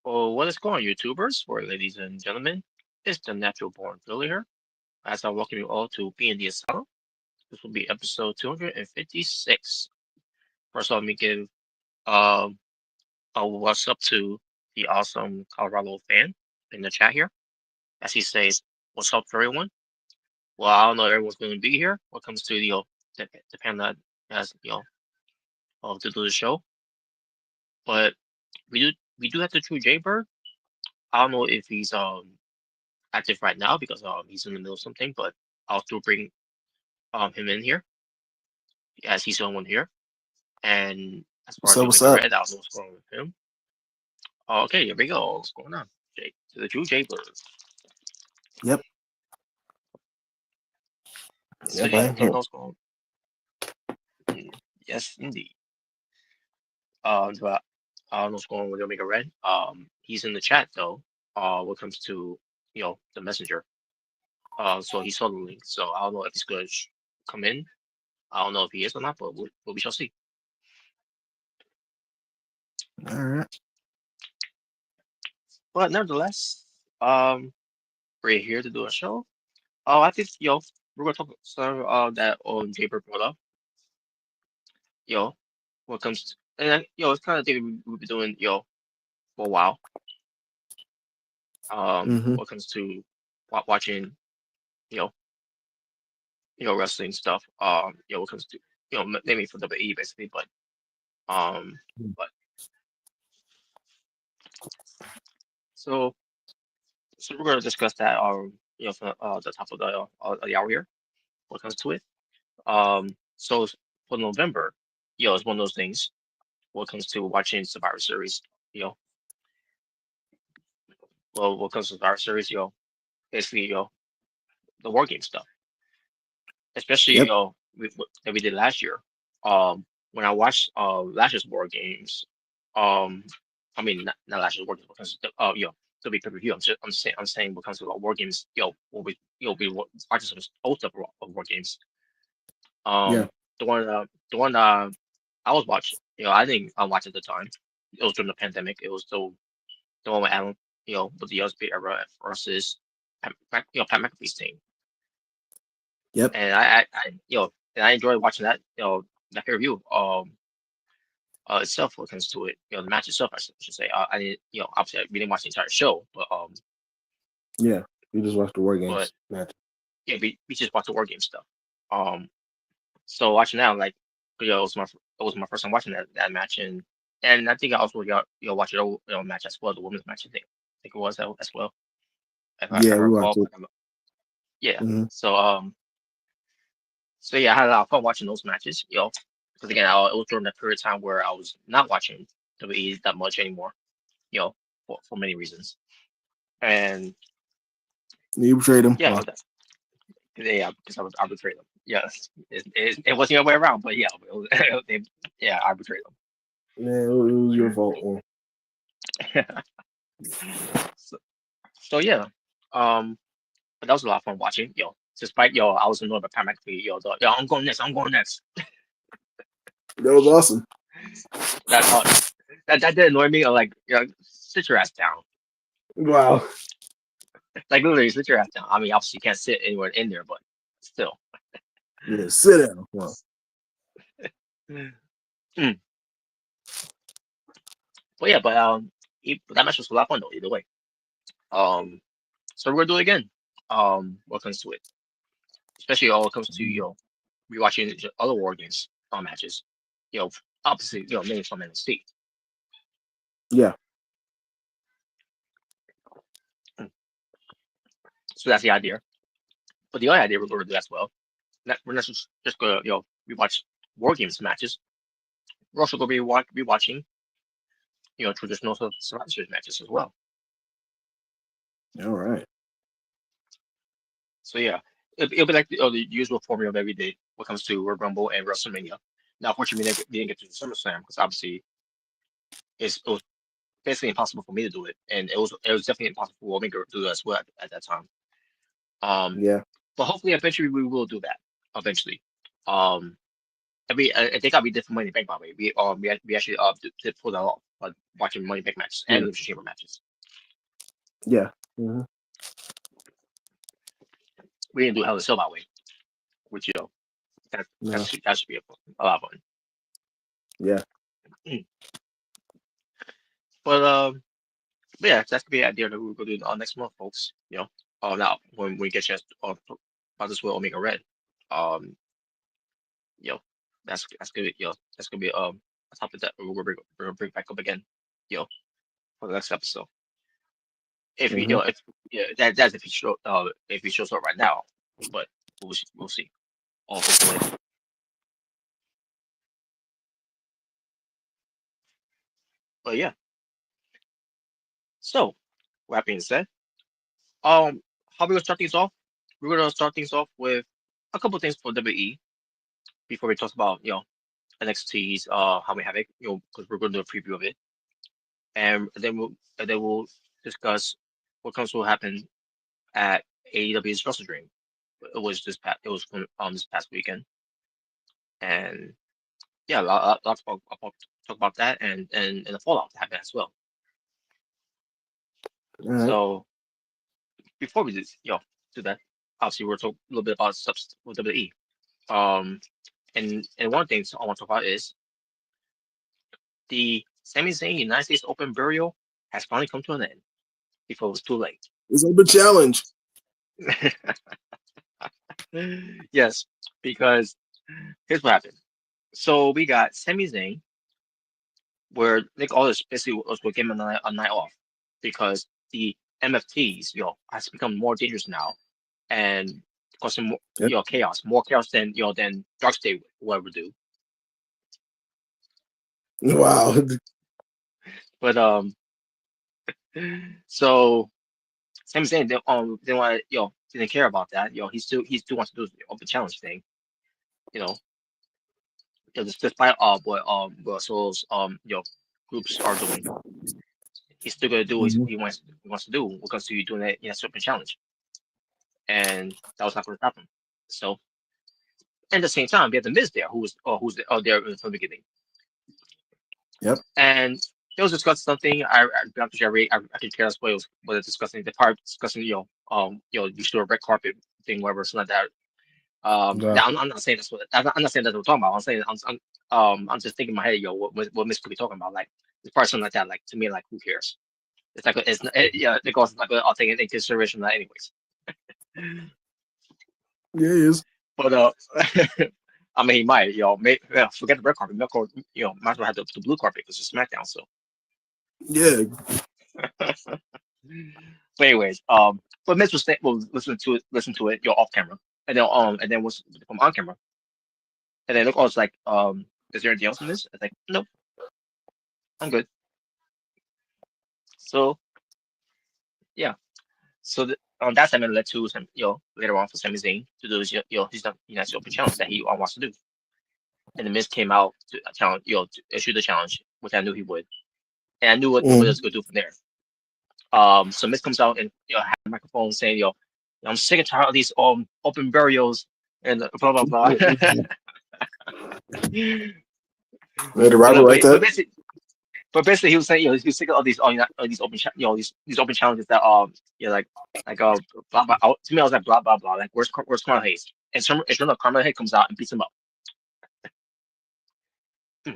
Well, what is going on, YouTubers, or ladies and gentlemen? It's the Natural Born Philly here. As I welcome you all to Being the Asylum, this will be episode 256. First of all, let me give um a what's up to the awesome Colorado fan in the chat here. As he says, "What's up, to everyone?" Well, I don't know if everyone's going to be here. What comes to the pan that has to do the show, but we do have the true Jaybird. I don't know if he's active right now because he's in the middle of something, but I'll still bring him in here as he's the only one here. And as far What's as up? Omega What's up? Red, I don't know what's going on with him. Okay, here we go. What's going on? Jay, to the true Jaybird. Yep. So Yep. yeah, I'm don't here. know what's going on. Yes, indeed. But I don't know what's going on with Omega Red. He's in the chat though. When it comes to the messenger. So he saw the link. So I don't know if he's gonna come in. I don't know if he is or not, but we shall see. All right. But nevertheless, we're here to do a show. Oh, I think we're gonna talk some that Jaber brought up. Yo, what comes to, and it's kind of thing we've been doing for a while. Mm-hmm. What comes to watching you know wrestling stuff. What comes to mainly for WWE basically, um, but so we're gonna discuss that from the top of the hour here. What comes to it. So for November, it's one of those things. What comes to watching Survivor Series, you know, what comes to Survivor Series, basically, the war game stuff, especially, Yep. that we did last year. When I watched last year's war games, um, I mean not last year's war games because to be pay-per-view, I'm saying what comes to war games, what we watching some old stuff of war games. Yeah. Um, the one I was watching, I didn't watch at the time. It was during the pandemic. It was the one with Adam, with the USB era versus Pat McAfee's team. Yep. And I enjoyed watching that, that pay-per-view itself when it comes to it, the match itself, I should say. I didn't, obviously we didn't watch the entire show, Yeah. We just watched the War but Games match. yeah, we just watched the war game stuff. Um, so watching that, like, it was my first time watching that match, and I think I also watch it match as well, the women's match. I think it was as well, if I Yeah, we recall. watched it. Yeah. Mm-hmm. So yeah, I had a lot of fun watching those matches, because again, it was during that period of time where I was not watching WWE that much anymore, you know, for many reasons. And You betrayed him. yeah, Well, with that, yeah, because I betrayed them. Yes, it wasn't the other way around, but yeah, yeah, I betrayed yeah, it was your them. fault. Well, so, so yeah, um, but that was a lot of fun watching, Despite I was annoyed by Pat McAfee, I'm going next, I'm going next. that was awesome. That that did annoy me. Like, sit your ass down. Wow. Like literally, sit your ass down. I mean, obviously you can't sit anywhere in there, but still. Yeah, sit down. Well, Mm. But yeah, but that match was a lot of fun though. Either way. Um, so we're gonna do it again. What comes to it, especially all it comes to rewatching the other War Games matches. You know, obviously mainly from NXT. yeah. Mm. So that's the idea. But the other idea we're gonna do as well. We're not just gonna rewatch War Games matches. We're also gonna be rewatching traditional Survivor Series matches as well. All right. So yeah, it'll be like the usual formula of every day when it comes to Royal Rumble and WrestleMania. Now, unfortunately, we didn't get to the SummerSlam because obviously it was basically impossible for me to do it, and it was definitely impossible for Omega to do it as well at that time. Um, Yeah. but hopefully, eventually, we will do that. Eventually, um, they gotta be different Money in the Bank, by the way. We actually did pull that off, watching Money in the Bank matches and Yeah. Elimination Chamber matches. Yeah. hmm We didn't do Hell in a Cell, by the way, which No. that should be a lot of fun. Yeah. Mm. But yeah, that's gonna be the idea that we're gonna do next month, folks. Now when we get a chance to, about this with Omega Red, um, you know, that's gonna be that's gonna be a topic that we're gonna bring back up again, you know, for the next episode. If we hmm if yeah, that's if he shows up right now, but we'll see. Or hopefully later. But yeah, so with that being said, how we gonna start things off? We're gonna start things off with a couple things for WWE before we talk about NXT's Halloween Havoc, because we're gonna do a preview of it, and then we'll discuss what comes to happen at AEW's WrestleDream. It was from this past weekend, and yeah, I'll talk about that and the fallout that happened as well. All right. So before we do that, obviously we're talking a little bit about stuff with WWE. Um, and one thing I want to talk about is the Sami Zayn United States Open burial has finally come to an end before it was too late. It's a big challenge. Yes, because here's what happened. So we got Sami Zayn, where Nick Aldis basically was giving him a night off because the MFTs, has become more dangerous now and causing more, Yep. more chaos than Dark State would ever do. Wow. But so Sami Zayn didn't want didn't care about that. He still wants to do the open challenge thing. You know, despite what Souls groups are doing, he's still gonna do what hmm he wants to do when it comes to doing that open challenge, and that was not gonna stop him. So and at the same time, we had the Miz there, who's there from the beginning, Yep. and they was discussing something. I could care less what it was discussing. The part discussing you should do a red carpet thing, whatever, something like that. Wow. Now, I'm not saying I'm not saying that's what we're talking about. I'm saying I'm just thinking in my head, what Miss could be talking about. Like it's probably something like that. Like to me, like who cares? It's like it's yeah, it goes like I'll take it in consideration that anyways. Yeah, he is. But I mean, he might forget the red carpet, might as well have the blue carpet because it's SmackDown. So, Yeah. but anyways, but Miss was listen to it, off camera, and then was from on camera, and then look, I was like, is there anything else in this? It's like, nope, I'm good. So yeah, so that segment led to some, later on for Sami Zayn to do his, his United Open challenge that he wants to do, and the Miz came out to challenge, to issue the challenge, which I knew he would, and I knew what he Mm. was going to do from there. So Miz comes out and has a microphone saying, I'm sick and tired of these open burials and blah blah blah. Made a robber right there. But basically, he was saying, he's sick of all these, these open, these open challenges that, like, blah blah. To me, I was like, blah blah blah. Like, where's Carmelo Hayes? And sure enough, Carmelo Hayes comes out and beats him up. Hmm.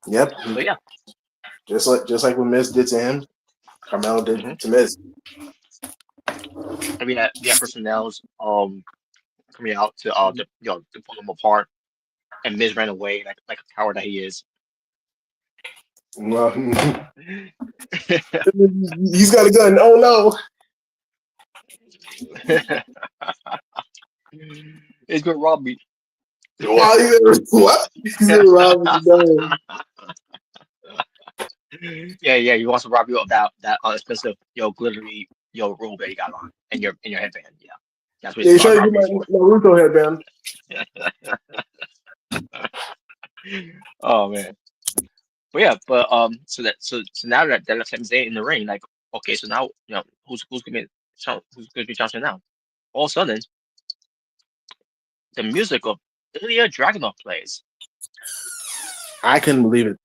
Yep. So yeah, Just like what Miz did to him, Carmelo did hmm to Miz. and we had personnels coming out to pull them apart, and Miz ran away like a coward that he is. Well, he's got a gun. Oh no! He's gonna rob me. Wow, what? He's gonna rob his gun. Yeah. He wants to rob you of that expensive glittery robe that you got on and your headband. Yeah, that's what Yeah, he's he's trying to trying to rob you get for. my Naruto headband. Oh man, but yeah, so now that left him in the ring, like okay, so now who's gonna be challenging now? All of a sudden, the music of Ilya Dragunov plays. I couldn't believe it.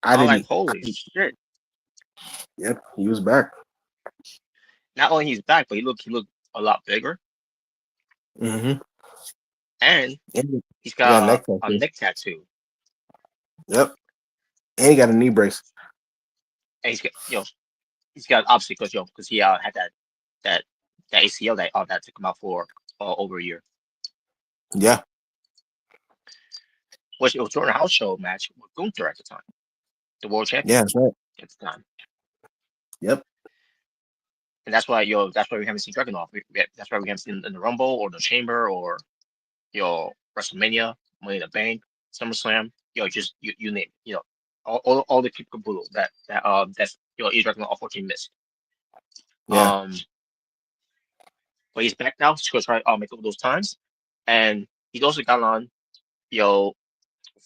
I I'm like, didn't. holy shit! Yep, he was back. Not only he's back, but he looked a lot bigger, Mm-hmm. and And he's he got a got neck a tattoo. neck tattoo, Yep. And he got a knee brace. and he's got obviously because he had that that ACL that took him out for over a year, Yeah. which it was during a house show match with Gunther at the time, the world Yeah, champion that's right. at the time. Yep. And that's why we haven't seen Dragunov. That's why we haven't seen him in the Rumble or the Chamber or WrestleMania, Money in the Bank, SummerSlam. Just you name it. All the keep caboodle that's each Dragunov unfortunately missed. Yeah. Um, but he's back now. He's gonna try make up those times, and he's also got on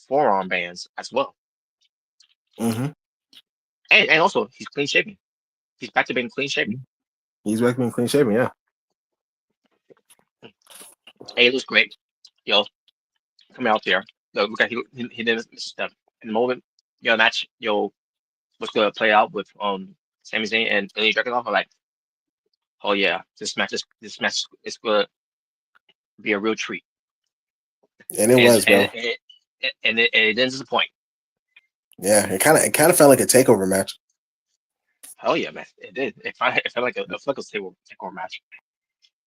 forearm bands as well, Mm-hmm. and also he's clean shaven. He's back to being clean shaven. He's back being clean shaven. Yeah. And he looks great. Yo, coming out there. Look at he didn't miss a step in the moment. Match was gonna play out with Sami Zayn and Ilya Dragunov. I'm like, oh yeah, this match is gonna be a real treat, And it and was, bro. it didn't disappoint. Yeah. It kind of felt like a takeover match. Hell yeah, man, it did. It felt like a takeover match.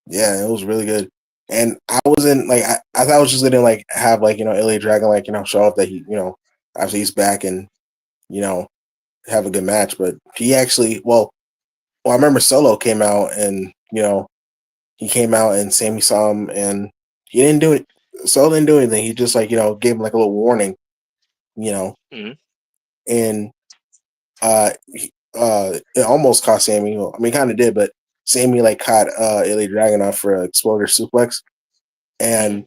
Yeah, it was really good. And I wasn't like I thought I was just gonna like have like Ilya Dragon like show off that he obviously he's back and you know have a good match, but he actually I remember Solo came out and he came out and Sammy saw him and he didn't do it. Solo didn't do anything. He just like gave him like a little warning, you know, Hmm. and it almost cost Sammy. Well, I mean, kind of did, but Sammy like caught Ilya Dragunov for an exploder suplex, Hmm. and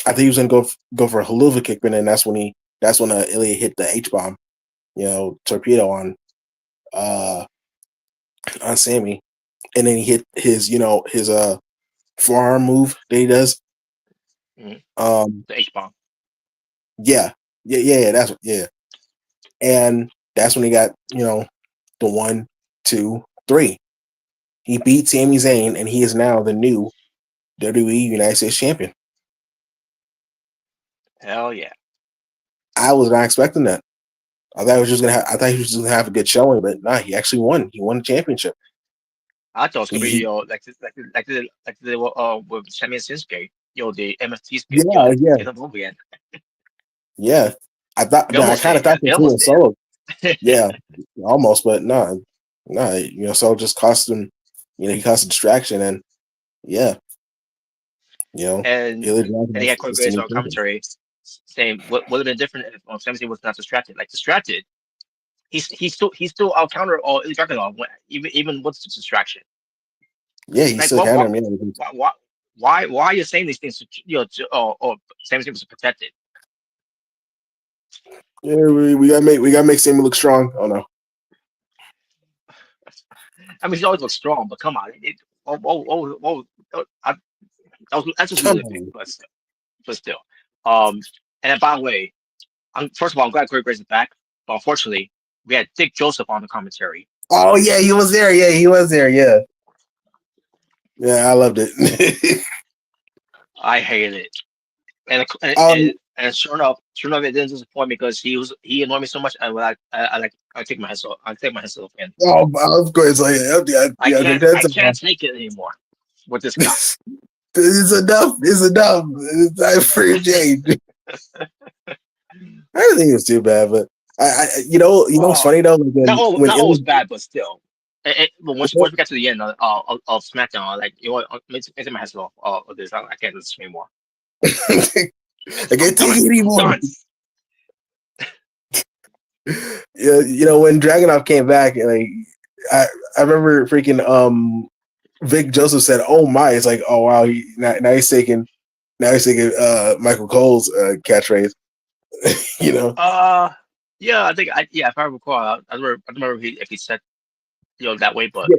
I think he was gonna go for a haluva kick, but then that's when Ilya hit the H bomb, torpedo uh on Sammy, and then he hit his forearm move that he does. Hmm. Um, The H bomb. yeah, yeah, and that's when he got the 1, 2, 3. He beat Sami Zayn, and he is now the new WWE United States Champion. Hell yeah. I was not expecting that. I thought he was just gonna have a good showing, but nah, he actually won. He won the championship. I thought it was gonna be He with Sami Zayn, the MFT skit, yeah, yeah, get them over again. yeah. We I almost kind did. of thought We that too almost in Solo. Yeah, almost, but nah. Solo just cost him. He cost a distraction, and yeah, you know, and Ilya and he Dragunov had Corey is the Graves new on champion. commentary saying what would have been different if Sami Zayn was not distracted. Like distracted, he still out counter all Ilya Dragunov even with the distraction. Yeah, he Like still what counted what him. Yeah, why are you saying these things or Sami Zayn was protected? yeah. We gotta make Sammy look strong. Oh no, I mean, he always looks strong, but come on, that's just come nitpick, on. but still. Um, and then, by the way, first of all, I'm glad Corey Graves is back, but unfortunately, we had Dick Joseph on the commentary. Oh yeah, he was there. Yeah, he was there. Yeah, yeah. I loved it. I hated it, and um, sure enough, it didn't disappoint me because he annoyed me so much. I take my head off. I take my head off, and of course, like yeah, I yeah. can't I That's can't enough. take it anymore with this guy. It's enough. It's enough. It's time for a change. I don't think it was too bad, but what's Oh, funny though? Like when not always Illy, bad, but still. But once we get to the end of SmackDown, like it's in my head off of this. I can't listen anymore. I I'm can't take done. it I'm anymore. done. Yeah, when Dragunov came back, like I I remember freaking Vic Joseph said, "Oh my!" It's like, "Oh wow!" Now he's taking Michael Cole's catchphrase. you know, Yeah, if I recall, I don't remember if he said that way, but yeah,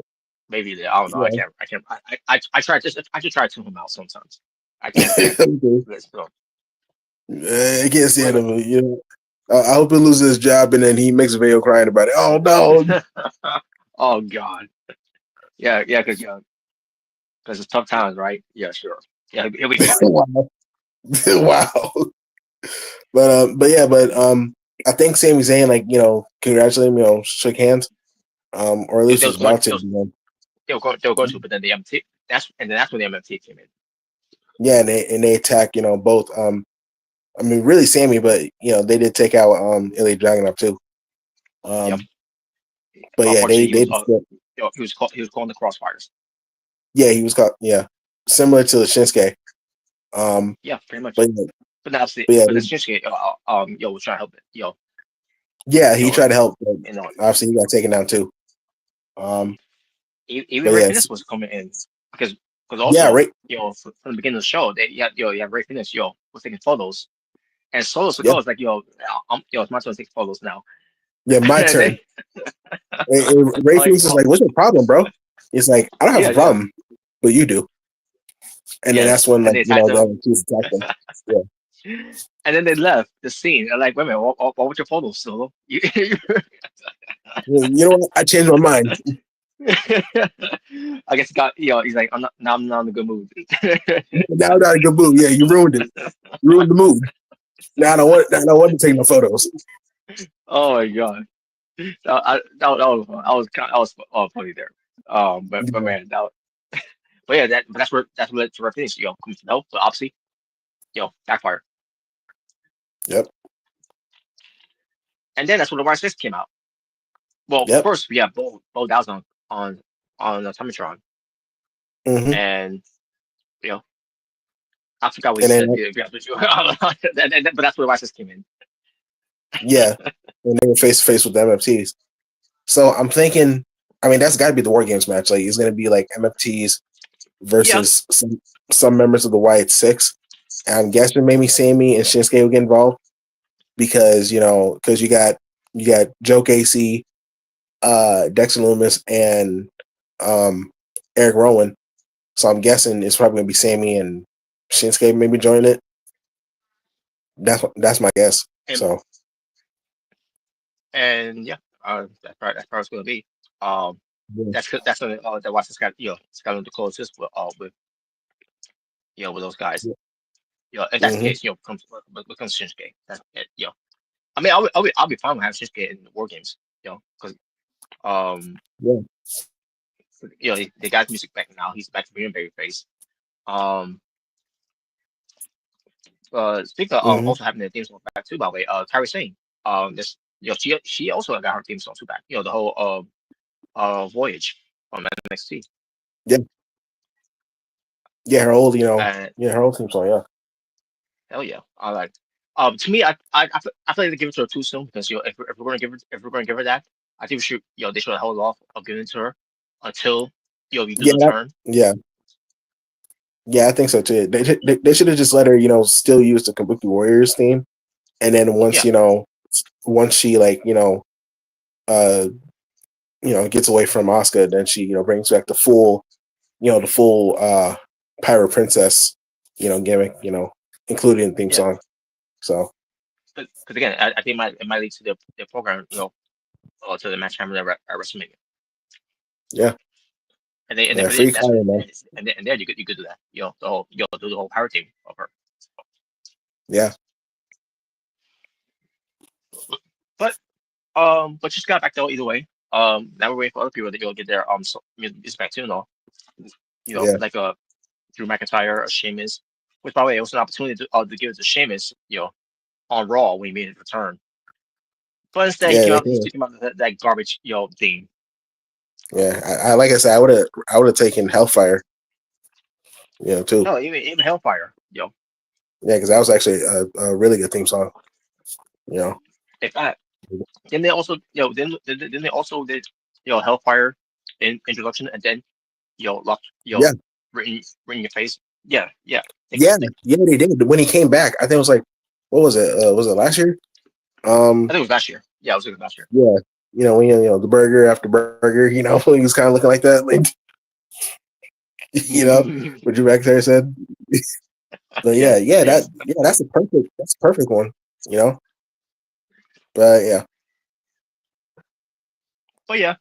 maybe I don't know. I yeah. can't. I can't. I try to tune him out sometimes. I can't stand him. Okay. Let's go. I can't Wait stand a him. I hope he loses his job and then he makes a video crying about it. Oh no! minute. Oh God. Yeah, because it's tough times, right? Yeah, sure. Yeah, he'll be fine. Wow, wow. But I think Sami Zayn, like, congratulate him, shook hands, or at They, least they was was going, about to. they were going to, but then the MT. That's when the MFT came in. Yeah, and they attack, both. I mean, really Sammy, but they did take out Ilya Dragunov too. Yep. Um, but yeah, Unfortunately, they he was calling the crossfires. yeah, he was caught, yeah, similar to Shinsuke. Um, Yeah, pretty much. but But now, obviously, but yeah, but essentially, was trying to help it. yeah, he tried to help, but You know, obviously he got taken down too. Um, even but Ray yeah, Fiennes was coming in because yeah, also, right, from the beginning of the show, you have Ray Fiennes, was taking photos, and Solo yeah, Sikoa was like, it's my turn to take photos now. yeah, my And turn. they, And Ray like, Phoenix is like, "What's your problem, bro?" It's like, "I don't have yeah, a yeah, problem, but you do." And then that's yes, when, and like, they attacked the him, other two attacked them. Yeah, and then they left the scene. They're like, wait a minute, what was your photos, Solo? you know what? I changed my mind. I guess he got, he's like, I'm not in a good mood. Now I'm not a good mood. Yeah, you ruined it. You ruined the mood. Now I don't want. Now I don't want to take no photos. Oh my God. That was fun. I was funny there. But Yeah. man, but yeah, that's what led to our finish. Comes to help, but obviously, backfire. Yep. And then that's when the Wire Six came out. Well, Yep. first we have Bo Dallas on Timetron, Hmm. and you know I forgot what he And then said. To be honest with you. But that's where the Wire Six came in. yeah, and they were face to face with the MFTs. So I'm thinking. I mean, that's got to be the War Games match. Like, it's going to be like MFTs Yeah, versus some members of the Wyatt Six. And I'm guessing maybe Sammy and Shinsuke will get involved because you got Joe Casey, Dexter Loomis, and um, Eric Rowan. So I'm guessing it's probably gonna be Sammy and Shinsuke maybe join it. That's my guess. and So yeah, that's probably it's gonna be. Um, yeah, that's gonna that Wire Six got it's got to close this with those guys. If that's the mm-hmm. case, becomes Shinsuke. That's it. I mean, I'll be fine with having Shinsuke in the War Games. Because um, Yeah. they got his music back now. He's back to being babyface. Um, speaking of Mm-hmm. also having the theme song back too, by the way, Kairi Sane, this she also got her theme song too back. The whole voyage from NXT. Yeah. Yeah. Her old, And her old team song. Yeah. hell yeah, I like. To me, I feel like they give it to her too soon because if we're gonna give her that, I think we should they should have held off of giving it to her until we do Yeah. the turn. Yeah. Yeah. I think so too. They should have just let her, still use the Kabuki Warriors theme, and then Yeah, once she like uh gets away from Asuka, then she brings back the full Pirate Princess gimmick, including the theme yeah. song. So Because again, I think it might lead to the program, or to the match happening at WrestleMania, yeah, and then yeah, for the, free that's fire, man. and there you could do that. The whole do the whole power team of her. Yeah, But just got back though either way. Now we're waiting for other people that get their music back too, and all. yeah, Like Drew McIntyre or Sheamus. Which, by the way, it was an opportunity to give it to Sheamus, on Raw when he made his return. But instead, yeah. he took him out that garbage, theme. Yeah. I like I said, I would have taken Hellfire, too. No, even Hellfire, Yeah, because that was actually a really good theme song. You know, In fact, then they also, then they also did, Hellfire introduction, and then, lock, yeah, right in your face. Yeah, yeah. yeah, They, yeah. They did when he came back. I think it was like, what was it? Was it last year? I think it was last year. Yeah, it was last year. Yeah. When the burger after burger, when he was kind of looking like that, like what Drew McIntyre said. But Yeah, yeah. that's the perfect one, you know. But yeah, But yeah,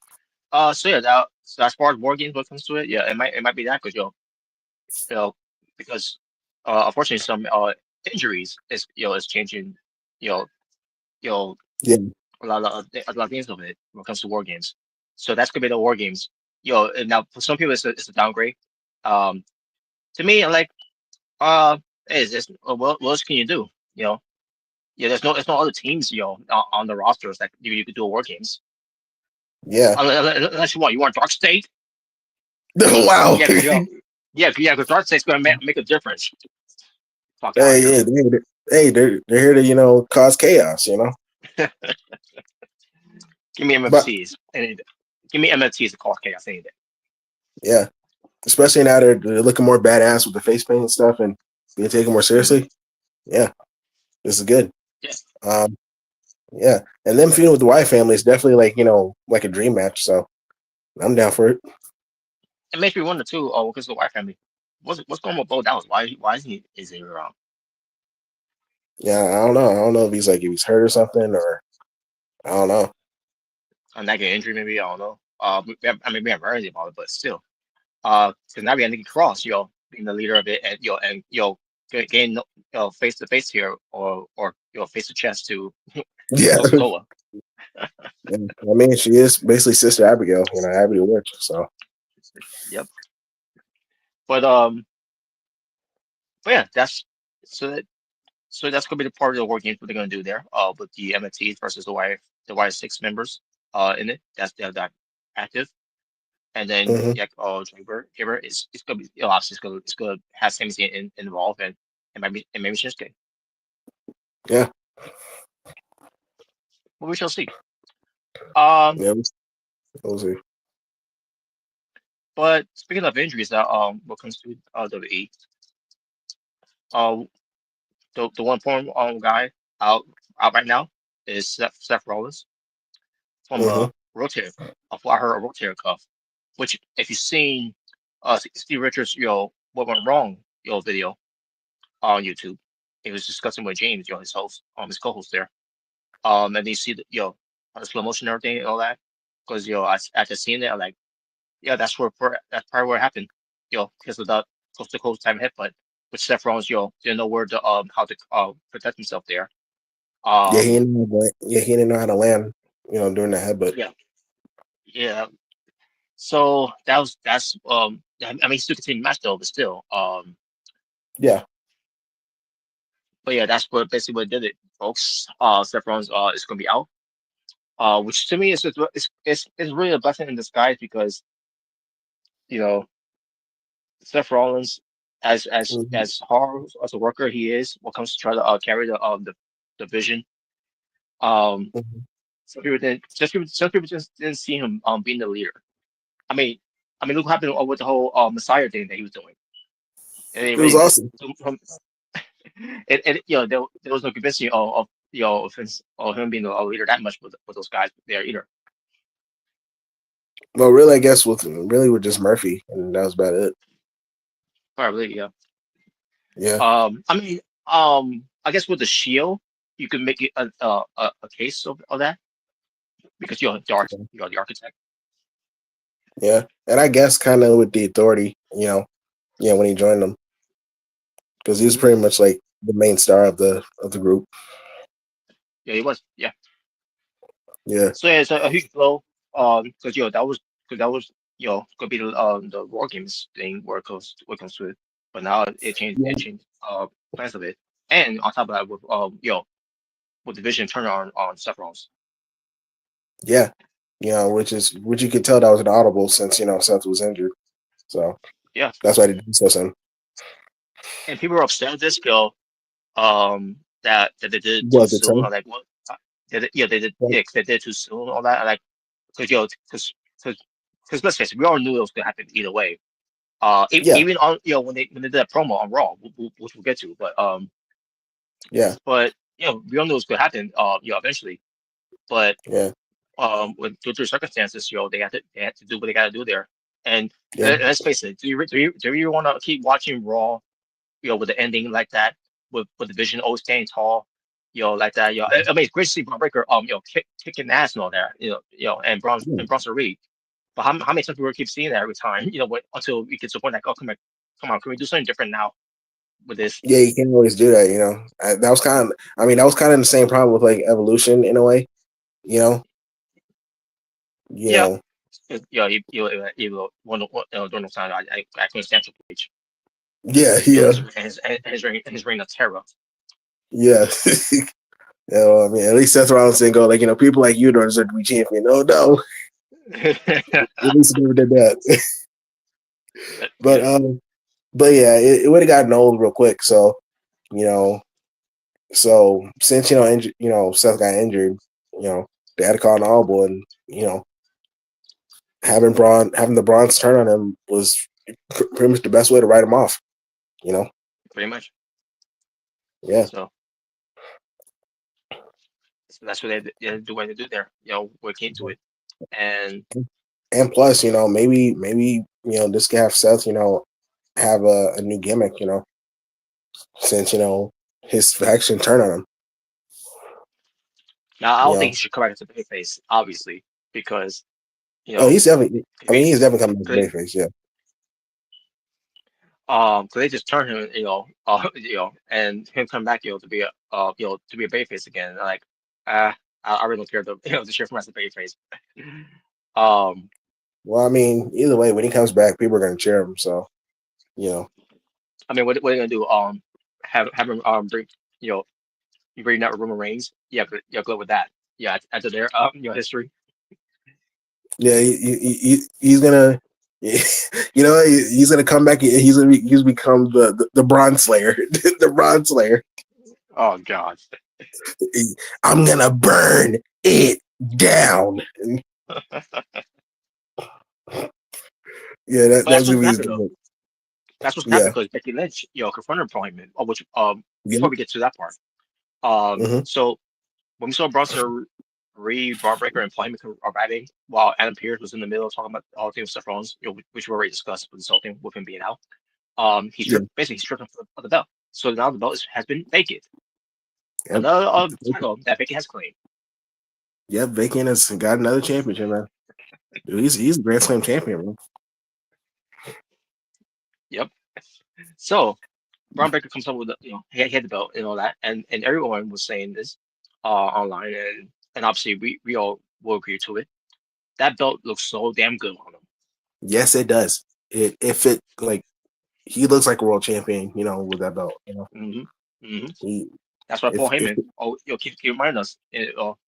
so yeah, so as far as war games when it comes to it, yeah, it might be that good, you know, because unfortunately some injuries is changing, you know, you know yeah, a lot of things of it when it comes to war games. So that's gonna be the war games. And now for some people it's a downgrade. Um, to me, I'm like, uh, hey, what else can you do? You know, yeah, there's no other teams, on the rosters that you could do a war games. yeah. Unless you want Dark State, Wow. yeah, because because Dark State's gonna make a difference. Fuck out of Hey, here. yeah, they're here to cause chaos, you know. Give me But MFTs. And give me MFTs to cause chaos any day. yeah, especially now they're looking more badass with the face paint and stuff and being taken more Hmm. seriously. Yeah, this is good. Yeah, Um, yeah, and them feuding with the Y family is definitely like like a dream match. So I'm down for it. it makes me wonder too. Oh, because the White family, what's going on with Bo Dallas? Why is he around Yeah, I don't know. I don't know if he's hurt or something, or I don't know. a negative injury? Maybe I don't know. We haven't heard anything about it, but still, because now we have Nikki Cross, being the leader of it, and getting face to face here, or face to chest to Yeah, Soa. and, I mean she is basically Sister Abigail, Abigail Witch. So Yep. But yeah, so that so that's gonna be the part of the war games what they're gonna do there. With the MNTs versus the Y6 members. In it, that's that active, and then hmm yeah, Driver is it's gonna be obviously it's gonna have Sami Zayn involved, and maybe Shinsuke. yeah, But we shall see. Um, yeah. We'll see. but speaking of injuries, that what comes to WWE, uh, the one form guy out out right now is Seth Rollins from hmm I heard a rotator cuff, which if you've seen Steve Richards, what went wrong, video on YouTube, he was discussing with James, his co-host there. And you see the slow motion and everything and all that, because after seeing it, I'm like, yeah, that's probably where it happened, because of the coast to coast time hit, but with Seth Rollins, didn't know where to how to protect himself there. Yeah, Um, he didn't know how to land, during the headbutt. yeah, yeah. So he still continued the match though, but still, Yeah, but yeah, that's what basically what did it, folks. Seth Rollins is gonna be out, which to me is really a blessing in disguise because you know Seth Rollins, hmm as hard as a worker he is, when it comes to try to carry the vision. Um, hmm some people just didn't see him being the leader. I mean, look what happened with the whole Messiah thing that he was doing. At any it was rate, because awesome. there was no convincing of him being a leader that much with those guys there either. Well, really, I guess with just Murphy, and that was about it. Probably, yeah. Yeah, I mean, I guess with the shield, you could make it a case of that because you're the architect. yeah, and I guess kind of with the authority, when he joined them, because he was Hmm. pretty much like the main star of the group. Yeah, he was. Yeah. Yeah, So yeah, it's a huge blow. Because that was gonna be the War Games thing where it comes to it, but now it yeah, changed plans of it, and on top of that with the vision turn on Seth Rollins. yeah. Which you could tell that was an audible since Seth was injured, so Yeah, that's why they did so soon. and people are upset with this that they did it too What the soon. time? Or like what? Yeah, they did. Like, Yeah, 'cause they did it too soon. All that. Like because because let's face it, we all knew it was gonna happen either way. yeah, Even on when they did that promo on Raw, which we'll get to, yeah, but we all knew it was gonna happen. Eventually, but yeah, with due to circumstances, they had to do what they gotta do there. And yeah. let's face it, do you want to keep watching Raw with the ending like that, with the Vision always staying tall, like that. I mean, it's great to see Braun Breaker, kicking ass and all that, and Yeah, Bronson Reed. But how many times we keep seeing that every time, until we get to the point like, oh, come on, can we do something different now with this? yeah, you can't always do that. That was kind of. I mean, that was kind of the same problem with like Evolution in a way. You know, you Yeah, know, during those times, I couldn't stand Triple H. yeah, You know, yeah, his reign of terror. yeah. I mean, at least Seth Rollins didn't go like, people like you don't deserve to be champion. Oh no, at least he never did that. but Yeah, um, but yeah, it would have gotten old real quick. So you know, so since Seth got injured, they had to call an audible, and having the Bronze turn on him was pretty much the best way to write him off. You know, pretty much. yeah. So, that's what they do what they do there. We came to it, and And plus, maybe this could have Seth, have a new gimmick, since his faction turned on him. now I You don't think he know, should come back to babyface, obviously, because you oh, know, he's definitely. if I mean, he, he's definitely coming to cause, babyface. Yeah, 'cause they just turned him, and him come back, to be a babyface again. Like, I really don't care to cheer from as a babyface. Um, well, I mean, either way, when he comes back, people are going to cheer him. So, you know, I mean, what are they gonna do? Have him bring you know you bring out Roman Reigns? Yeah, good with that. Yeah, after their history. yeah, he's gonna, he's gonna come back. He's become the Bronze Slayer, the Bronze Slayer. Oh God. I'm gonna burn it down. Yeah, But that's that's gonna what's be his happening though. gimmick. That's what's happening Yeah, because Becky Lynch, confronted appointment. Which yeah. before we get to that part, Mm-hmm. so when we saw Bronson Reed, Braun Breaker, and Employment arriving, while Adam Pearce was in the middle of talking about all things with Seth Rollins, which we already discussed with this whole thing with him being out. Yeah, He stripped him for the belt. So now the belt has been vacant. yep. Another title that Becky has claimed. Yep, Viking has got another championship, man. Dude, he's a Grand Slam champion, man. Yep. So Braun Breaker comes up with he had the belt and all that, and everyone was saying this online, and obviously we all will agree to it. That belt looks so damn good on him. Yes, it does. It fit like he looks like a world champion, with that belt. hmm hmm He That's why Paul if Heyman keep reminding us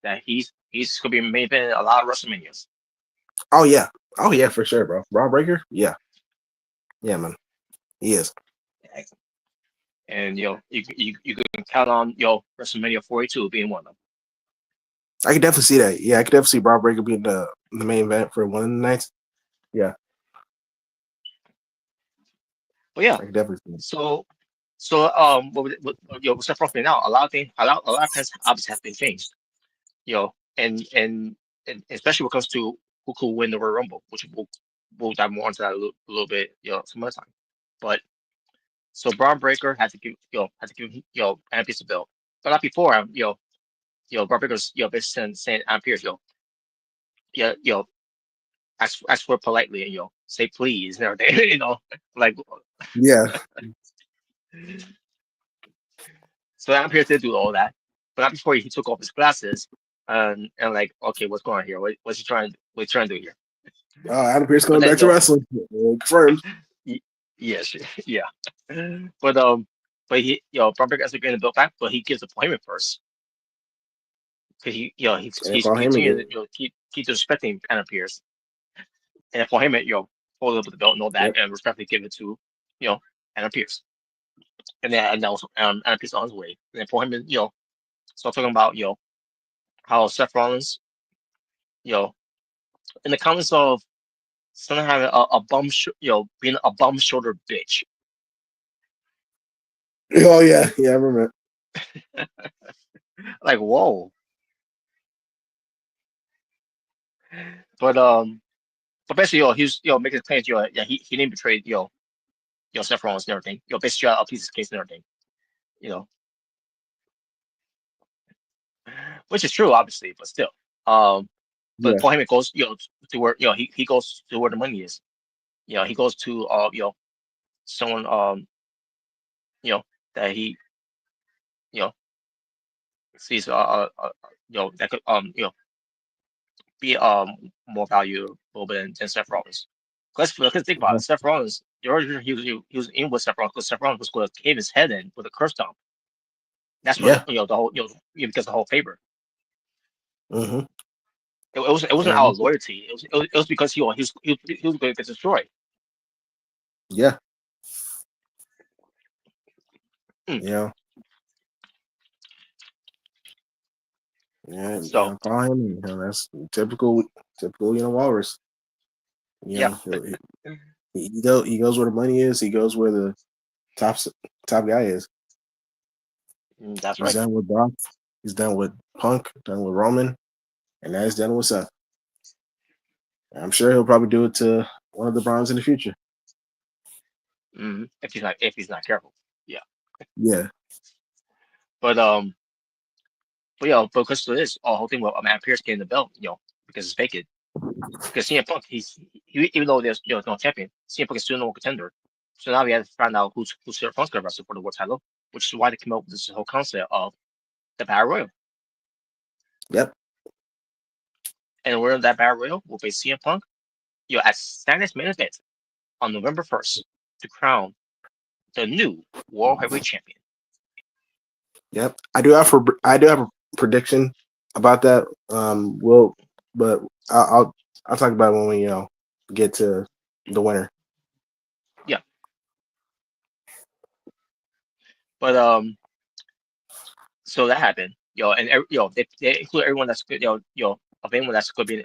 that he's gonna be main event a lot of WrestleManias. oh yeah, for sure, bro. Braun Breaker, yeah, yeah, man, he is. And you can count on WrestleMania 42 being one of them. I could definitely see that. Yeah, I could definitely see Braun Breaker being the main event for one of the nights. Yeah, But yeah, I could definitely see it. so with Seth Rollins now, a lot of plans obviously have been changed. And especially when it comes to who could win the Royal Rumble, which we'll dive more into that a little bit, some other time. But so Braun Breaker had to give Adam Pearce the belt, but not before Braun Breaker's basically saying Adam Pearce, yeah, ask for it politely and say please and everything, like Yeah, so Adam Pearce did do all that, but not before he took off his glasses and like okay, what's going on here? What's he trying to do here? Adam Pearce But coming then back to wrestling, confirmed. y- yes, yeah. But he Braun Breaker has to get the belt back, but he gives appointment first. Because And he's Paul Heyman continuing did. to keep disrespecting Adam Pearce, and for him, hold up with the belt and all that, Yep. and respectfully give it to Adam Pearce, and that was Adam Pearce on his way, and then for him, start talking about how Seth Rollins, you know, in the comments of someone having a being a bum shoulder bitch, Oh yeah, I remember. like whoa, but basically, he's making claims, yeah, he didn't betray Seth Rollins and everything. Basically a piece of case and everything. You know, which is true, obviously, but still. But Yeah. Paul Heyman goes, to where he goes to where the money is. He goes to someone you know that he you know sees that could be more valuable than Seth Rollins. Because think about it, Seth Rollins, the original he was in with Seth Rollins because Seth Rollins was going to cave his head in with a curse stomp. That's what Yeah. the whole because the whole favor. Mm-hmm. It wasn't out And of loyalty. It was because he was going to get destroyed. yeah, Mm. you know, yeah, So fine. That's typical, Walrus. yeah, He goes where the money is. He goes where the top top guy is. that's He's right. done with Brock. He's done with Punk. Done with Roman, and now he's done with Seth. I'm sure he'll probably do it to one of the Browns in the future. If he's not careful, yeah. Yeah. But because of this whole thing with Adam Pearce getting the belt, because it's vacant. Because CM Punk, even though there's no champion, CM Punk is still no contender. So now we have to find out who's CM Punk's gonna wrestle for the world title, which is why they came up with this whole concept of the Battle Royal. Yep. And we're in that Battle Royal will be CM Punk, at Saturday's main event on November 1st to crown the new World Heavyweight Champion. Yep. I do have a prediction about that. But I'll talk about it when we get to the winner. Yeah, but so that happened, and they include everyone that's good, of anyone that's going to be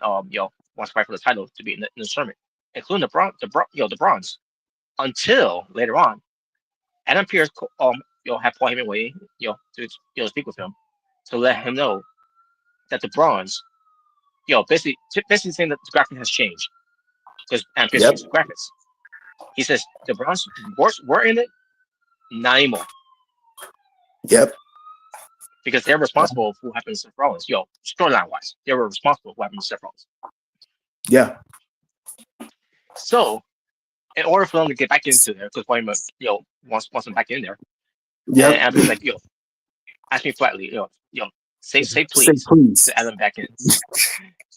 wants to fight for the title to be in the tournament, including the bronze. Until later on, Adam Pearce had Paul Heyman waiting to speak with him to let him know that the bronze basically saying that the graphic has changed because Adam Pearce Yep. changed the graphics. He says the bronze were in it, not anymore. Yep. Because they're responsible for what happened to Seth Rollins. Storyline wise, they were responsible for what happened to Seth Rollins. Yeah. So, in order for them to get back into there, because Wayman, wants them back in there, and Yep. Abby's like, ask me flatly, say Say please please. to add them back in.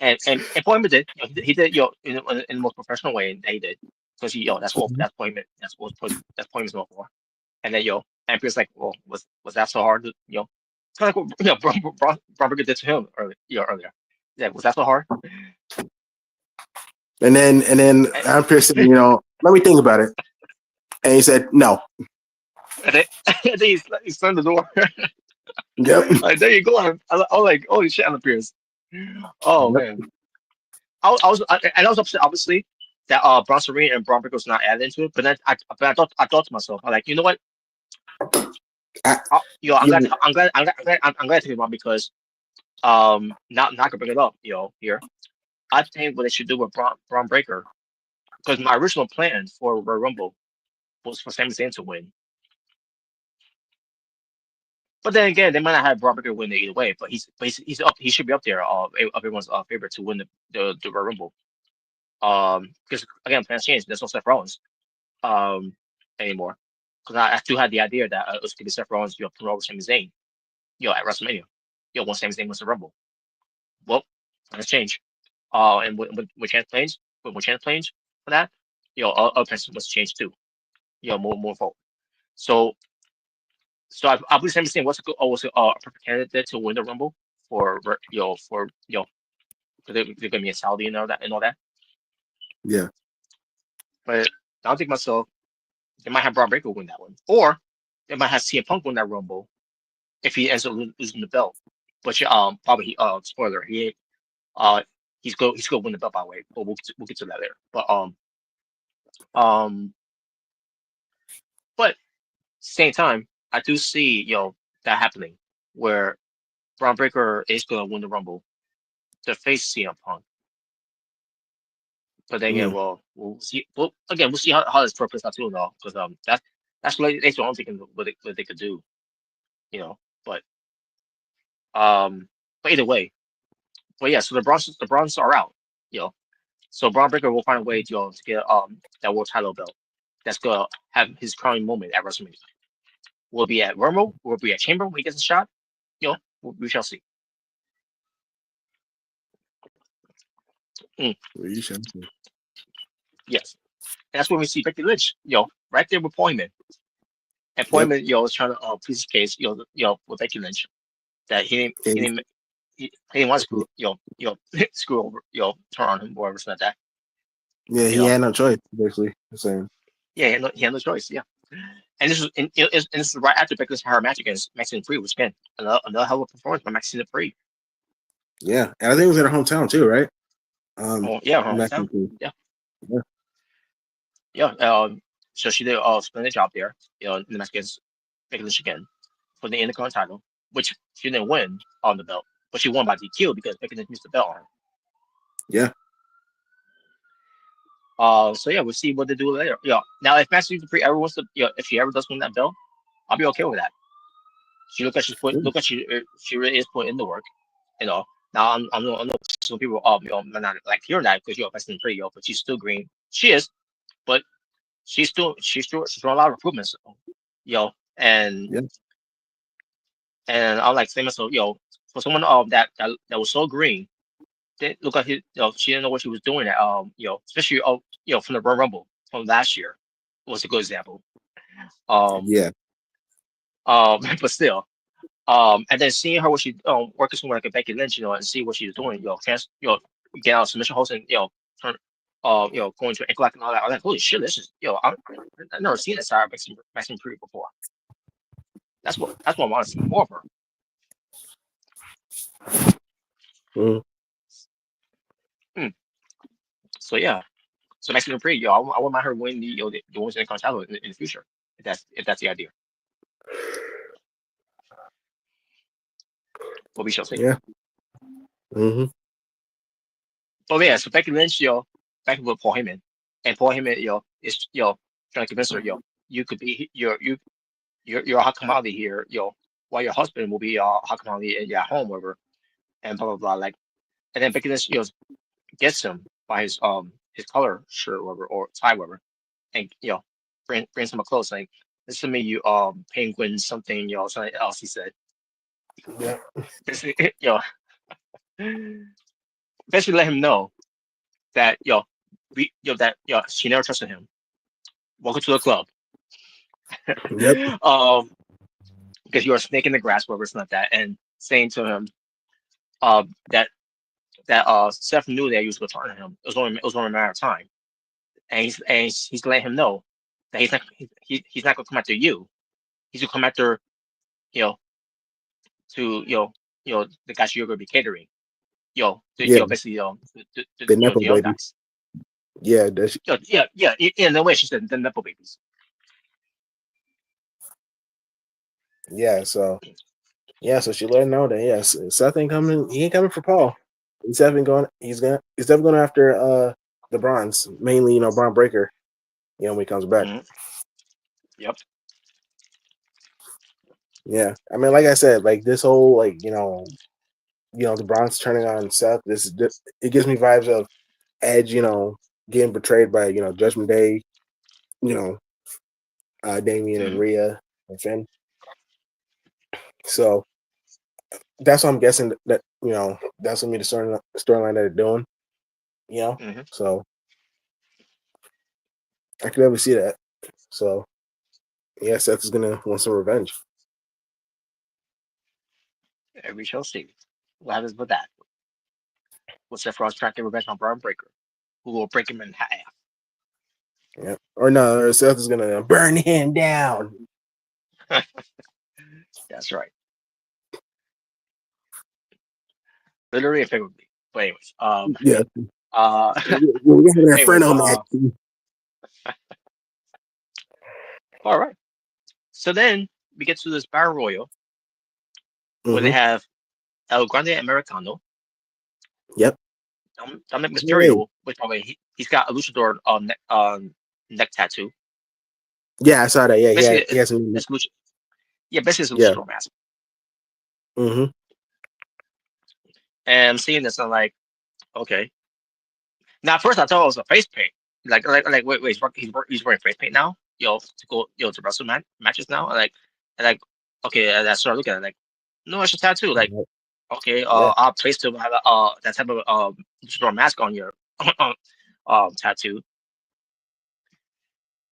And Wayman did, he did, in the most professional way that he did, because that's Wayman, that's Wayman's known for. And then and Abby's like, well, was that so hard? Kind of like what Braun Breaker did to him earlier. Yeah, was that so hard? And then Adam Pearce said, let me think about it. And he said, no. And then, and then he slammed the door. Yep. Like, there you go. I was like, holy shit, Alan Pierce. Oh Yep. man, I was upset obviously that Bronson Reed and Braun Breaker was not added into it. But then I thought to myself, I'm like, you know what? I, I'm glad to take it on because not gonna bring it up, here. I think what they should do with Braun Breaker, because my original plan for Royal Rumble was for Sami Zayn to win. But then again, they might not have Braun Breaker win it either way. But he's up. He should be up there. Of everyone's favorite to win the Royal Rumble. Because again, plans changed. There's no Seth Rollins anymore. Because I still had the idea that it was going to be Seth Rollins, put over Sami Zayn, at WrestleMania, once Sami Zayn wins the Rumble. Well, plans change. And when chance planes, when chance planes for that, other plans must change too. More forward. So I believe Sami Zayn was a perfect candidate to win the Rumble because they're going to be in Saudi and all that. yeah. But I don't think myself. They might have Braun Breaker win that one, or they might have CM Punk win that Rumble if he ends up losing the belt. But probably spoiler, uh he's going to win the belt by the way. But we'll get to that later. Um but same time, I do see that happening where Braun Breaker is going to win the Rumble to face CM Punk. But then again, Mm. well, we'll see. Well, again, we'll see how this plays out too, though, because that's what they don't think what they could do, you know. But um, but either way, but yeah. So the Bronze are out, you know. So Braun Breaker will find a way to to get that world title belt. That's gonna have his crowning moment at WrestleMania. Will it be at Rumble? Will it be at Chamber when he gets a shot? You know, we shall see. Mm, Well, you should. yes, and that's when we see Becky Lynch, right there with Poyman. And Yep. Poyman, is trying to please his case, with Becky Lynch that And, he didn't want to screw over, turn on him or whatever like that. yeah, You he know, had no choice, basically. The same. yeah, he had no choice. Yeah, and this was and this is right after Becky Lynch had her match against Maxine Free, which again another hell of a performance by Maxine Free. Yeah, and I think it was in her hometown too, right? Oh yeah, her hometown. Mexico. Yeah, Yeah. yeah. So she did a splendid job there. In the match against Becky Lynch again for the Intercontinental title, which she didn't win on the belt, but she won by DQ because Becky Lynch missed the belt on her. Yeah. So yeah, we'll see what they do later. Now if Maxine Dupree ever wants to, if she ever does win that belt, I'll be okay with that. She she really is putting in the work. You know. Now I know some people might not like hearing that because Maxine Dupree, but she's still green. She is, but she's doing a lot of improvements. And Yeah. I'm like saying myself, for someone that was so green, didn't look like she didn't know what she was doing. Especially from the Royal Rumble from last year was a good example. Um, Yeah. but still, and then seeing her what she working somewhere like a Becky Lynch, and see what she's doing, get out submission host and turn, going to ankle lock and all that. I'm like, holy shit, this is I've never seen this side of Maxine Pre before. That's what I want to see more of her. Mm. Hmm. So yeah, so Maxine Pre, I wouldn't mind her winning the Women's Intercontinental in the future if that's the idea. But we shall see. Yeah. Mm-hmm. But yeah, so Becky Lynch, back with Paul Heyman, and Paul Heyman, is trying to convince her, you could be you're a hot commodity here, while your husband will be a hot commodity at your home, whatever, and blah blah blah. Like, and then Becky Lynch, gets him by his color shirt, whatever, or tie, whatever, and brings him a close, like, listen to me, you penguin something, something else he said. Yeah. Basically, basically let him know that that she never trusted him. Welcome to the club. Yep. um, because you're a snake in the grass, whatever, it's not that, and saying to him, uh, that Seth knew that he was going to turn on him. It was only a matter of time, and he's letting him know that he's not going to come after you. He's going to come after you know to the guys you're going to be catering. Yeah. Basically The the Nepo young baby. guys. Yeah. That's, Yeah. In the way she said the nepo babies. yeah. So yeah. So she let him know that yes, Seth ain't coming. He ain't coming for Paul. He's definitely going. He's definitely going after the Bronze, mainly Braun Breaker. When he comes back. Mhm. Yep. Yeah. I mean, like I said, like this whole the Bronze turning on Seth. It gives me vibes of Edge. Getting betrayed by Judgment Day. You know, Damien and Mhm. Rhea and Finn. So that's what I'm guessing that that's gonna be the storyline that they're doing. Mhm. So I could never see that. So yeah, Seth is gonna want some revenge. And we shall see what happens with that. What's Seth Rollins trying to get revenge on Braun Breaker, who will break him in half. Yeah, or no, or Seth is gonna burn him down. That's right. Literally and figuratively. But anyways, Yeah, uh, we have an anyways, inferno match. all right. So then we get to this Battle Royal where they Mm-hmm. have El Grande Americano, Yep. Dominic Wait. Mysterio, which probably he's got a luchador neck tattoo. Yeah, I saw that. Yeah, Basically, he has some. it's lucha. Yeah, basically it's a Yeah. luchador mask. Mm-hmm. And I'm seeing this, I'm like, okay. Now, at first I thought it was a face paint. Wait, he's wearing face paint now. To go, to wrestle matches now. And okay, and I started looking at it, like, no, it's a tattoo. Like, okay, Yeah. I'll place to have that type of luchador mask on your tattoo.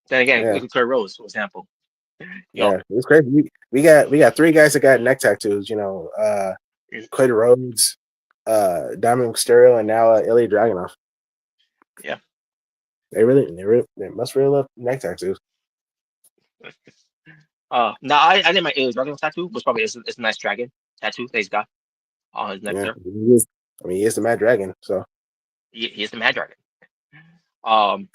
Then again, Yeah. look at Cody Rhodes, for example. Yo, Yeah. It's crazy. We got three guys that got neck tattoos. Cody Rhodes, Dominic Mysterio, and now Ilya Dragunov. yeah. They must really love neck tattoos. Now I think my Ilya Dragunov tattoo was probably it's a nice dragon tattoo that he's got on his neck Yeah. there. He is the Mad Dragon. So. He is the Mad Dragon. Um,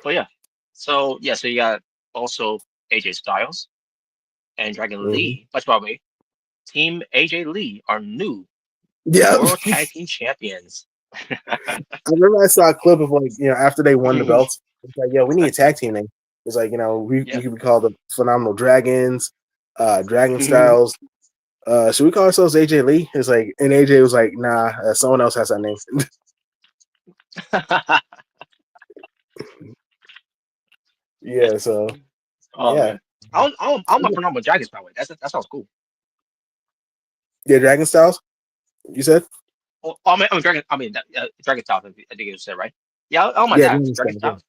but yeah, so you got also AJ Styles and Dragon Mm-hmm. Lee. But probably Team AJ Lee are new Yeah. World Tag Team Champions. I remember I saw a clip of after they won the belts. It's like, yo, we need a tag team name. It's like, we Yeah. could be called the Phenomenal Dragons, Dragon Styles. Should we call ourselves AJ Lee? It's like, and AJ was like, nah, someone else has that name. Yeah, so Oh yeah. man, I'm a phenomenal Dragons by the way. That sounds cool. Yeah, Dragon Styles, you said? Dragon Styles. I think you said right. Yeah, I don't mind Yeah, that. Dragon Dragon Styles, yeah. Styles.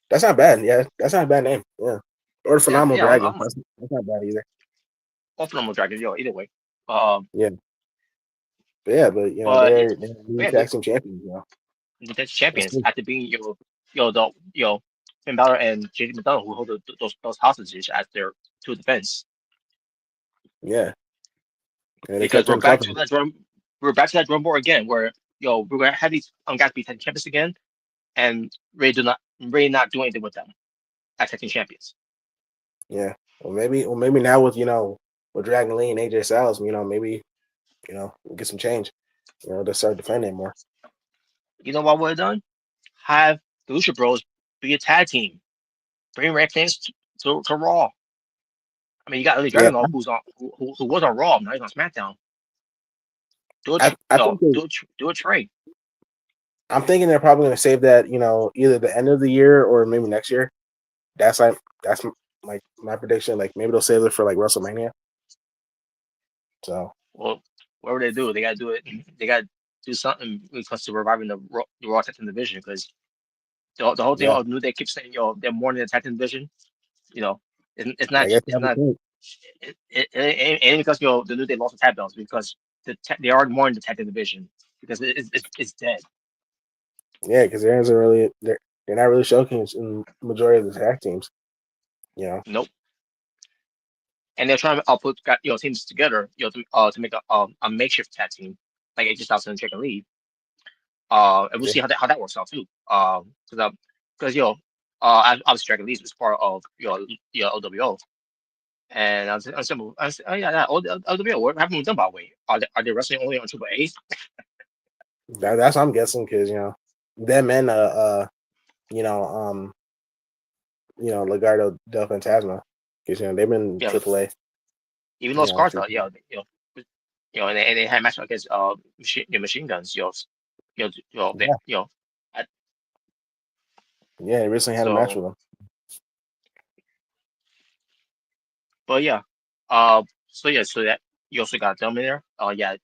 That's not bad. Yeah, that's not a bad name. Yeah. Or the Yeah, Phenomenal yeah. Dragon. I'm That's not bad either. all phenomenal Dragons. Either way. Um, Yeah. But but yeah, they're but new yeah, tag team champions, the That's champions cool. after being Finn Balor and JD McDonald who hold those hostages as their two defense. Yeah. And they Because kept them covered. we're back to that drum board again where we're gonna have these guys be tag champions again and Ray not do anything with them as tag team champions. Yeah. Well maybe now with Dragon Lee and AJ Styles, maybe, we'll get some change. They'll start defending more. You know what would have done? Have the Lucha Bros be a tag team. Bring Ray Fans to Raw. I mean, you got Ilya Yeah. Dragunov who was on Raw, now he's on SmackDown. Do a I think do a trade. I'm thinking they're probably gonna save that, either the end of the year or maybe next year. That's like my prediction. Like maybe they'll save it for like WrestleMania. So Well, whatever they do, they gotta do it. They gotta do something when it comes to reviving the Raw Tag Team division because the whole thing yeah, of New Day keeps saying they're more than the Tag Team division. You know, I guess it's you have a not point. it ain't because the New Day lost the tag belts because they are more in the Tag Team division because it's dead. Yeah, because they're not really showcasing the majority of the tag teams. You know. Nope. And they're trying to put teams together to make a makeshift tag team like AJ Styles and Dragon Lee. And we'll Yeah. see how that works out too. Because obviously Dragon Lee is part of OWO. And I'm simple. Oh yeah, OWO. What happened with them by the way? Are they wrestling only on Triple A? That's what I'm guessing because them and you know Legado del Fantasma because they've been Yeah, AAA. even those cards For, are and they had match against machine guns. They, yeah, I- yeah, they recently had a match so with them. but yeah, so that you also got them in there. Yeah,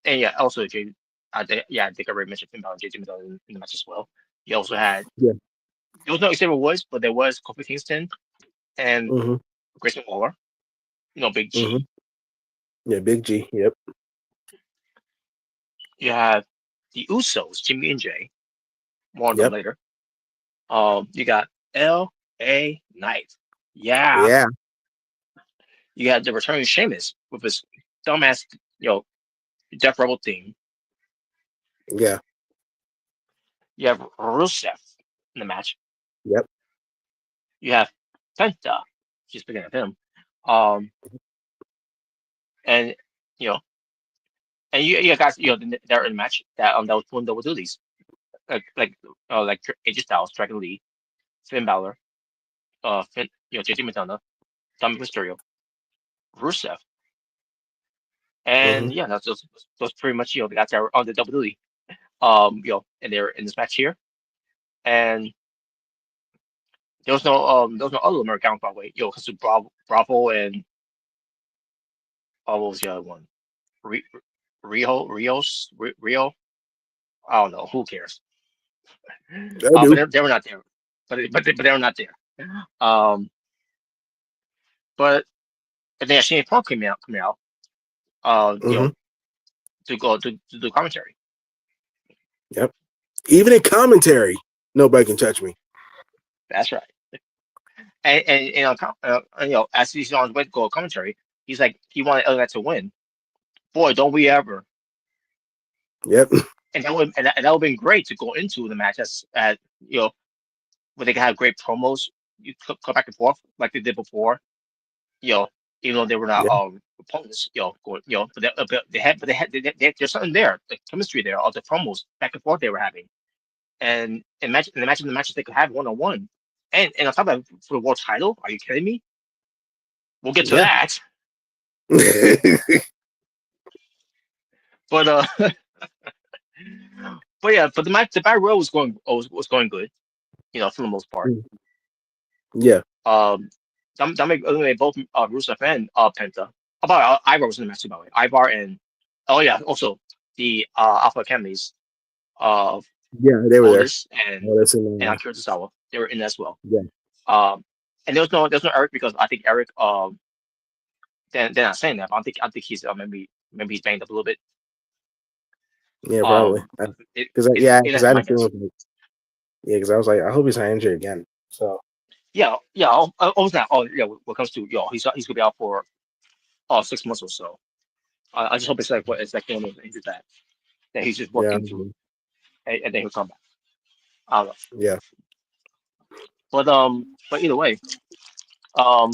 and yeah, also I think I already mentioned Finn Balor and JT McDonald in the match as well. You also had Yeah. there was no Xavier Woods, but there was Kofi Kingston and Mm-hmm. Grayson Waller. Big Mm-hmm. G. Yeah, Big G. Yep. You have the Usos, Jimmy and Jay. More on them Yep. later. You got L.A. Knight. Yeah. Yeah. You got the returning Sheamus with his dumbass, Death Rebel theme. Yeah. You have Rusev in the match. Yep. You have Penta. Just speaking of him. Um, and you know, And you guys, they're in a match that was doing double duties, like AJ Styles, Dragon Lee, Finn Balor, JT McDonough, Dominic Mysterio, Rusev, Mm-hmm. and yeah, that's pretty much the guys that were on the double duty. And they're in this match here, and there was no other American by the way, because Bravo and what was the other one? Re, Rio. I don't know. Who cares? I But do. they were not there. But they were not there. Um, but and then Shane Punk coming out. Uh, you Mm-hmm. know, to do commentary. Yep. Even in commentary, nobody can touch me. That's right. As he's on his way to go commentary, he's like he wanted LA to win. Boy, don't we ever! Yep. And that would have been great to go into the match as at where they can have great promos. You come back and forth like they did before. You know, even though they were not Yeah. opponents. Going, there's something there, the chemistry there, all the promos back and forth they were having, and imagine the matches they could have 1-on-1, and on top of that for the world title. Are you kidding me? We'll get to Yeah. that, but but yeah, but the battle royal was going good, for the most part. Yeah. Um, Dominic eliminated both Rusev and Penta. About Ivar was in the match too, by the way. Ivar and oh yeah, also the Alpha Academies of Yeah. They were there. Otis Oh, that's in and Akira Tozawa. They were in as well. yeah. Um, and there was no Eric because I think Eric they're not saying that. But I think he's maybe he's banged up a little bit. Yeah. Probably. Um, it, Because it, yeah, it because that's I my had a guess. feeling. Yeah, because I was like, I hope he's not injured again. So Yeah, yeah. Oh, now. Oh, yeah. When it comes to he's gonna be out for 6 months or so. I just hope it's like one of those things that he's just yeah. working through, and then he'll come back. I don't know, Yeah. but either way, um,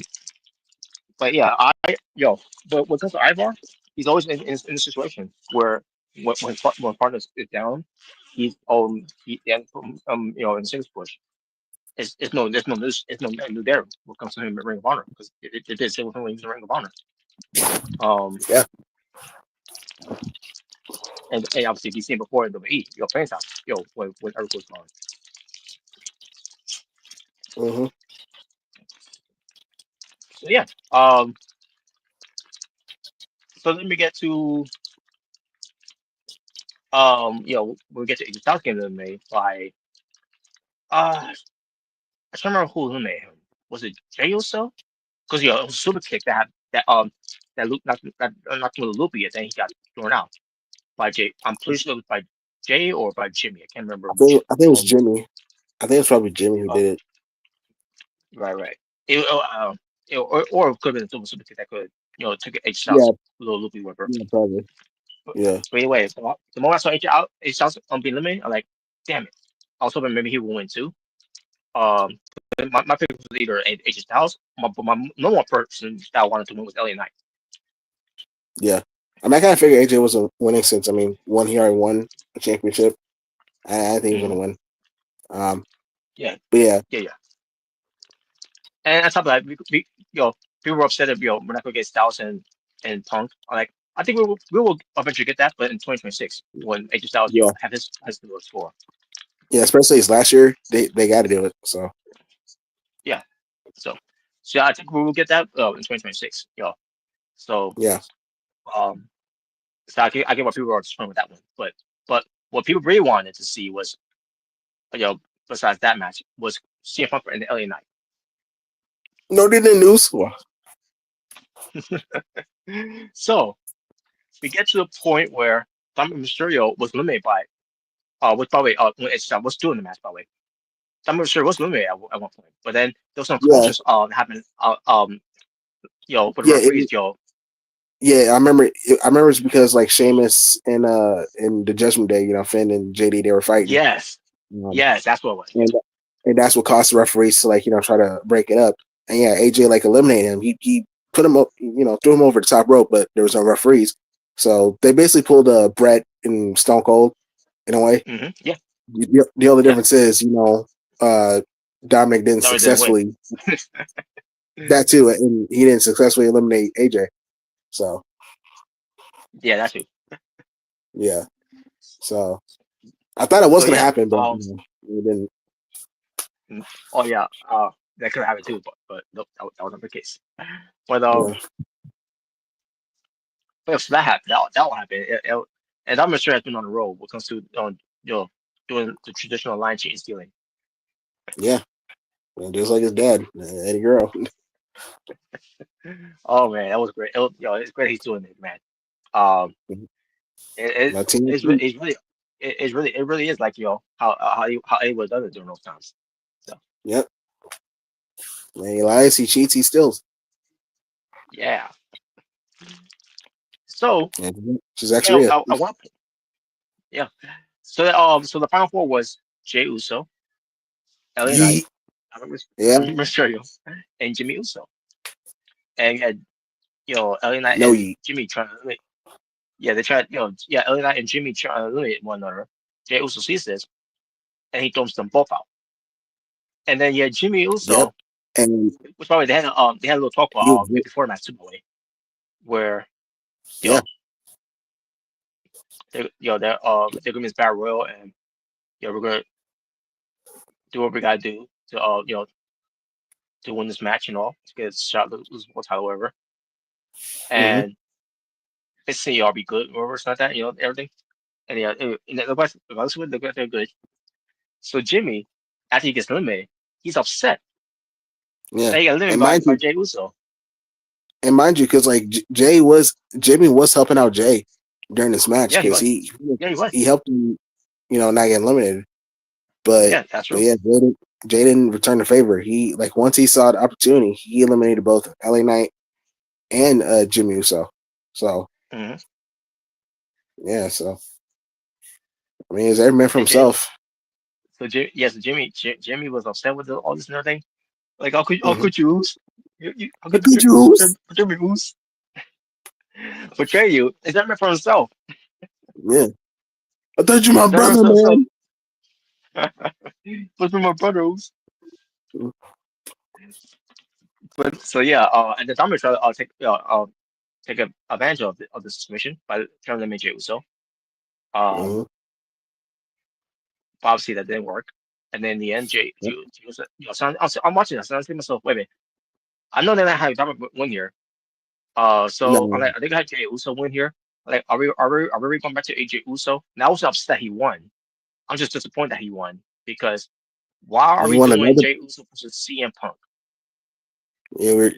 but yeah, but when it comes to Ivar, he's always in a situation where when partners is down, he's in the singles push. It's no there's no news it's no nothing new there when it comes to him at Ring of Honor because it did say with him when he was in Ring of Honor. Um, Yeah. and obviously he's seen before in WWE, fans house, when Eric was gone. Mm-hmm. So yeah, um, so let me get to we'll get to the South game that made by I can't remember who eliminated him. Was it Jay Uso? Because it was a super kick that loop knocked him with a loopy and then he got thrown out by Jay. I'm pretty sure it was by Jay or by Jimmy. I can't remember which. I think it was Jimmy. I think it's probably Jimmy who Uh, did it. right, right. Or it could have been a super kick that could took H Yeah. Styles little loopy whipper. Yeah. Probably. But, Yeah. but anyway, the moment I saw H Styles being eliminated, I'm like, damn it. I was hoping maybe he would win too. Um, my pick was either AJ Styles, but my normal person that I wanted to win was LA Knight. Yeah. I mean, I kind of figured AJ wasn't winning since one he already won a championship. I think he was Hmm. gonna win. Um. Yeah, But yeah. yeah. And on top of that, people were upset if we're not gonna get Styles and Punk. I'm like, I think we will eventually get that, but in 2026 when AJ Styles Yeah. have his score. Yeah. Especially his last year, they got to do it. So Yeah. So yeah, I think we will get that in 2026. So yeah. um, I get what people were disappointed with that one, but what people really wanted to see was besides that match was CM Punk and the LA Knight. No, they didn't lose. Well, So we get to the point where Dominic Mysterio was eliminated by was probably when it's was doing the match by the way. Dominic Mysterio was eliminated at one point, but then there was some yeah. commotions happened with the Yeah. referees Yeah, I remember it's because like Sheamus and the Judgment Day, Finn and JD, they were fighting, yes, um, yes, that's what it was. and and that's what caused the referees to try to break it up. And yeah, AJ eliminated him. He put him up, threw him over the top rope, but there was no referees. So they basically pulled Brett and Stone Cold in a way. Yeah, The only yeah. difference is, Dominic didn't Sorry, didn't win. successfully that too, and he didn't successfully eliminate AJ. So Yeah, that's it. yeah, so I thought it was So gonna yeah, happen, but it didn't. oh yeah, that could have happened too, but nope, that wasn't the case. But Yeah, if that happened, that will happen. And I'm sure has been on the road when it comes to doing the traditional line change stealing. yeah, and just like his dad, Eddie Guerrero. Oh man, that was great. It's great he's doing it, man. Um, it, My team, it's really it really is like how he was done it during those times. So yep. Man, he lies, he cheats, he steals. yeah. So And she's actually yeah, real. I want yeah. So the final four was Jay Uso, LA Knight, Yeet. I Yeah, remember Mysterio, and Jimmy Uso, and you had LA Knight no and yeet. Jimmy trying to eliminate. Yeah, they tried. LA Knight and Jimmy trying to eliminate one another. Jay Uso sees this and he throws them both out. And then yeah, Jimmy Yep. Uso, And which probably they had a little talk he was, before the match too, by the way, where you yeah. know they're gonna miss Battle Royal and we're gonna do what we gotta do to to win this match and all to get a shot lose more title whatever. Hmm. And they say y'all be good or something like that, everything. And yeah, they're good. So Jimmy, after he gets eliminated, he's upset Yeah. that he got eliminated And mind by you, Jay Uso. because like Jimmy was helping out Jay during this match Yeah, he because was. he Yeah, he was. he helped him, not get eliminated. But Yeah, that's but true. yeah, Jay didn't return the favor. He like once he saw the opportunity, he eliminated both LA Knight and Jimmy Uso. So Hmm. yeah, so I mean, he's every man for And Jay, himself. so Jimmy was upset with all this and everything. Like, how Mm-hmm. could you, how How could could you? Jimmy betray you? Is that meant for himself? Yeah, I thought you my Is that meant brother, for himself? man. What's with my brothers? But so yeah, and the Dominic tried to take advantage of the situation by trying to make Jey Uso. Mm-hmm. Um, but obviously that didn't work. And then in the end, Jey Uso, so I'm watching this and I'm thinking to myself, wait a minute, I know they're not having Dominic win here. So I'm No, like, I think I had Jey Uso win here. Like, are we really going back to AJ Uso? Now I was upset he won. I'm just disappointed that he won because why are he we won doing another. Jey Uso versus CM Punk? Yeah,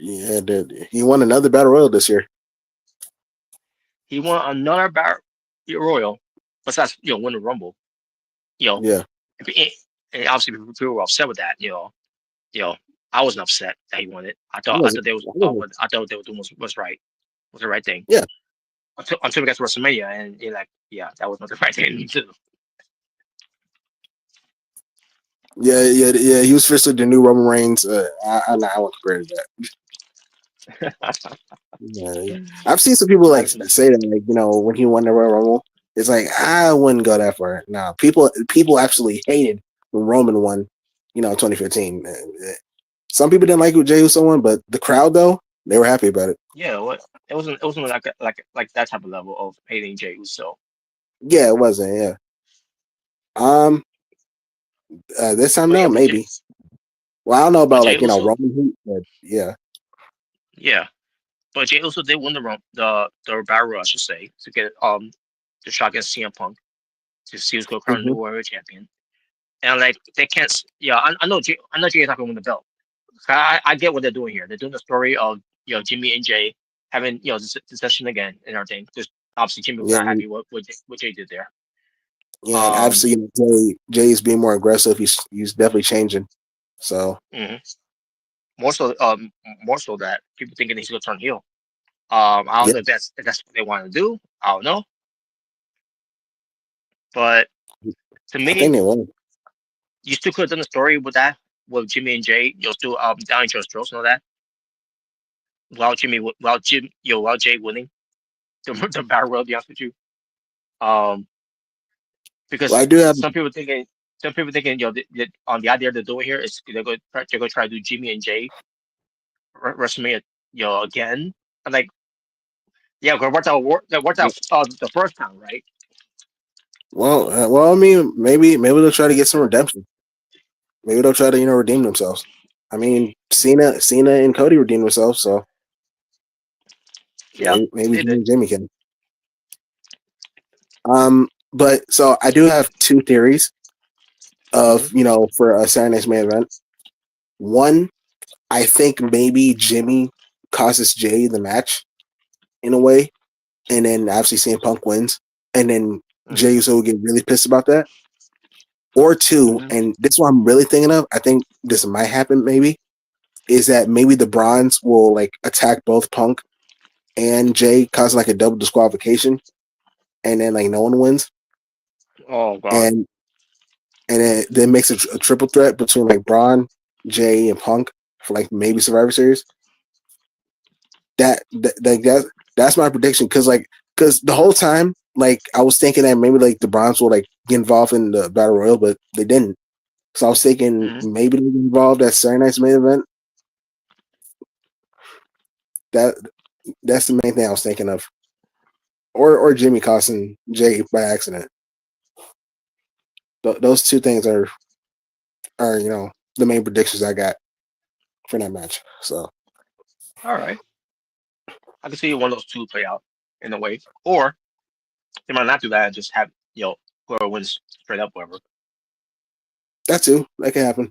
he won another battle royal this year. He won another battle royal, besides win the Rumble. You know, Yeah, and and obviously people were upset with that. You know, I wasn't upset that he won it. I I wasn't. thought they was I wasn't. I thought they were doing was the right thing Yeah, until we got to WrestleMania and you're like, yeah, that was not the right thing to do. yeah. He was officially the new Roman Reigns. I won't compare to that. Yeah. I've seen some people like Not, not, say that, like, when he won the Royal Rumble, it's like I wouldn't go that far. No, people absolutely hated when Roman won, 2015. Some people didn't like what Jey Uso won, but the crowd though, they were happy about it. yeah, what it wasn't like that type of level of hating Jey Uso. Yeah, it wasn't. Yeah. Um. This time, But no, maybe. Well, I don't know But about Jey like Uso, Roman heat, but yeah. yeah, but Jey Uso did win the battle royal, I should say, to get the shot against CM Punk to see who's going to crown the Hmm. new Warrior champion. And like they can't, yeah, I know Jey is not going to win the belt. I get what they're doing here. They're doing the story of Jimmy and Jay having this session again and everything. Just obviously Jimmy was Yeah, not happy with what Jay did there. yeah, and Um, obviously, Jay's being more aggressive. He's definitely changing. So mhm. more so more so that people thinking he's going to turn heel. I don't yeah, know if that's what they want to do. I don't know, but to I think me, they will. you still could have done the story with that with Jimmy and Jay. You'll still down each other's throats and all that. While Jimmy, while Jay winning. the battle royal. To be honest with you, um, Well, because I do have. some people thinking, on the idea they're doing here is they're going to try to do Jimmy and Jay WrestleMania, again. I'm like, yeah, because worked out the first time, right? Well, I mean, maybe they'll try to get some redemption. Maybe they'll try to redeem themselves. I mean, Cena and Cody redeemed themselves, so Yeah, maybe they did. Jimmy can. But so I do have two theories Hmm. of for a Saturday Night's main event. One, I think maybe Jimmy causes Jay the match in a way, and then obviously CM Punk wins, and then Hmm. Jay Uso will get really pissed about that. Or two, Hmm. and this is what I'm really thinking of. I think this might happen. Maybe is that maybe the Bronze will like attack both Punk and Jay, causing like a double disqualification, and then like no one wins, Oh God. and then makes a triple threat between like Braun, Jay, and Punk for like maybe Survivor Series. That's my prediction because the whole time like I was thinking that maybe like the Bronze will like get involved in the battle royal, but they didn't. So I was thinking Hmm. maybe they get involved at Saturday Night's main event. That that's the main thing I was thinking of, or Jimmy costing Jay by accident. Those two things are the main predictions I got for that match. So All right, I can see one of those two play out in a way, or they might not do that and just have whoever wins straight up, whoever. that too that can happen.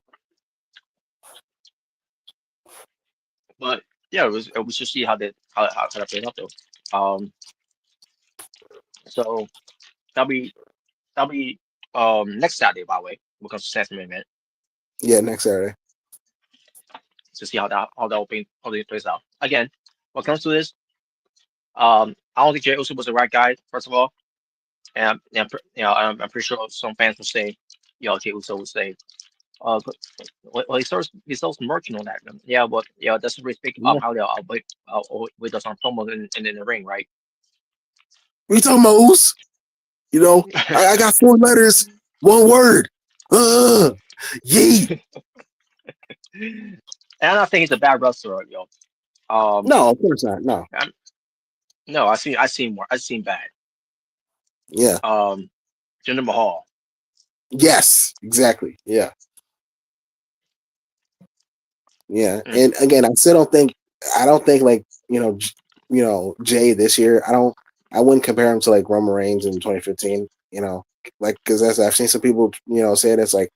But yeah, we should see how that plays out though. So that'll be that'll be next Saturday, by the way, because it's Saturday event Yeah, next Saturday. to see how that plays out. Again, when it comes to this, I don't think Jey Uso was the right guy, first of all, and I'm pretty sure some fans will say, Jey Uso would say, but, well, he starts merching on that. Yeah, but yeah, that's really speak Yeah. how they'll with us on promo in the ring, right? We talking about Oos? I got four letters, one word. Yeet. And I'm not saying he's a bad wrestler, Um, No, of course not. No. I'm, no, I seen more. I seen bad. Yeah. Um, Jinder Mahal. Yes. Exactly. Yeah. Yeah. Mm, And again, I still don't think. I don't think like Jay this year. I wouldn't compare him to like Roman Reigns in 2015. Like because I've seen some people say that's like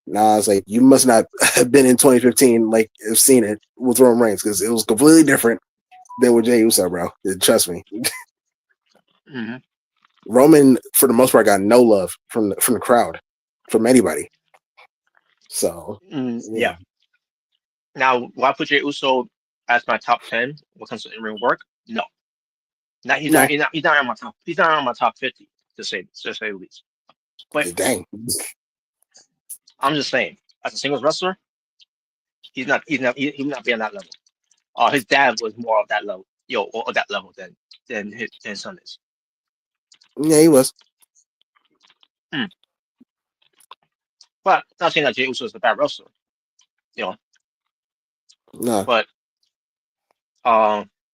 nah. It's like you must not have been in 2015. Like have seen it with Roman Reigns because it was completely different than with Jay Uso, bro. Trust me. hmm Roman, for the most part, got no love from the crowd, from anybody. So, yeah, yeah. Now, will I put Jey Uso as my top 10 when it comes to in-ring work? No. Not he's not no, he's not he's not on my top he's not on my top 50 to say the least. But dang, I'm just saying, as a singles wrestler, he would not be on that level. His dad was more of that level, or that level than his son is. yeah, he was. Mm. But not saying that Jey Uso is a bad wrestler, you know. No, But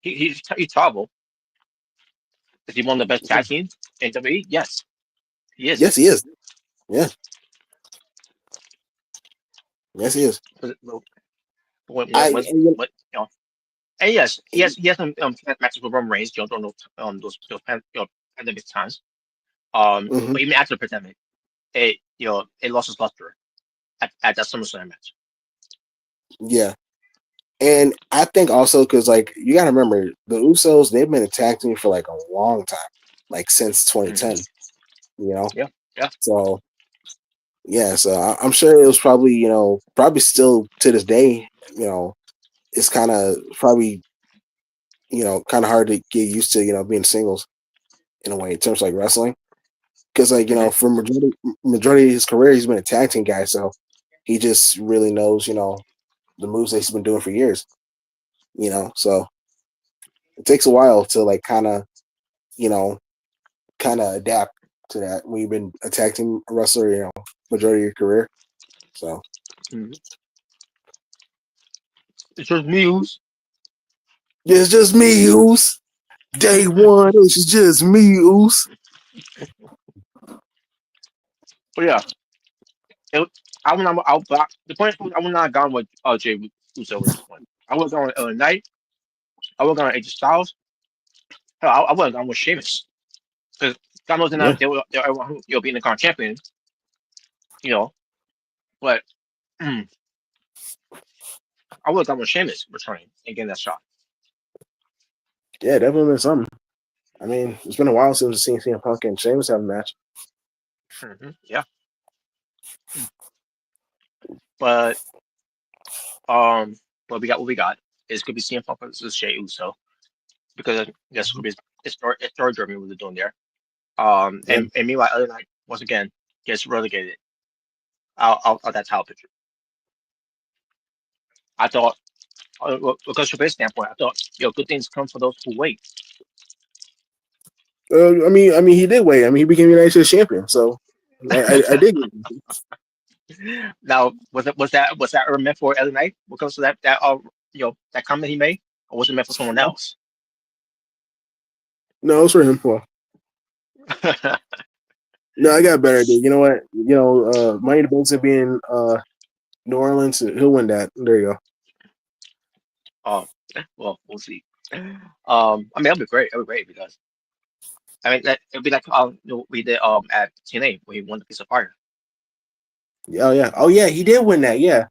he's terrible. Is he one of the best tag teams in WWE? Yes, he is. yes, he is. Yeah, yes, he is. But when, I when, when, when, you know, and yes, he has some matches with Roman Reigns, during those pandemic times. mm-hmm, But even after the pandemic, it lost its luster at that SummerSlam match. yeah, and I think also because like you got to remember the Usos, they've been attacking for like a long time, like since Hmm. 2010. You know, Yeah, yeah. so yeah, so I'm sure it was probably probably still to this day. It's kind of probably kind of hard to get used to being singles in a way in terms of like wrestling because like Hmm. for majority of his career he's been a tag team guy, so he just really knows the moves that he's been doing for years. So it takes a while to like kind of you know, kind of adapt to that when you've been a tag team wrestler, majority of your career. So Mhm. It's just news. it's just me, Oos. Day one, it's just me, Oos. But yeah, it, I would not. The point is, I would not have gone with Jay Uso at this point. I would have gone with LA Knight. I would have gone with AJ Styles. Hell, I would have gone with Sheamus because God knows Yeah, they were being the current champion. You know, but I would have gone with Sheamus returning and getting that shot. yeah, definitely been something. I mean, it's been a while since we've seen CM Punk and Sheamus have a match. Yeah, but um, what we got is could be CM Punk versus Jey Uso because that's could be it's story driven what they're doing there. Yeah. And meanwhile, other night once again gets relegated out that title picture. I thought, because from his standpoint, I thought, good things come for those who wait. I mean, he did wait. I mean, he became United States champion, so I dig it. Now, was that ever meant for LA Knight? When it comes to that comment he made, or was it meant for someone else? No, it's for him. Well, no, I got a better idea. You know what? Money the Banks being New Orleans, he'll win that. There you go. Oh, well, we'll see. I mean, that'd be great. That'd be great because I mean, it'd be like we did at TNA where he won the piece of fire. Oh yeah, he did win that. Yeah,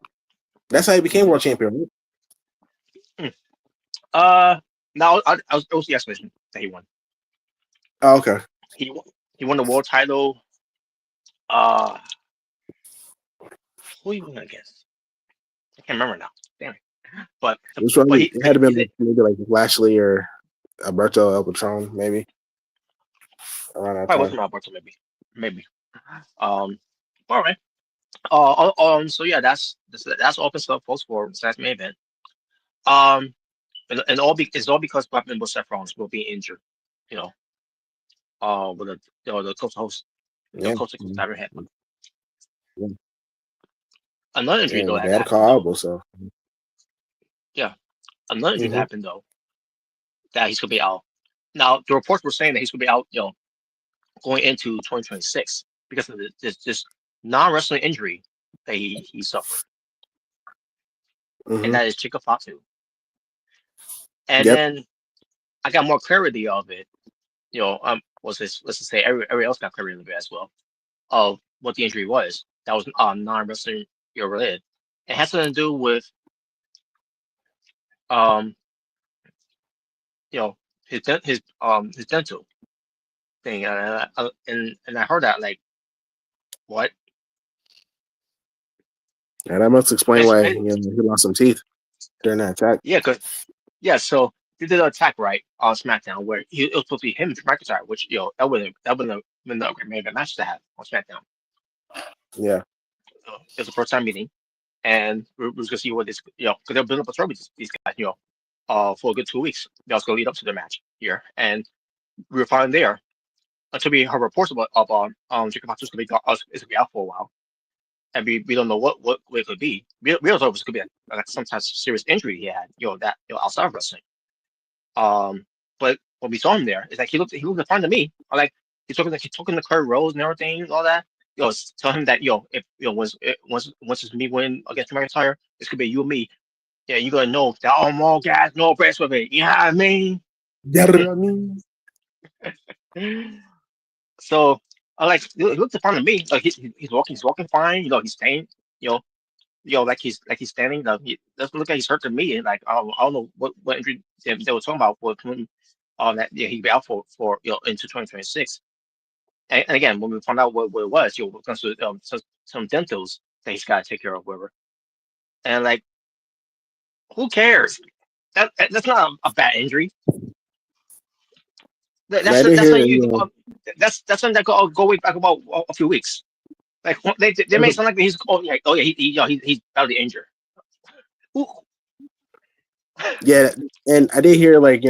that's how he became world champion. Right? Hmm. Uh, no, it was the explanation that he won. Oh, okay. He won, he won the world title. Uh, who he won against? I can't remember now. Damn it. But It was probably he it had to he been did. maybe like Lashley or Alberto El Patron, maybe around that Probably time. wasn't Alberto, maybe. Um, all right. So yeah, that's open stuff, folks, for that's main event. Um, and it's all because Black member Seth Rollins will be injured. You know, with the coach host, Yeah. coach Mhm. never happened. Yeah. Another injury though And they that had to call happened though. audible, so Yeah, another injury that hmm happened though that he's gonna be out. Now the reports were saying that he's gonna be out. Going into 2026 because of this non-wrestling injury that he suffered, and hmm that is Chica Fatu. And Yep. then I got more clarity of it. Was this let's just say everybody else got clarity of it as well of what the injury was. That was non-wrestling related. It has something to do with um you know his dental thing, and I heard that like what Yeah, that must explain why basically he lost some teeth during that attack. yeah, because yeah, so he did an attack right on SmackDown where it was supposed to be him and McIntyre, which that would have been a great main match to have on SmackDown. Yeah. It was a first time meeting, and we're gonna see what this because they're building up a story with these guys for a good 2 weeks. That was gonna lead up to the match here, and we were fine there until we heard reports about Jacob Fatu's gonna is gonna be out for a while, and we don't know what it could be. We also thought it was gonna be like some type of serious injury he had, that outside of wrestling. But when we saw him there, it's like he looked fine to me. I like he's talking to Kurt Rose and everything and all that. Tell him that if once it's me win against McIntyre, it's gonna be you and me. Yeah, you're gonna know that all guys, no breaks with it. You know what I mean? Yeah, I mean, So I like he looked fine to me. Like he's walking fine. He's staying. You know, like he's standing. He doesn't look like he's hurt to me. And like I don't know what injury they were talking about for him. That yeah he'd be out for into 2026. And again, when we found out what it was, it comes to some dentals that he's got to take care of, whatever. And like, who cares? That's not a bad injury. I did That's hear. how that's something that go way back about a few weeks. Like they may sound like he's he's badly injured. Who Yeah, and I did hear like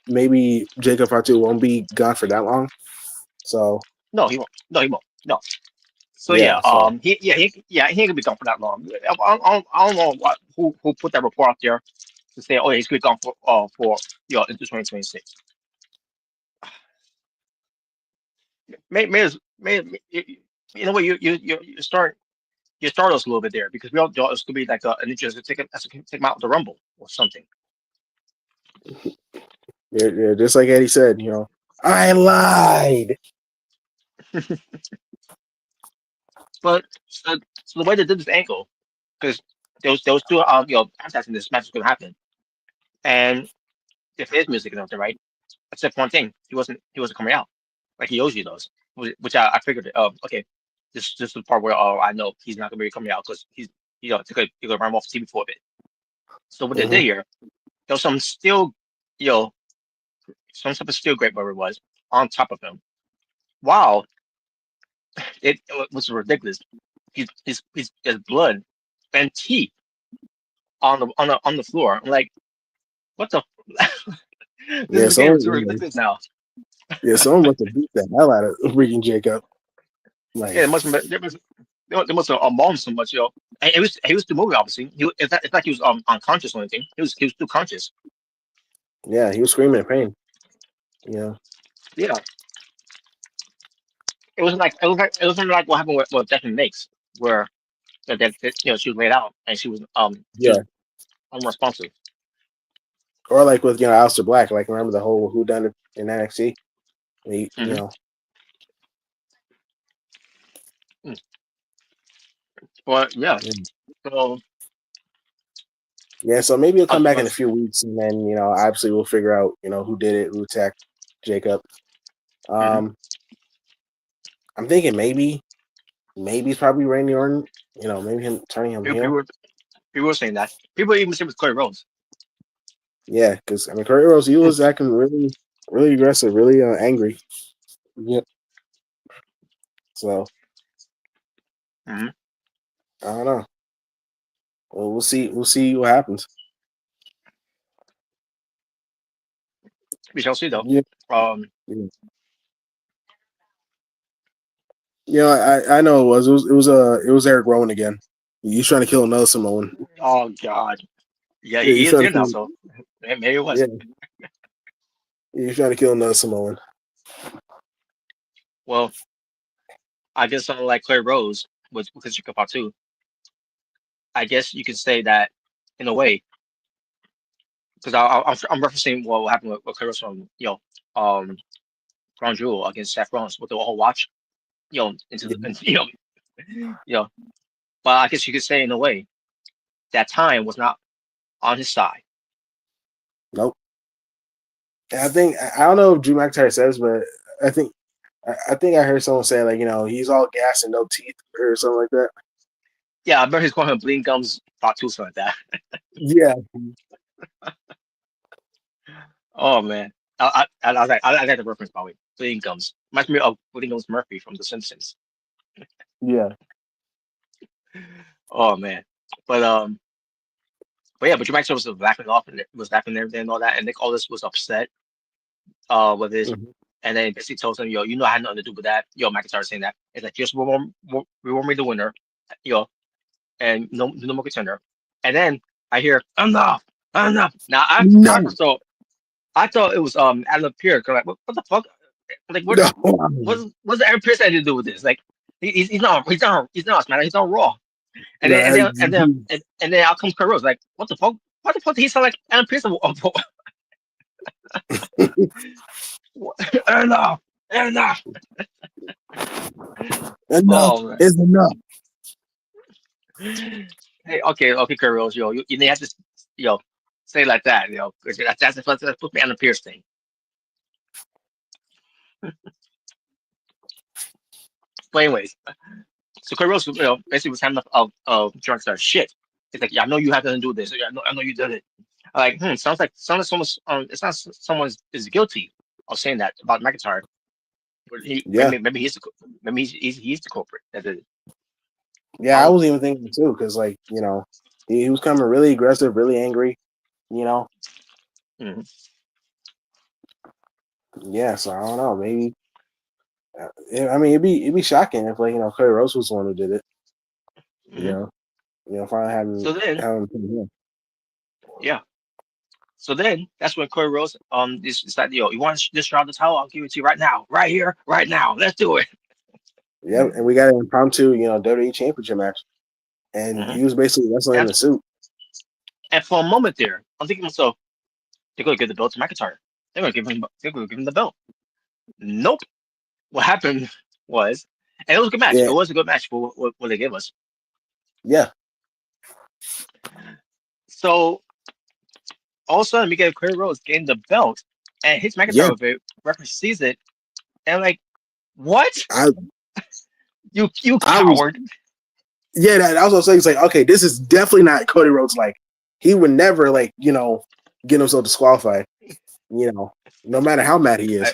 maybe Jacob Fatu won't be gone for that long. So No, he won't. No, he won't. No. So yeah, yeah, so he ain't gonna be gone for that long. I don't know who put that report out there to say, oh, yeah, he's gonna be gone for into 2026. May you know what you start us a little bit there because we all thought it's gonna be like an interest to take him out of the Rumble or something. yeah, just like Eddie said, I lied. But so the way they did this angle, because there was two advertising this match was gonna happen, and if his music and everything, right? Except one thing, he wasn't coming out like he usually does, which I figured. Okay, this is the part where I know he's not gonna be coming out because he's he could run off TV for a bit. So what they did Mm-hmm. here, there was some still you know some type of steel grate whatever it was on top of him. Wow, it was ridiculous. His blood and teeth on the floor. I'm like, what the? This Yeah, is getting someone, too ridiculous now. yeah, someone must have beat the hell out of freaking Jacob. Yeah, Like, it must have been, they must have moaned so much, And he was the movie obviously. It's like he was unconscious or anything. He was still conscious. yeah, he was screaming in pain. Yeah, Yeah, it wasn't like what happened with Stephanie Makes, where she was laid out and she was yeah. unresponsive. Or like with Aleister Black. Like remember the whole who done it in NXT? He, Hmm. But yeah, yeah. so Yeah, so maybe he'll I come back in a was, few weeks, and then obviously we'll figure out who did it, who attacked Jacob. hmm I'm thinking maybe it's probably Randy Orton. Maybe him turning him people, heel. people were saying that. People even said it was Cody Rhodes. Yeah, because I mean, Kurt Rose, he was acting really, really aggressive, really angry. Yep. So Hmm. I don't know. Well, we'll see. We'll see what happens. We shall see though. Yeah. Um. Yeah. I know it was Eric Rowan again. He's trying to kill another Samoan. Oh God. Yeah, Yeah, he he's is trying to there now. kill. So maybe it was. Yeah, he's trying to kill another Samoan. Well, I guess something like Claire Rose was because you part too. I guess you could say that in a way because I'm referencing what happened with Claire Rose from Crown Jewel against Seth Rollins with the whole watch into the Yeah. and, you know. But I guess you could say in a way that time was not on his side. Nope. And I don't know if Drew McIntyre says, but I think I think I heard someone say like he's all gas and no teeth or something like that. Yeah, I remember he's calling him Bleeding Gums Part Two, something like that. Yeah. Oh man, I like the reference by the way. Bleeding Gums reminds me of Bleeding Gums Murphy from The Simpsons. Yeah. Oh man, but but yeah, but Drew McIntyre was laughing off and was laughing and everything and all that, and Nick Aldis was upset with this, Mhm. and then basically tells him, yo, I had nothing to do with that. Yo, McIntyre saying that it's like just reward me the winner, yo, and no more contender. And then I hear enough, enough. Now I No. thought it was Adam Pearce. Like what the fuck? Like what No. what's Adam Pearce had to do with this? Like he's not man. He's not Raw. And then No. and then and then and then out comes Kurt Rose. Like what the fuck? What the fuck did he sound like Adam Pearce? Enough, enough. Enough Oh man. is enough. Hey, okay, Kurt Rose, you have to say it like that, 'cause that's supposed to be Adam Pearce thing. But anyways, so Kurt Rose, basically was having of drunk star shit. It's like, yeah, I know you have nothing to do with this. I know you did it. I'm like, sounds like someone's it's not someone is guilty of saying that about McIntyre. But Yeah. maybe he's the culprit. That is, Yeah, I I don't was know. even thinking too, because like he was coming really aggressive, really angry. You know, Mm-hmm. yeah. So I don't know. Maybe I mean it'd be shocking if like Cody Rhodes was the one who did it. You Mm-hmm. know, finally So then, having him. yeah. So then that's when Corey Rose decided, yo, you want this shot the title? I'll give it to you right now, right here, right now. Let's do it. Yep, and we got an impromptu WWE Championship match, and Mm-hmm. he was basically wrestling in And, a suit. and for a moment there, I'm thinking to myself, they're gonna give the belt to McIntyre. They're gonna give him the belt. Nope. What happened was, and it was a good match. It Yeah, was a good match for what they gave us. yeah, So all of a sudden, we get Corey Rose getting the belt, and hits yeah. McIntyre with it. Referee sees it, and I'm like, what? I You I was coward! yeah. I was gonna say it's like okay, this is definitely not Cody Rhodes. Like he would never get himself disqualified. No matter how mad he I, is.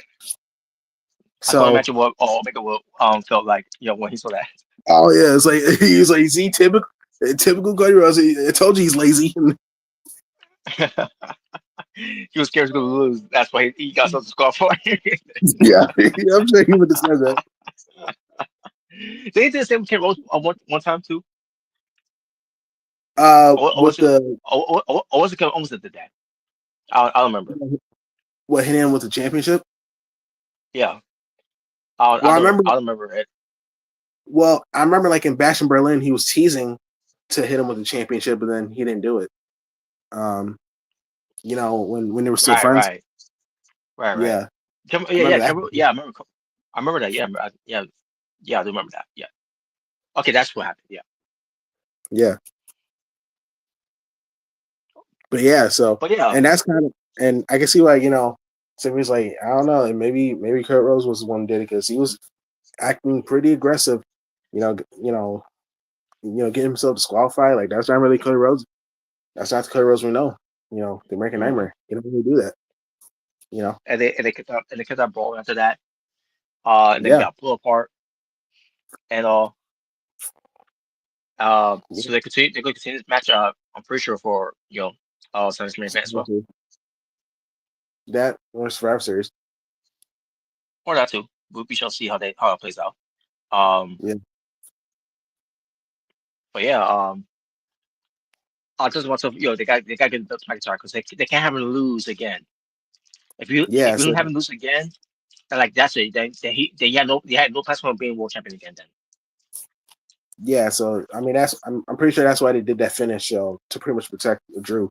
I can only So imagine what Omega will felt like, when he saw that. oh yeah, it's like he's like see typical Cody Rhodes. I told you he's lazy. He was scared he was gonna lose. That's why he got something to score for. Yeah, I'm sure he would have said that. Did he do the same with Ken Rose one time too? Or With was it the or was it Kevin Owens that did that? I don't remember. what hit him with the championship. Yeah, Well, I don't remember it. I remember like in Bash in Berlin, he was teasing to hit him with the championship, but then he didn't do it. Um, when they were still Right, friends. right, right. Yeah, I Yeah, remember that. Yeah, I remember that. Yeah, yeah, yeah. I do remember that. Yeah. Okay, that's what happened. Yeah. Yeah, but yeah, so But yeah, and that's kind of and I can see why so he was like I don't know, and maybe Kurt Rose was the one who did it because he was acting pretty aggressive. You know, you know, getting himself disqualified. Like that's not really Cody Rhodes. That's not the Cody Rhodes we know. The American hmm Nightmare. You don't really do that. You know. and they kept that brawl after that. And then Yeah. got pulled apart and all. Yeah. So they're going to continue this match. I'm pretty sure for Sunday's main event as well, That was Survivor Series. or that too. We shall see how it plays out. Um, Yeah. but yeah, I just want to they got to get the belt to McIntyre because they can't have him lose again. Yeah. If you So don't have him lose again, then like that's it. They had no platform of being world champion again. Then yeah. So I mean, I'm pretty sure that's why they did that finish to pretty much protect Drew.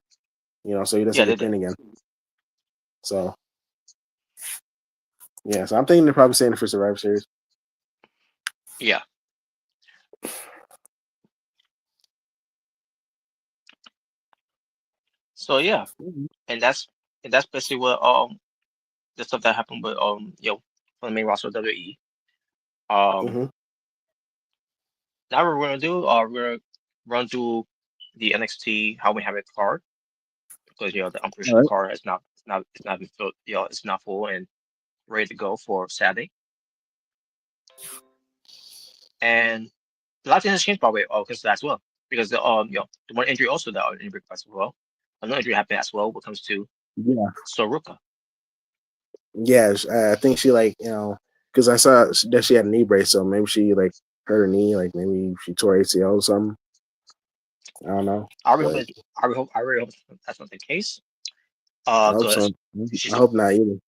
So he doesn't yeah, they get did. pinned again. So yeah. So I'm thinking they're probably saying it for Survivor Series. Yeah. So yeah, Mm-hmm. and that's basically what the stuff that happened with for the main roster of WWE. Um, Mm-hmm. Now what we're gonna do, we're gonna run through the NXT how we have it card because I'm pretty All sure the right. card is not it's not been filled, it's not full and ready to go for Saturday. And a lot of things has changed by the way, because of that as well. Because the one injury also that injury as well. Another injury happened as well when it comes to Yeah. Soruka. Yeah. I think she because I saw that she had a knee brace, so maybe she hurt her knee, like maybe she tore ACL or something. I don't know, I really hope but I really hope that's not the case. I hope so. Because she's I hope not either.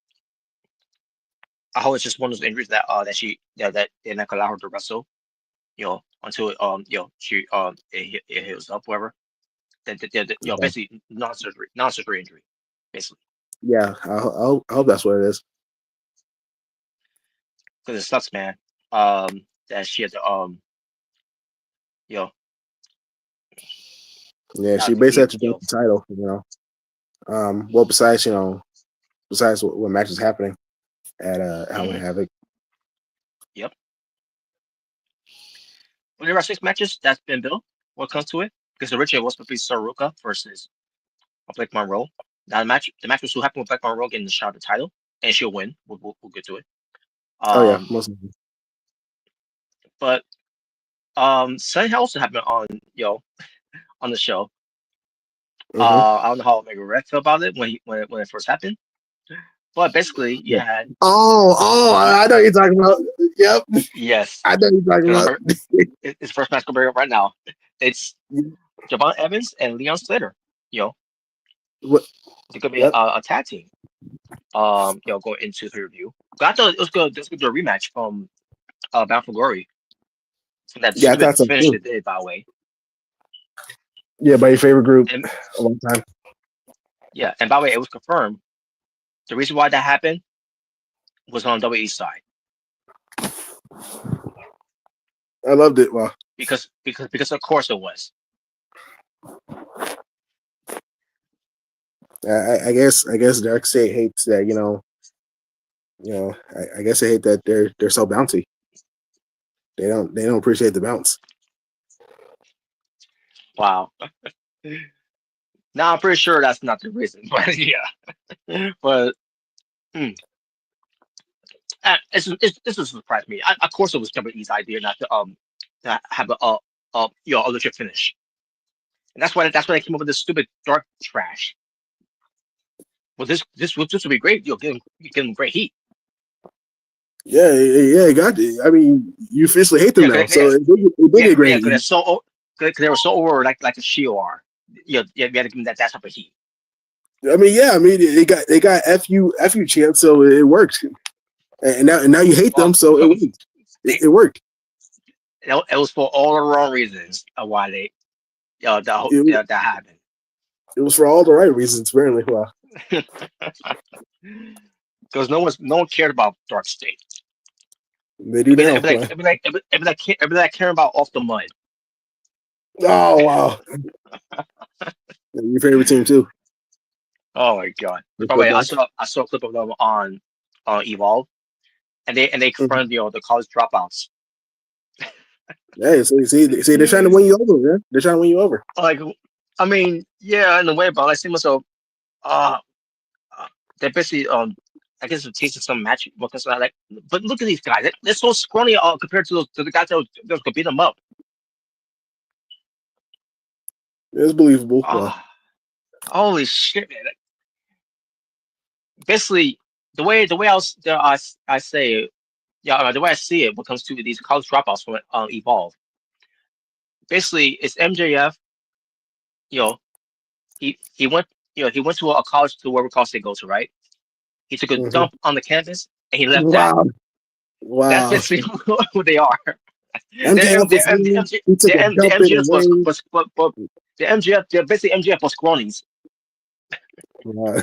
I hope it's just one of those injuries that they're not gonna allow her to wrestle, until she it heals up, whatever. Yeah. Basically non-surgery injury, basically. Yeah. I hope that's what it is. Because it sucks, man. That she had to you know, Yeah. She not to basically keep had to drop the title. Well, besides what match is happening at Halloween hmm Havoc. Yep. But there are 6 matches that's been built when it comes to it. Because originally it was supposed to be Soroka versus Blake Monroe. Now the match will still happen with Blake Monroe getting the shot at the title, and she'll win. We'll get to it. Oh yeah, Um, most but something also happened on on the show. Mm-hmm. I don't know how Omega Red felt about it when it first happened, but basically you Yeah. had I know what you're talking about. Yep, yes, I know what you're talking because about. his first match gonna bring up right now. It's Javon Evans and Leon Slater. You know, What? they're gonna be Yep. a tag team. Going into the review. I thought it was good. This was a rematch from Bound for Glory from that Yeah, I stupid thought so finish too. they did, by the way. Yeah, by your favorite group And of all time. yeah, and by the way, it was confirmed. The reason why that happened was on WWE's side I loved it. Well, because of course it was. I guess Darkseid hates that. I guess they hate that they're so bouncy. They don't appreciate the bounce. Wow. Now I'm pretty sure that's not the reason, but yeah. But mm, this was surprised me. Of course, it was WWE's idea not to have a legit finish, and that's why they came up with this stupid dark trash. Well, this would be great. You give them great heat. Yeah, got it. I mean, you officially hate them Yeah, now, yeah, so it did yeah, get yeah. great. Because they're so because they were so over like a Shield are. Yeah, you had to give them that type of heat. I mean, yeah, I mean, they got fu chance, so it worked. And now you hate them, Well, so it worked. they It worked. it was for all the wrong reasons of why they It, that happened. it was for all the right reasons, apparently. Well, Because no one cared about Dark State. they do now. Well, It'd be like caring about Off the Mud. oh wow, your favorite team too. Oh my god! The By the way, football. I saw a clip of them on Evolve, and they Mhm. confirmed the college dropouts. Hey, see, they're trying to win you over, man. They're trying to win you over. Like, I mean, yeah, in a way, but I see myself. Uh, uh, they're basically I guess it tasted some match because I like. But look at these guys. They're so scrawny compared to the guys that could beat them up. It's believable. Well, Ah, holy shit, man! Basically, I say it, yeah, the way I see it when it comes to these college dropouts from Evolve, basically it's MJF. You know, he went he went to a college to wherever college they go to, right? He took a mhm. dump on the campus and he left that. Wow, That's wow. basically who they are. MJF was mean. He took a The dump in the MGF ring. but the MGF they're basically MGF was cronies. Wow.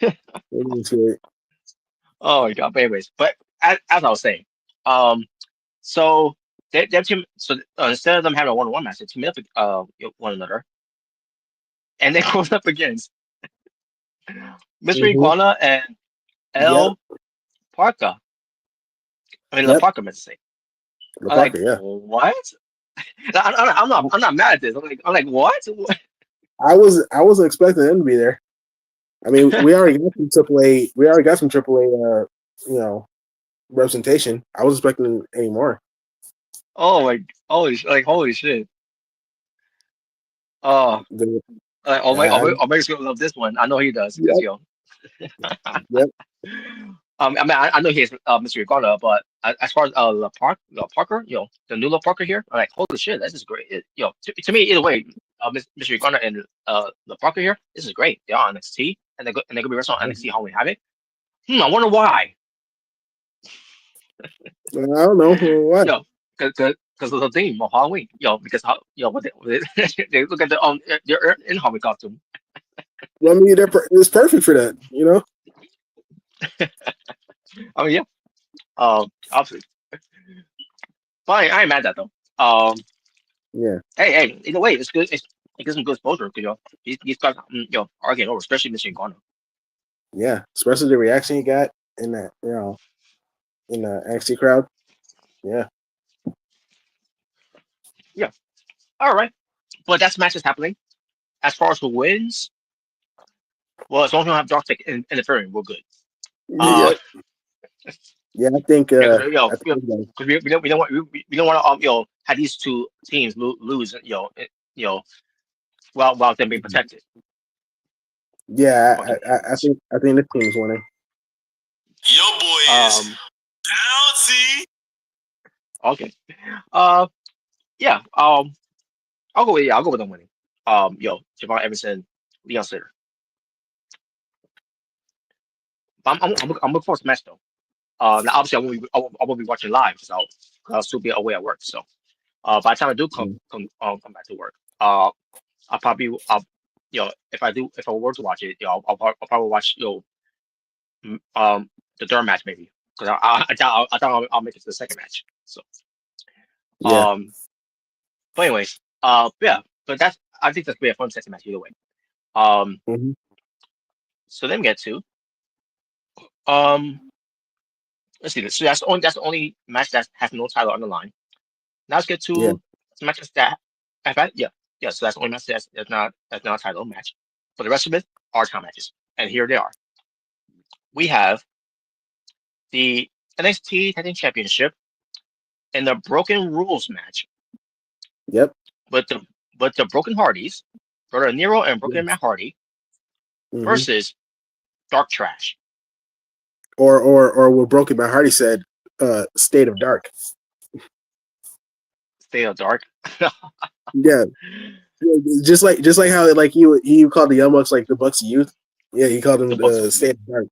That is great. Oh my god! But anyways, but as I was saying, um, so they team so instead of them having a one-on-one match, they team up one another, and they goes up against Mystery Mhm. Iguana and Yep. L Parker. I mean, La Yep. Parker, meant to say. The I'm like, Parker. Yeah. what? I'm not mad at this. I'm like, what? I wasn't expecting them to be there. I mean, we already got some AAA. We already got some AAA. You know, representation. I was expecting any more. Oh my, holy shit. Oh, The- I, Omega's gonna love this one. I know he does because yep. Yep. I mean, I know he has Mr. Iguana, but as far as La Parker, the new La Parker here, I'm like, holy shit, this is great. To me, either way, Mr. Iguana and La Parker here, this is great. They're on NXT, and they're gonna be wrestling on NXT Halloween Havoc. I wonder why. I don't know what. Because of the theme of Halloween. Because what they look at they're in Halloween costume. Well, I mean, it's perfect for that. You know. I mean, yeah, obviously, but I ain't mad at that though. Yeah. Hey, either way, it's good. It gives him good exposure because he's got arguing over, especially Mr. Iguana. Yeah. Especially the reaction he got in that. In the NXT crowd. Yeah. Yeah, all right, but that's match is happening. As far as who wins, well, as long as we don't have Dark interfering, we're good. Uh, Yep. Yeah. I think. yeah, because I think. we don't want to had these two teams lose, you know, while them being protected. Yeah, Fucking idiots. I think the team is winning. Your boy is Um. bouncy. Okay. Yeah. I'll go with them winning. Javon Everson, Leon Slater. I'm looking forward to the match though. Now obviously I won't be watching live because I'll still be away at work. So by the time I do come back to work, I'll probably if I were to watch it, I'll probably watch the third match maybe because I thought I'll make it to the second match. So Yeah. um, but anyways, yeah, but that's I think that's gonna be a fun second match either way. Um, Mm-hmm. so then we get to um, let's see this. So that's the only match that has no title on the line. Now let's get Yeah. to some matches that have had, yeah. So that's the only match that's not a title match. But the rest of it are title matches, and here they are. We have the NXT Tag Team Championship in the Broken Rules match, Yep. but the Broken Hardys, Brother Nero and Yeah. Broken Matt Hardy Mm-hmm. versus Dark Trash. Or what Broken by Hardy said, State of Dark. Stay of Dark. Yeah. Just like how like he called the Young Bucks like the Bucks of Youth. Yeah, he called The them Bucks of Youth. State of Dark.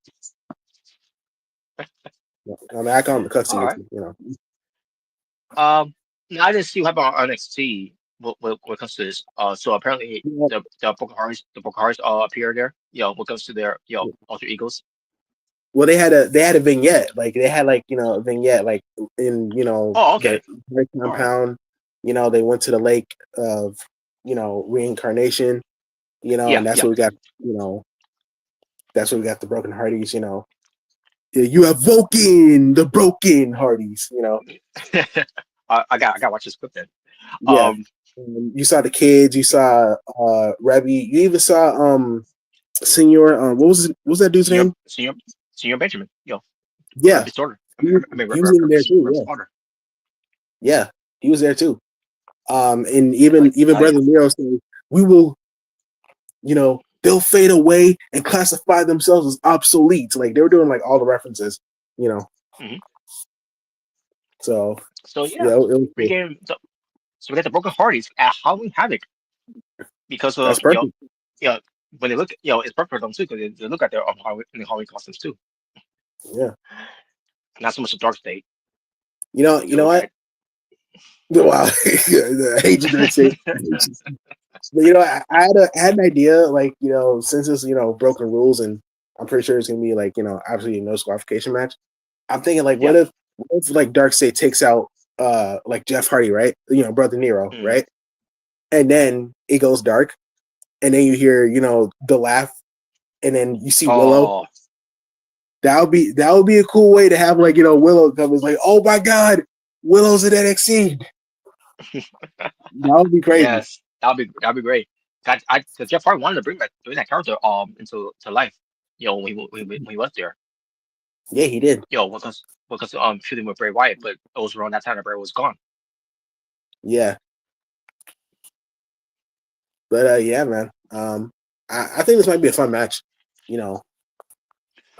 I mean, I call them the Cucks of All Youth. right. You know. Now I didn't see what happened on NXT. What it comes to this. So apparently Yeah. the Broken Hardys appear there. What comes to their alter egos. Well, they had a vignette. Like they had like a vignette like in Oh, the okay. All right. compound. They went to the lake of reincarnation. Yeah, And that's yeah. what we got. That's what we got the Broken Hardys. You have woken the Broken Hardys. I got to watch this clip then. Yeah. Um, You saw the kids. You saw Rebby. You even saw Senor. What was that dude's Senior name? Senior Senior Benjamin. Yeah, Rebby's daughter. I mean, he was even there too. Rebby's Yeah, daughter. yeah, he was there too. And Like, even hell yeah. Brother Nero said, "We will, they'll fade away and classify themselves as obsolete." Like they were doing like all the references, you know. hmm So So yeah, yeah, it was we cool. get so we got the Broken Hardys at Halloween Havoc because That's perfect. yeah when they look it's perfect for them too because they look at their in the Halloween costumes too. Yeah, Not so much the Dark State. you They know look what? at Wow, I hate you, Dark State. But I had an idea, like since it's broken rules, and I'm pretty sure it's gonna be like obviously no disqualification match. I'm thinking like, yeah. what if like Darkseid takes out like Jeff Hardy, right? Brother Nero, hmm right? And then it goes dark, and then you hear the laugh, and then you see Willow. Oh That would be a cool way to have like Willow come. It's like, oh my god, Willow's in NXT. That would be crazy. yes, that'd be great. Cause Jeff Hardy wanted to bring that character into to life. When he was there. Yeah, he did. Because shooting with Bray Wyatt, but it was around that time that Bray was gone. Yeah, but yeah, man. I think this might be a fun match. You know,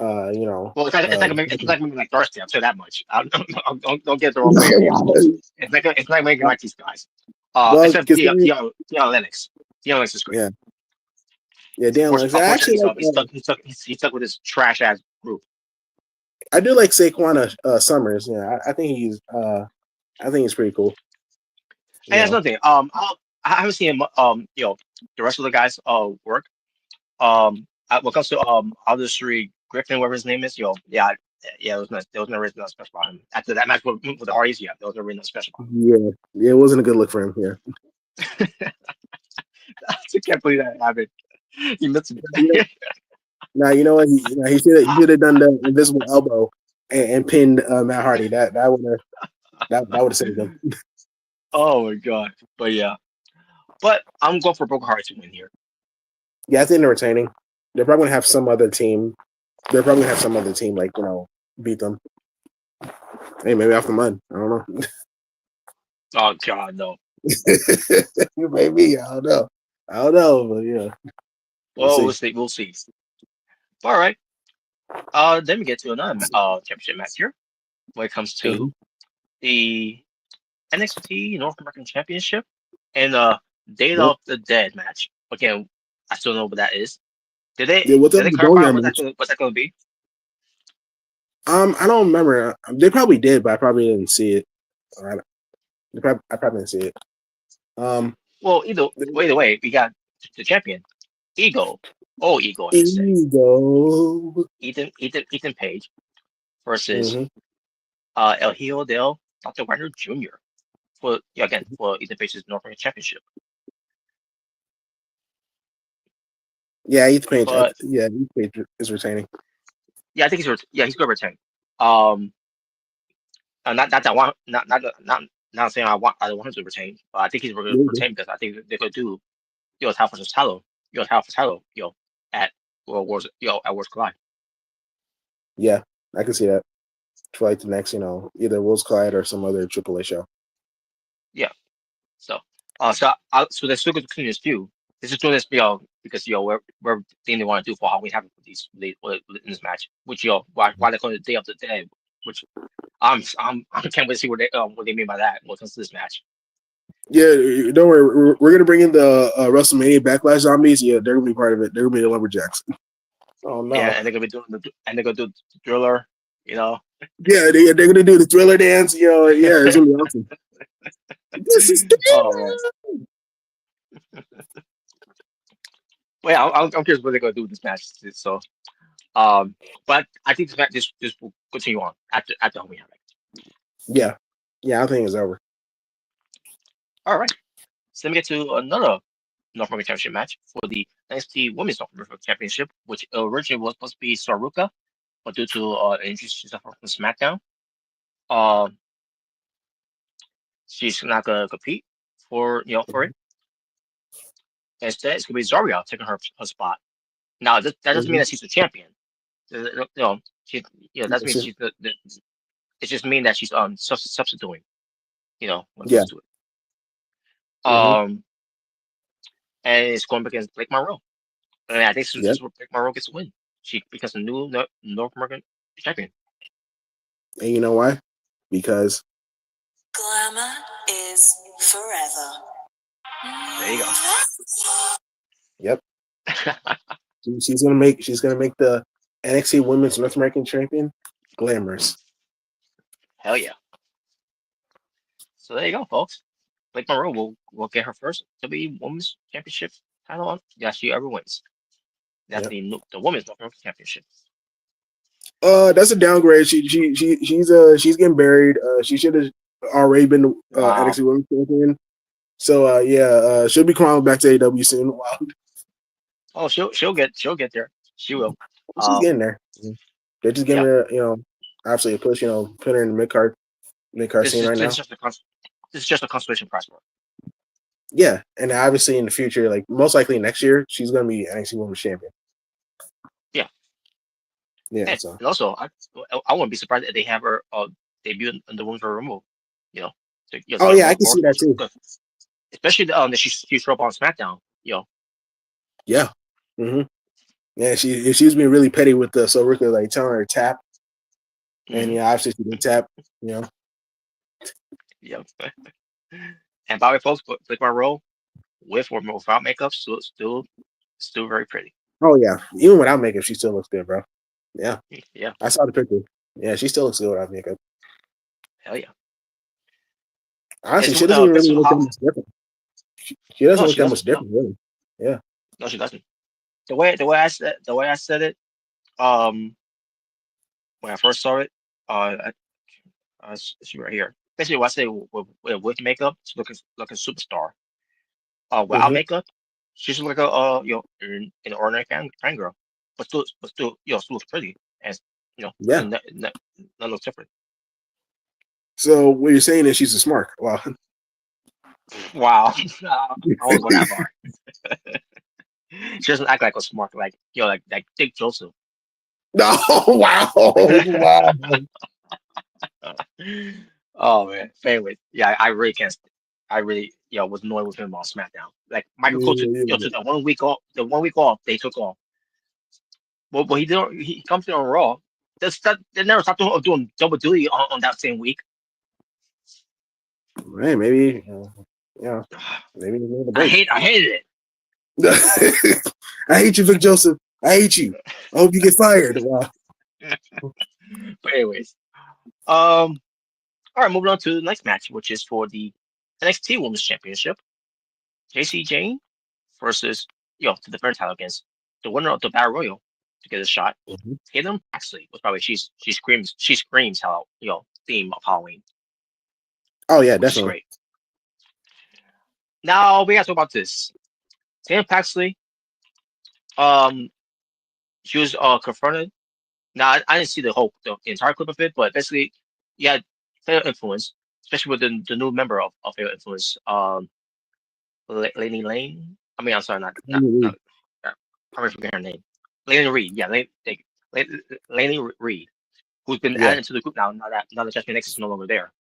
you know. Well, it's not gonna be like Darcy. I'll say that much. Don't get the wrong way here. It's not making like these guys. Well, Except considering, Deion Lennox. Deion Lennox is great. yeah, yeah, Dan Lennox. I Unfortunately, actually like. he's stuck with his trash ass group. I do like Saquon Summers. Yeah, I think he's pretty cool. You And that's know. another thing. I haven't seen him. The rest of the guys work. When it comes to other three Griffin, whatever his name is, yeah, there was no reason special about him. After that match with the Hardys, yeah, there was no reason special about Yeah, it wasn't a good look for him. Yeah. him. I can't believe that happened. He missed You know, it. now you know what he should have done the invisible elbow and pinned Matt Hardy. That would have saved him. Oh my god. But yeah. But I'm going for Broken Hearts to win here. Yeah, I think they're retaining. They're probably gonna have some other team. They're probably gonna have some other team like beat them. Hey, maybe off the mud. I don't know. Oh God, no. Maybe I don't know. I don't know, but yeah, we'll Well, we'll see. see. We'll see. All right. Then we get to another championship match here, when it comes Mhm. to the NXT North American Championship and Date Yep. of the Dead match. Again, I still don't know what that is. Did Yeah, what's up they with the clarify Boneyard match? what's that gonna be? I don't remember. They probably did, but I probably didn't see it. I, I probably didn't see it. Um, Well, either way, we got the champion, Ego, Ego, I should say, Ego. Ethan Page versus Mm-hmm. El Hijo del Dr. Wagner Jr. for again for Ethan Page's North American Championship. Yeah, Heath Page. But Yeah, Heath Page is retaining. yeah, I think he's gonna retain. Um, not that I want not saying I don't want him to retain, but I think he's going to Maybe. retain because I think they're going to do title versus title, title for title, at World Wars, at Worlds Collide. Yeah, I can see that for like the next, either Worlds Collide or some other AAA show. Yeah. So, so they're still going to continue this feud. This is doing this, because we're thing they want to do for Halloween Havoc with in this match, which why they're calling it Day of the Dead, which I can't wait to see what they mean by that when it comes to this match. Yeah, don't worry. We're gonna bring in the WrestleMania Backlash zombies. Yeah, they're gonna be part of it. They're gonna be the lumberjacks. Oh Yeah, no. and they're gonna be doing and they're gonna do the Thriller, you know. Yeah, they're gonna do the Thriller dance. Yeah, it's gonna be awesome. This is Oh man. Well, yeah, I'm curious what they're gonna do with this match. So, um, but I think this will continue on after Halloween Havoc. yeah, yeah. I think it's over. All right. So let me get to another North American Championship match for the NXT Women's North American Championship, which originally was supposed to be Saruka, but due to injury she suffered from SmackDown, um, she's not gonna compete for it. Instead, it's gonna be Zarya taking her spot. Now, that doesn't mean Mhm. that she's the champion. She, that doesn't It's mean just- she's the. It just means that she's substituting. When it yeah. comes to it. Hmm. Um, and it's going against Blake Monroe. And I think this Yep. is where Blake Monroe gets a win. She becomes a new North American champion. And you know why? Because glamour is forever. There you go. yep, she's gonna make the NXT Women's North American Champion glamorous. Hell yeah. So there you go, folks. Blake Monroe will get her first WWE Women's Championship title on. Yeah, she ever wins. That's Yep. the Women's North American Championship. That's a downgrade. She's getting buried. She should have already been Wow. NXT Women's Champion. So she'll be crawling back to AEW soon. Wow, Oh, she'll get there. She will. she's getting there. They're just giving Yeah. her, absolutely a push. Put her in the mid card This scene is right this now. is just a this is just a consolation prize for her. Yeah, and obviously in the future, like most likely next year, she's gonna be NXT Women's Champion. Yeah. Yeah, And, so. and also, I wouldn't be surprised if they have her debut in the Women's Royal Rumble. You know, Oh yeah, I can see that too. especially that she showed up on SmackDown. Yeah. Mm-hmm. Yeah, she's been really petty with the so Ricky like telling her to tap, and Hmm. obviously she didn't tap. Yeah. And by the way, folks, Blake Monroe with or without makeup, still very pretty. Oh yeah, even without makeup, she still looks good, bro. Yeah, Yeah. I saw the picture. Yeah, she still looks good without makeup. Hell yeah. Honestly, It's she doesn't even Guess really look that how? much different. She doesn't No, look she that much doesn't. No, different, really. Yeah. no, she doesn't. The way I said it, um, when I first saw it, see right here. Basically, what I say with makeup, she looks like a superstar. Without Mm-hmm. makeup, she's like a an ordinary fan girl, but still still looks pretty and Yeah. none looks different. So what you're saying is she's a smart. Wow. Wow, I won't go that far. She doesn't act like a smart like Dick Joseph. No. Wow. Wow. Oh man. But anyway, yeah, I really can't. I really, was annoyed with him on SmackDown. Like Michael Cole took, Yeah. took that 1 week off. The 1 week off they took off. Well, he did. He comes in on Raw. They never stopped doing double duty on that same week. Hey, maybe, maybe he need a break. I hated it. I hate you, Vic Joseph. I hate you. I hope you get fired. Wow. But anyways, all right, moving on to the next match, which is for the NXT Women's Championship. JC Jane versus to defend title against the winner of the Battle Royal to get a shot. Mhm. Tatum Paxley was probably she screams how theme of Halloween, Oh yeah, which is definitely. great. Now we have to talk about this. Tatum Paxley, she was confronted. Now I didn't see the entire clip of it, but basically, yeah, Fatal Influence, especially with the new member of Fatal Influence, Laney Lane. I mean, I'm sorry, not I forget her name. Laney Reed, yeah, Laney Reed, who's been Yeah. added to the group now that Judgment X is no longer there.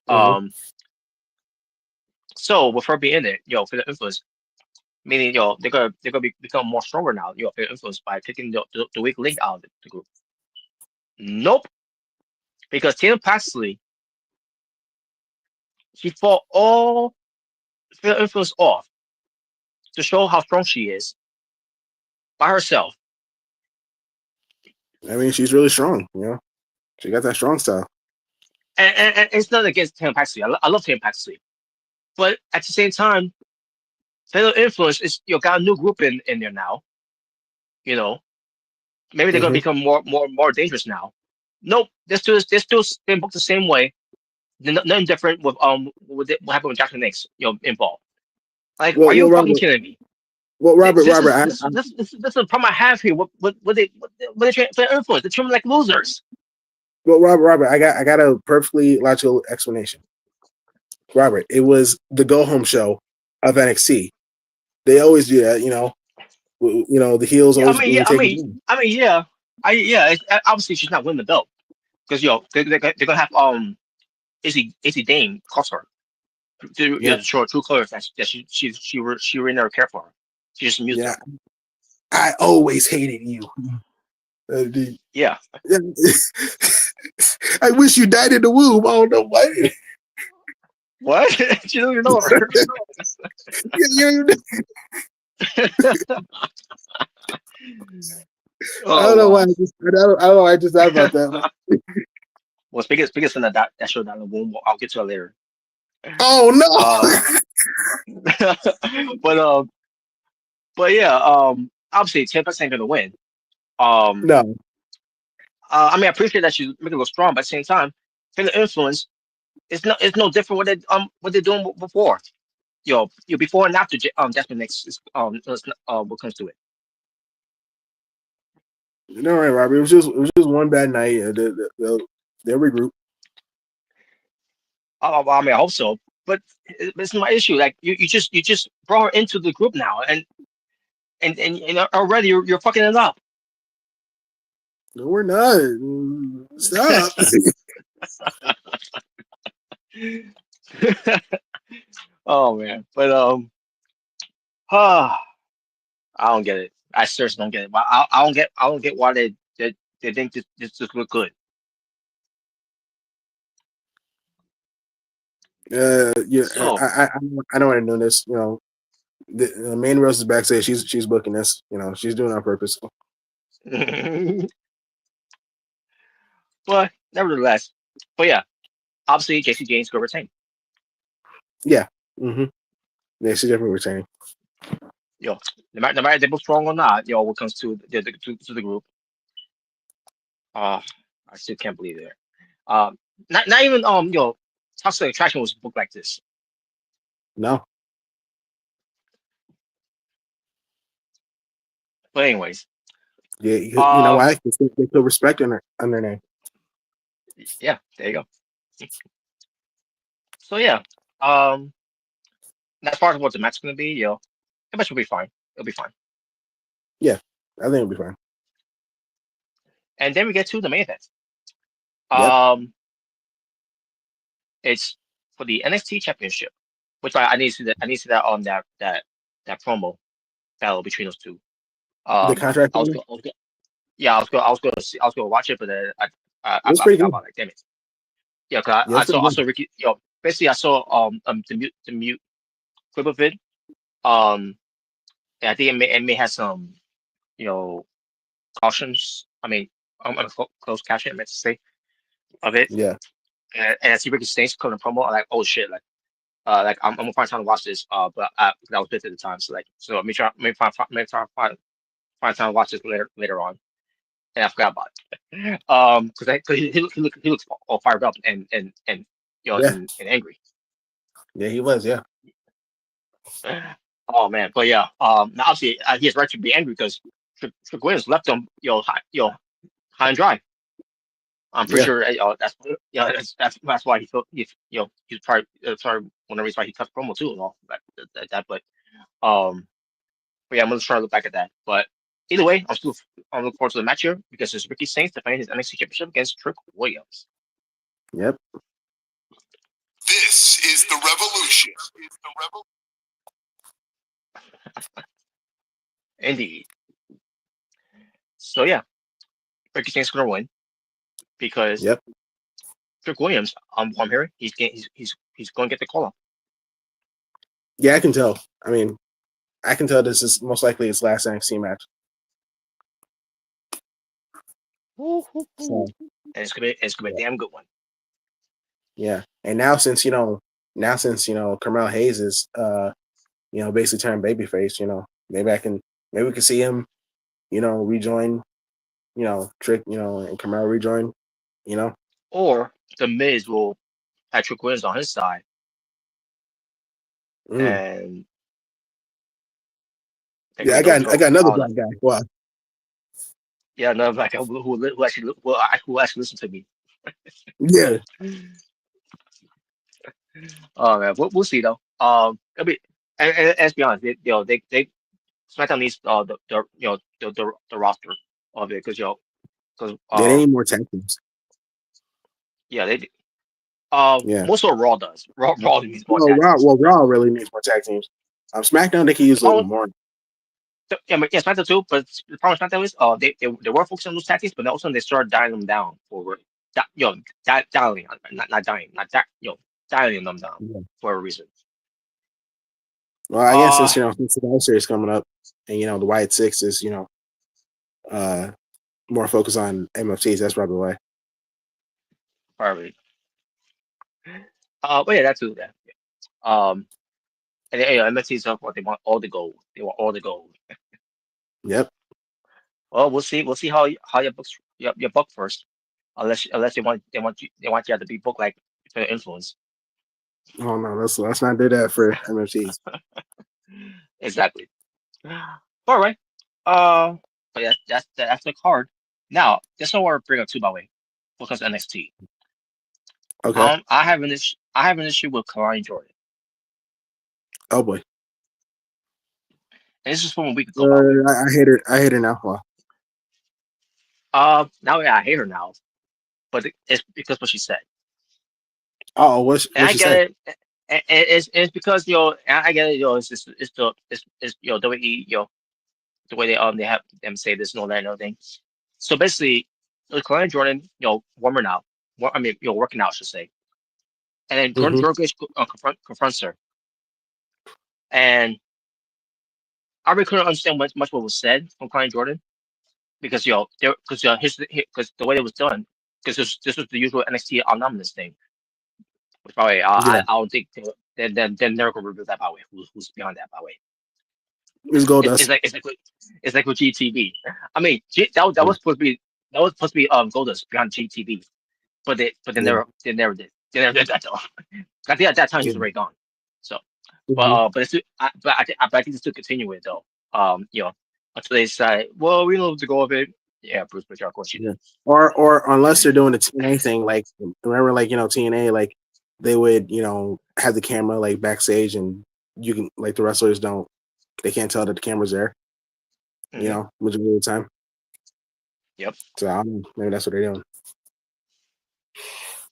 Mhm. So with her being in it, for the influence, meaning they're gonna become more stronger now, for the influence by taking the weak link out of the group. Nope, because Tatum Paxley, she fought all the influence off to show how strong she is by herself. I mean, she's really strong. She got that strong style. And it's not against Tatum Paxley. I love Tatum Paxley, but at the same time, Fatal Influence is got a new group in there now. Maybe they're gonna Mhm. become more dangerous now. Nope, they're still being booked the same way. Nothing different with what happened with Jackson Nix, involved. Like, are you fucking Robert. kidding me? Well, Robert. This Robert. is the problem I have here. What they Fatal Influence? They treat them like losers. Robert. I got a perfectly logical explanation. Robert, it was the go home show of NXT. They always do that. The heels Yeah, I always mean, yeah, I take it. mean, I mean, yeah, obviously she's not winning the belt because they're gonna have Izzy Dane cost her to Yeah. to show her true colors that she really never cared for her. She just amused Yeah. her. I always hated you. Yeah. I wish you died in the womb. I don't know why. What? She doesn't even know her. You- I Oh don't know why. wow. I don't know why I just thought about that. Well, speaking of that show down the womb, I'll get to that later. Oh Um, no! but yeah, obviously Tampa ain't gonna win. Um, No. I mean, I appreciate that she's making it look strong, but at the same time, for the influence, it's no different what they're doing before. Before and after Jasmine Nix is what comes to it. No, right, Robert. It was just one bad night. They'll regroup. I mean, I hope so. But it's my issue. Like you just brought her into the group now, and already you're fucking it up. No, we're not. Stop. Oh man, but I don't get it. I seriously don't get it. I don't get why they think this just look good. Yeah, So I know I know this. The main Rose is backstage. She's booking this. She's doing it on purpose. but nevertheless, but yeah, obviously JC James will retain. Yeah. Mm-hmm. Yeah, she's definitely retaining. No matter if they're both strong or not, when it comes to the group, I still can't believe it. Not even Toxic Attraction was booked like this. No. But anyways, Yeah, you know um, why? Because they put respect on their name. yeah, there you go. So yeah, um, as far as what the match is gonna be, the match will be fine. It'll be fine. Yeah, I think it'll be fine. And then we get to the main event. Yep. Um, It's for the NXT Championship, which I need to see that. I need to see that on that promo battle between those two. The contract. I was go, yeah, I was gonna watch it, but then It was I pretty forgot good. about it. Damn it. Yeah, cause Yeah, it's pretty I good. saw Ricky. Basically I saw the mute clip of it. Um, and I think it may have some you know cautions. I mean, closed caption I meant to say of it. Yeah, And I see Ricky Stanks coming promo. I'm like, oh shit, like I'm gonna find time to watch this. But I was busy at the time, so find time to watch this later on. And I forgot about it. Because he looks all fired up and yeah, and angry. yeah. He was. Yeah, Oh man, but yeah, now obviously he has right to be angry because Trick Williams left him, high and dry. I'm pretty yeah, sure that's that's why he felt he's probably one of the reasons why he cut promo too and all that. Um, but yeah, I'm gonna try to look back at that. But either way, I'm looking forward to the match here because it's Ricky Saints defending his NXT Championship against Trick Williams. yep. This is the revolution. Indeed. So yeah, Ricky Saints gonna win because Yep. Trick Williams, I'm hearing he's going to get the call up. Yeah, I can tell. I mean, I can tell this is most likely his last NXT match. So, And it's gonna be a damn good one. yeah. And now since Carmel Hayes is basically turned babyface, maybe we can see him, rejoin, Trick, and Carmel rejoin, Or the Miz will have Trick Williams on his side, Mm. and they can Yeah, be I those got two. another black guy. Wow. Yeah, no, like who actually listen to me. Yeah. Oh man, we'll see though. I mean, and let's be honest, they SmackDown needs the roster of it because because Yeah, they need more tag teams. yeah they Yeah. most of Raw does. Raw needs more No, tag teams. Raw really needs more tag teams. SmackDown they can use The a little problem, more. yeah, but yeah, SmackDown too. But the problem with SmackDown is they were focusing on those tag teams, but then all of a sudden they started dialing them down for dialing, not dying, not that dialing them down Yeah. for a reason. Well, I guess Uh, since the World Series coming up, and the White Six is uh more focused on MFTs. That's probably why. probably. But yeah, that's too. Yeah. Um, and MSC stuff. What they want all the gold. They want all the gold. Yep. Well, we'll see. We'll see how your books your book first. Unless they want you to be booked like for influence. Oh no, let's not do that for MFTs. Exactly. All right. Uh, but yeah, that's the card. Now, that's not what I bring up too, by the way, because NXT. Okay. I have an issue with Kalani Jordan, Oh boy. and this is from a week ago, by the way. I hate her. I hate her now. Well, Now yeah, I hate her now, but it's because what she said, oh, and what I she get say? it. It's because I get it. It's the WWE the way they have them say this and all that and everything. So basically, Kalani Jordan warming out, I mean working out, I should say. And then Gordon Mm-hmm. Jorgesh confronts her. And I really couldn't understand much what was said from Klein Jordan because because the way it was done, because this was the usual NXT anonymous thing. Which by the way, Yeah, I don't think they're never gonna reveal that by the way. Who's behind that by the way? it's gold It's dust. like it's like with GTV. I mean, that was supposed to be Goldust behind GTV, but Yeah. they never did. They never did that though. I think at that time he Yeah. was already gone. So. Mm-hmm. But I think they still continue it though. Until they say, well, we know to go of it. Yeah, Bruce Pritchard, of course you Yeah. do. Or unless they're doing the TNA thing, like remember, like TNA, like they would have the camera like backstage, and you can like the wrestlers they can't tell that the camera's there. Hmm. Majority of the time. Yep. So I don't know, maybe that's what they're doing.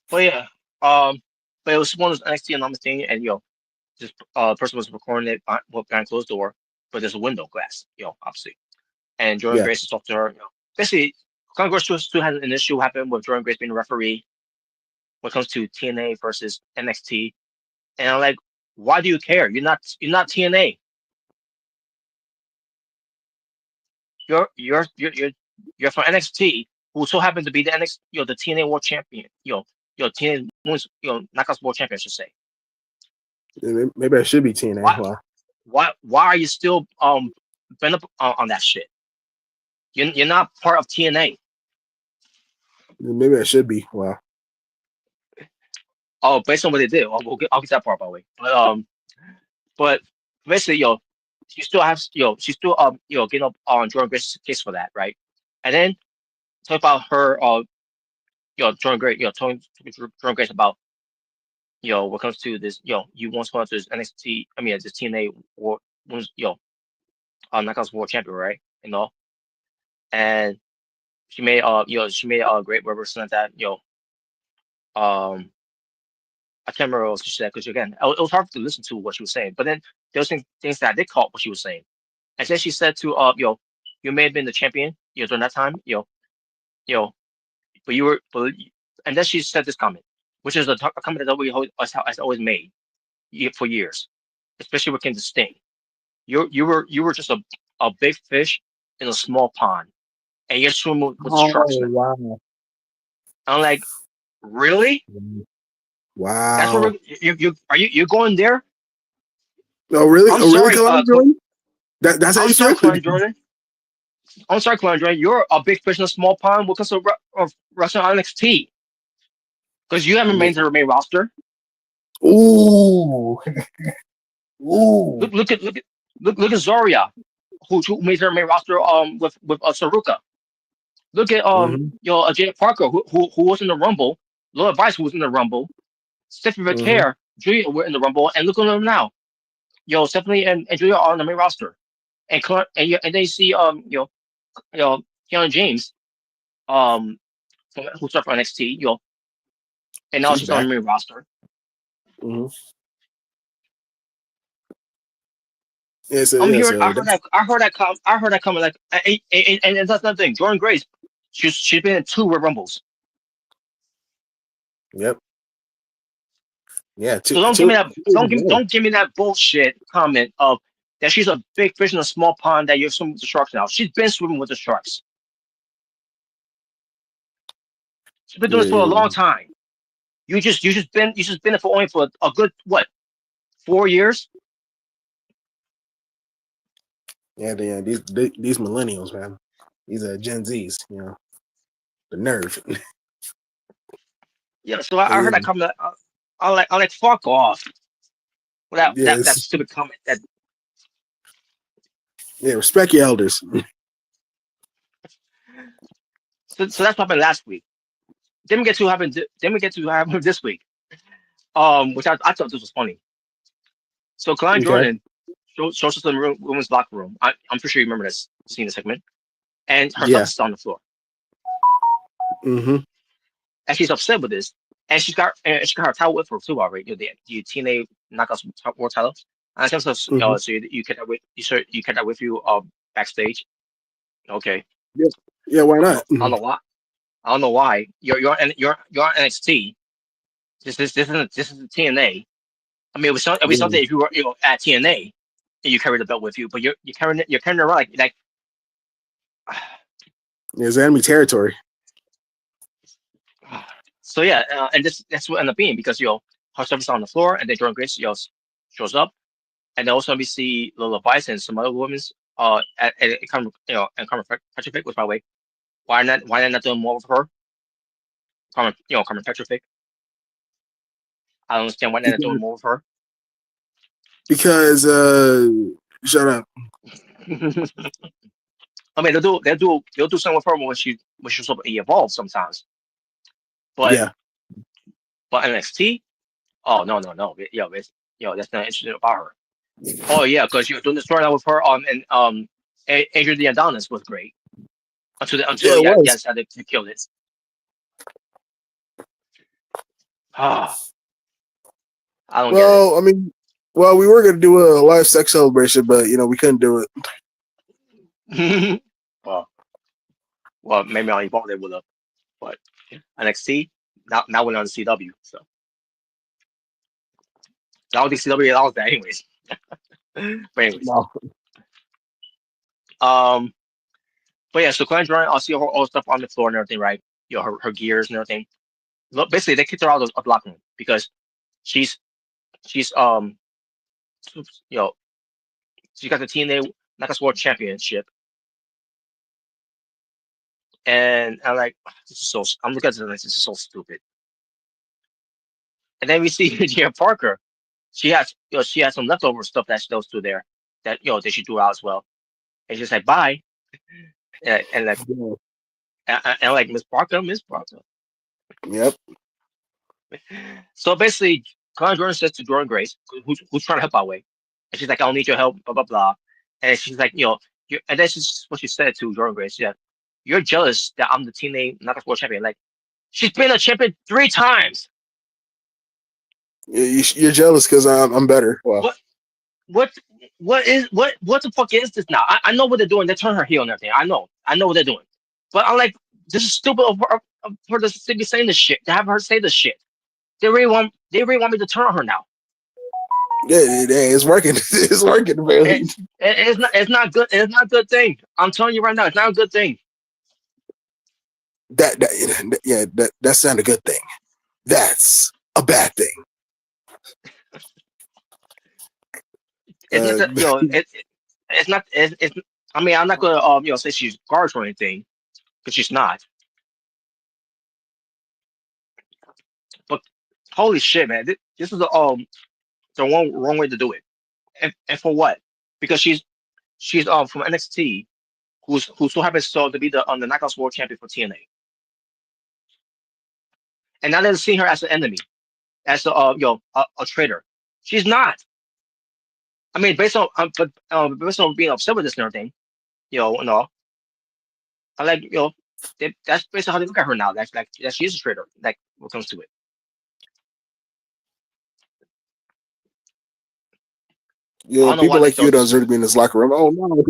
But yeah, um, but it was one of those NXT anonymous thing, and this person was recording it behind closed door, but there's a window glass, obviously. And Jordan Yeah. Grace talked to her. Basically, Congress still had an issue happen with Jordan Grace being a referee when it comes to TNA versus NXT. And I'm like, why do you care? You're not TNA. You're from NXT, who so happens to be the the TNA World Champion. TNA Women's, Knockouts World Champion, I should say. Maybe I should be TNA. Why? Well, Why are you still bent up on that shit? You're not part of TNA. maybe I should be. Well, Oh, based on what they did, I'll get that part by the way. But basically, she still has, she's still getting up on Jordan Grace's case for that, right? And then talk about her, Jordan Grace, Jordan Grace about, what comes to this, you once went to this NXT, I mean, this TNA World, Knockouts World Champion, right? And she made a great represent that, um, I can't remember what else she said because again, it was hard to listen to what she was saying. But then there was things that I did caught what she was saying. And then she said to you may have been the champion, during that time, you know, and then she said this comment, which is a comment that has always made for years, especially when it came to Sting. You were just a big fish in a small pond, and you're swimming with the sharks now. wow. I'm like, really? That's what Wow. you're going there? Oh, really? I'm Oh, really, sorry, Kalani Jordan? That's how I'm you sorry, feel? Kalani Jordan. I'm sorry, Kalani Jordan. You're a big fish in a small pond when it comes to wrestling on NXT because you haven't made the main roster. Ooh. Ooh. Look at Zarya, who made her main roster with Saruka. Look at Jay Parker who was in the Rumble. Laura Vice who was in the Rumble. Stephanie Vaquer, Julia were in the Rumble, and look at them now. Stephanie and Julia are on the main roster, and then you see Keanu James who started from NXT, and now She's she's on back. the main roster. Mm-hmm. Yeah, I'm hearing. so I heard that coming. Like, and that's another thing. Jordan Grace, she's been in 2 Royal Rumbles. yep. Yeah, So don't give me that. Don't give me that bullshit comment of that she's a big fish in a small pond that you're swimming with the sharks now. She's been swimming with the sharks. She's been doing this for a long time. You just been it for only for a good what 4 years. Yeah, these millennials, man. These are Gen Zs, the nerve. Yeah, so I heard that comment. I like fuck off. Without that Yes. stupid comment. Yeah, respect your elders. So that's what happened last week. Then we get to happen. Then we get to happen this week. Which I thought this was funny. So Klein Okay. Jordan shows us in the women's locker room. I'm pretty sure you remember this seeing the segment. And her Yeah. stuff is on the floor. Mm-hmm. And she's upset with this. And she got her title with her too already. The TNA Knockouts World title. And in terms of so you kept that with you backstage. Okay. Yeah, why I not? don't know why. I don't know why. You're on NXT. This isn't TNA. I mean, it was something if you were at TNA and you carry the belt with you, but you're carrying it around like It's enemy territory. so yeah, and that's what ended up being because her stuff is on the floor, and then Jordan Grace shows up, and then also we see Lola Vice and some other women's and Carmen Petrovic, which by the way, why not doing more with her? Carmen Petrovic. I don't understand why they're not doing more with her. Because shut up. I mean, they'll do something with her when she's evolved sometimes. But Yeah. but NXT, oh no, that's not interesting about her. Oh yeah, because you're doing the storyline with her and Adrian the Adonis was great until it was. decided to kill it. Ah, I don't get it. Well, I mean, well, we were gonna do a live sex celebration, but we couldn't do it. well, well, maybe on Evolve they would have, but NXT now we're on CW, so I don't think CW allows that anyways. But anyways, No. um, but yeah, so Glenn Jordan, I'll see all the stuff on the floor and everything, right? Her gears and everything. Look, basically, they kicked her out of the locker room because she's she's you know she got the TNA Knockouts World Championship, and I'm like, this is so. I'm looking at this is so stupid. And then we see Gia Parker. She has some leftover stuff that still still there that that she threw out as well. And she's like, bye, and like Yeah. and like Miss Parker, Miss Parker. Yep. So basically, Conor Jordan says to Jordan Grace, who's trying to help our way, and she's like, I don't need your help, blah blah blah. And she's like, and this is what she said to Jordan Grace. Yeah, you're jealous that I'm the TNA Knockouts World Champion. Like she's been a champion 3 times. You're jealous because I'm better. Well, What what what the fuck is this now? I know what they're doing. They're turning her heel and everything. I know what they're doing. But I'm like, this is stupid of her to be saying this shit. To have her say this shit. They really want me to turn on her now. yeah, it's working. It's working, barely. It's not good. It's not a good thing. I'm telling you right now, it's not a good thing. That's not a good thing. That's a bad thing. It's Uh, just it's not it's. I mean, I'm not gonna say she's garbage or anything because she's not. But holy shit, man, this is the wrong way to do it. And for what? Because she's from NXT, who so happens to be the Knockouts World Champion for TNA, and now they're seeing her as an enemy, as a traitor. She's not. I mean, based on being upset with this and everything, no, I like that's based on how they look at her now. That's like that she is a traitor. Like when it comes to it. I don't know why people they like feel you this deserve way. to be in this locker room. Oh no.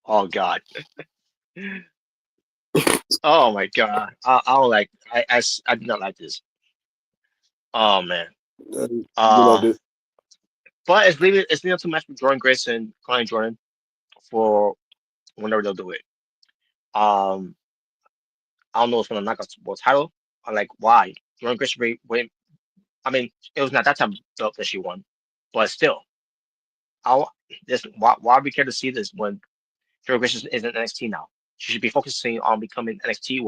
Oh God. Oh my God. I don't like. I do not like this. Oh man. You loved Uh, it. but it's leaving up to match with Jordan Grace and Klein Jordan for whenever they'll do it. Um, I don't know if it's gonna knock out world title. I like why Jordan Grace win. I mean, it was not that time belt that she won, but still, I this why we care to see this when Jordan Grace is in NXT now? She should be focusing on becoming NXT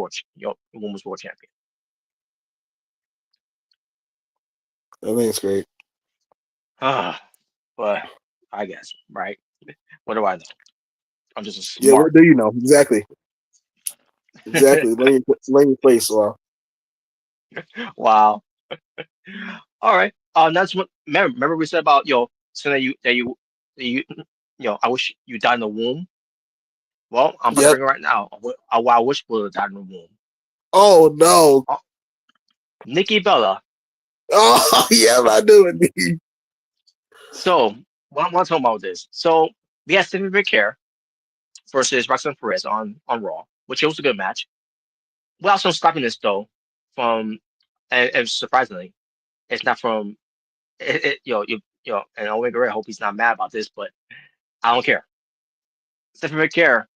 Women's World Champion. I think it's great. Ah, but I guess right. What do I know? I'm just a Yeah, what smart. do you know? Exactly. Exactly. Learn your place. Well, Wow. All right. That's what. Remember we said about saying I wish you died in the womb. Well, I'm about to yep. bring it right now. I wish would have died in the womb. Oh no. Oh, Nikki Bella. Oh yeah, I do it. So what I want to talk about this. So we had Stephanie McCare versus Roxanne Perez on Raw, which was a good match. We also stopping this though from and surprisingly, it's not from and Omega Red. I hope he's not mad about this, but I don't care. Stephanie McCare,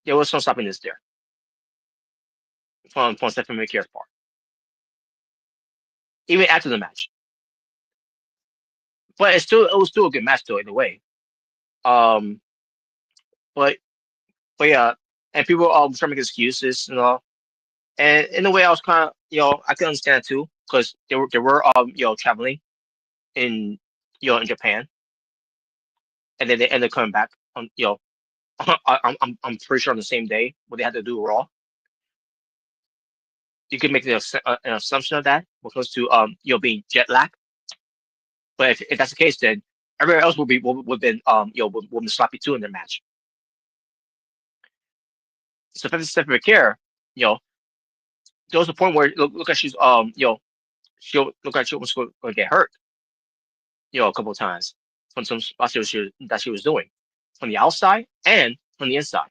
there was some stopping this there from Stephanie McCare's part, even after the match. But it was still a good match though, either way. Um, but yeah, and people trying to make excuses and all. And in a way, I was kind of I can understand it too because they were traveling in in Japan, and then they ended up coming back on I'm pretty sure on the same day when they had to do Raw. You could make an assumption of that when it comes to being jet lag. But if that's the case, then everybody else would been would been sloppy too in their match. So if it's Stephanie McCare, you know, there was a point where look at she's she looked like she was going to get hurt, a couple of times from some spots that she was doing from the outside and from the inside.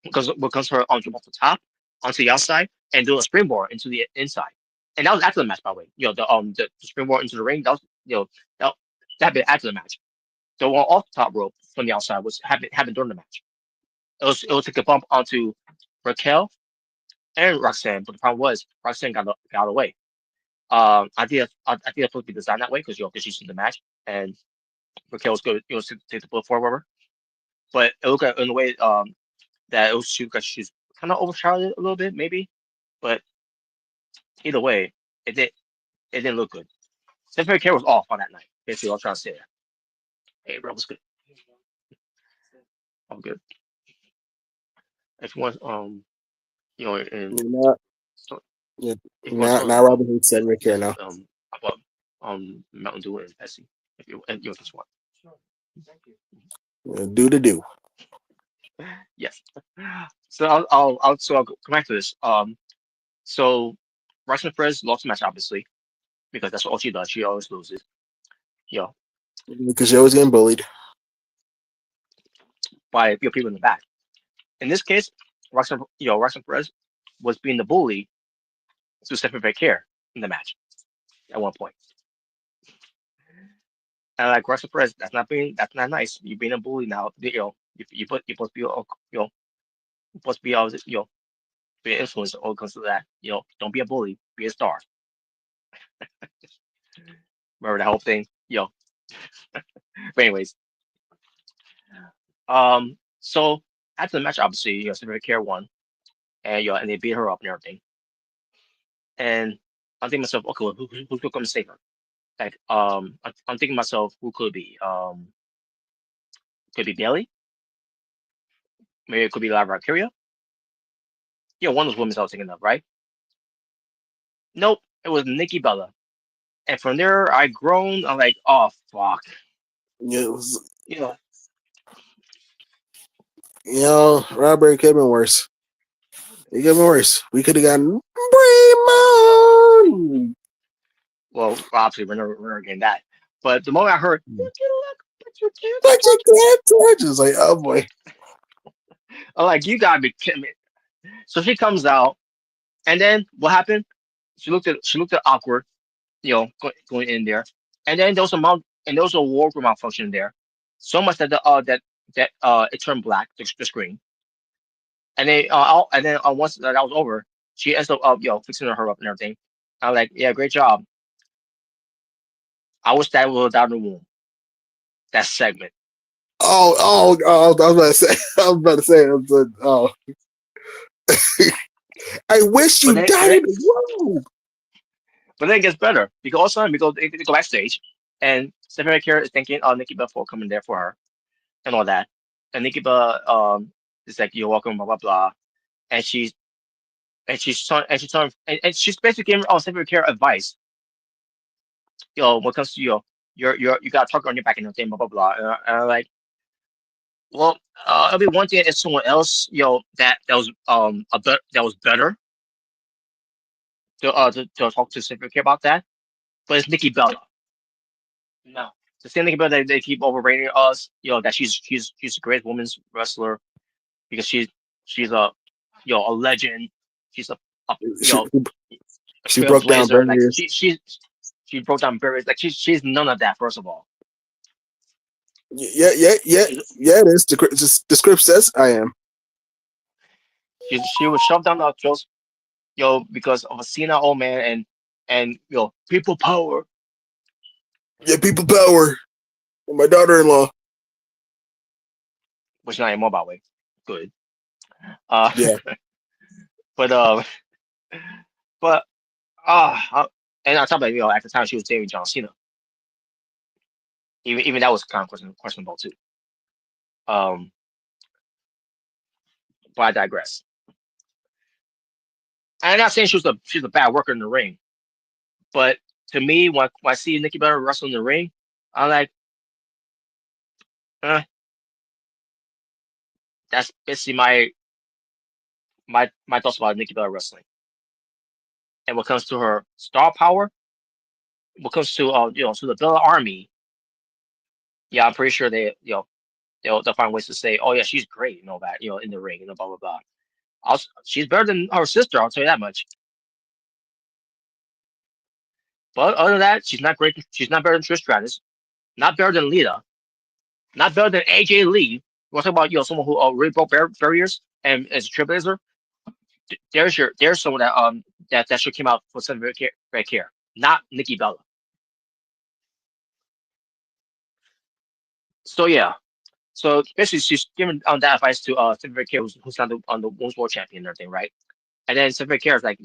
Because her on jump off the top onto the outside and do a springboard into the inside. And that was after the match, by the way. The springboard into the ring, that was that that had been after the match. The one off the top rope from the outside was happened during the match. It was take a bump onto Raquel and Roxanne, but the problem was Roxanne got away. I think it's supposed to be designed that way because she's in the match and Raquel was good. It was to take the bullet for her, but it looked like in a way that it was she's kind of overshadowed a little bit maybe, but either way, it didn't look good. Stephanie Care was off on that night. Basically, what I'm trying to say. Hey, bro, was good. I'm good. If you want, and Not, so yeah, if you want not something Robin Hood said Rick here now. about Mountain Dew and Pepsi, if you just want. Do the do. Yes. So I'll come back to this. So Roxanne Perez lost the match obviously because that's all she does. She always loses. You know, Because she always getting bullied. by people in the back. In this case, Roxanne Perez was being the bully to Stephanie Care in the match at one point. And like Roxanne Perez, that's not nice. You're being a bully now. You're supposed to be you're supposed to be be an influencer when it comes to that. Don't be a bully, be a star. Remember that whole thing? But anyways, so after the match, obviously, Stephanie Care won, and they beat her up and everything. And I'm thinking to myself, okay, well, who's going to save her? Like, I'm thinking to myself, who could it be? Could it be Bailey? Maybe it could be Lara Valkyria. One of those women I was thinking of, right? Nope, it was Nikki Bella. And from there, I groaned. I'm like, oh fuck. Yeah, it was, You know, Robert could have been worse. It could have been worse. We could have gotten Raymond. well, obviously we're never getting that. But the moment I heard, you can look, but you can't But you touch. can't touch. It's like, oh boy. I'm like, you gotta be kidding me. So she comes out, and then what happened? She looked at awkward, going in there, and then there was a wardrobe malfunction there, so much that it turned black, the screen, and then once that was over, she ends up fixing her up and everything. I'm like, yeah, great job. I wish that was down the room. That segment. Oh, I was about to say. I was about to say. I was like, oh, I wish But you then, but died then, in the room. but then it gets better because all of a sudden they go backstage, and Stephanie Care is thanking Nikki Bella for coming there for her and all that, and Nikki Bella is like, you're welcome, blah blah blah, and she's basically giving Stephanie Care advice. When it comes to you got to talk on your back and everything, blah blah blah. And I'm like, well, it'll be one thing if someone else, that was that was better to talk to Stephanie Care about that, but it's Nikki Bella. No, the same Nikki Bella that they keep overrating us. That she's a great women's wrestler because she's a legend. She's a She, a she broke down trailblazer. Like barriers. she broke down barriers. Like she's none of that. First of all, Yeah. she's It is. The script says I am. she was shoved down our throats, because of a senile old man and people power, Yeah, people power. And my daughter-in-law. which not anymore by the way. Good. Uh, Yeah. but but and on top of it, at the time she was dating John Cena. Even that was kind of questionable too. Um, but I digress. I'm not saying she's a bad worker in the ring, but to me, when I see Nikki Bella wrestle in the ring, I'm like, eh, that's basically my thoughts about Nikki Bella wrestling. And when it comes to her star power, what comes to to the Bella Army, yeah, I'm pretty sure they'll find ways to say, oh yeah, she's great and all that, in the ring, blah blah blah. She's better than her sister, I'll tell you that much. But other than that, she's not great. She's not better than Trish Stratus, not better than Lita, not better than AJ Lee. We're talking about someone who really broke barriers and is a trailblazer. There's someone that should came out for some red care, not Nikki Bella. So yeah, so basically she's giving that advice to Sylvia Care, who's not on the Women's World Champion and everything, right? And then Sylvia Care is like,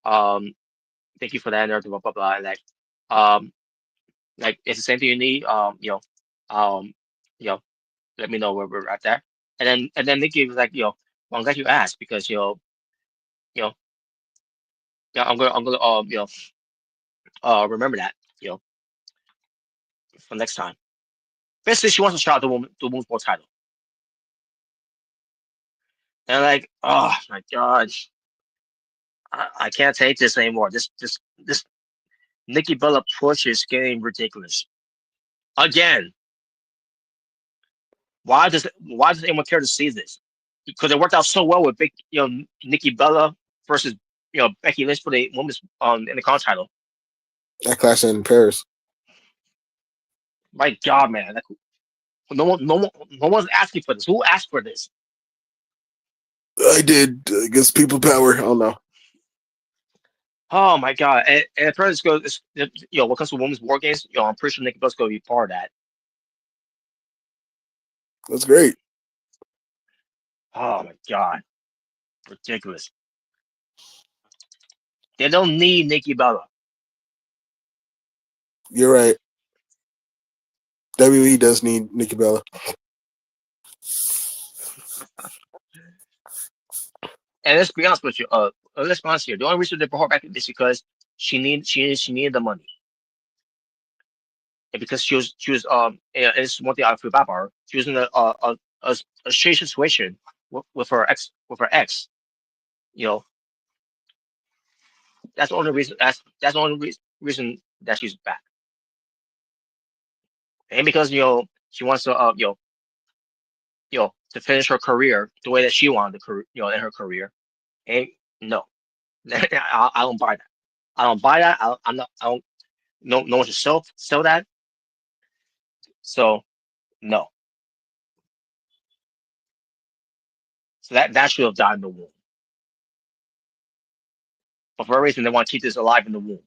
um, thank you for that and everything, blah blah blah, and um, like it's the same thing you need, um, you know, let me know where we're at there. And then Nikki was like, well, I'm glad you asked because you know, yeah, I'm gonna remember that, for next time. Basically, she wants to shout out the women's world title, and like, oh my god, I can't take this anymore. This Nikki Bella push is getting ridiculous again. Why does anyone care to see this? Because it worked out so well with big, Nikki Bella versus Becky Lynch for the women's in the con title. That clash in Paris. My God, man, no one's asking for this. Who asked for this? I did. I guess people power. I don't know. Oh my God! And apparently, what comes to women's war games, I'm pretty sure Nikki Bella's going to be part of that. That's great. Oh my God, ridiculous! They don't need Nikki Bella. You're right. WWE does need Nikki Bella. And let's be honest with you. Let's be honest here. The only reason they brought her back is because she needed the money, and because she was and it's one thing I feel bad about her. She was in a shady situation with her ex. You know, that's the only reason. That's the only reason that she's back, and because she wants to to finish her career the way that she wanted to in her career. And no, I don't buy that. I don't buy that. I'm not. I don't. No one should sell that. So no. So that should have died in the womb. But for a reason, they want to keep this alive in the womb.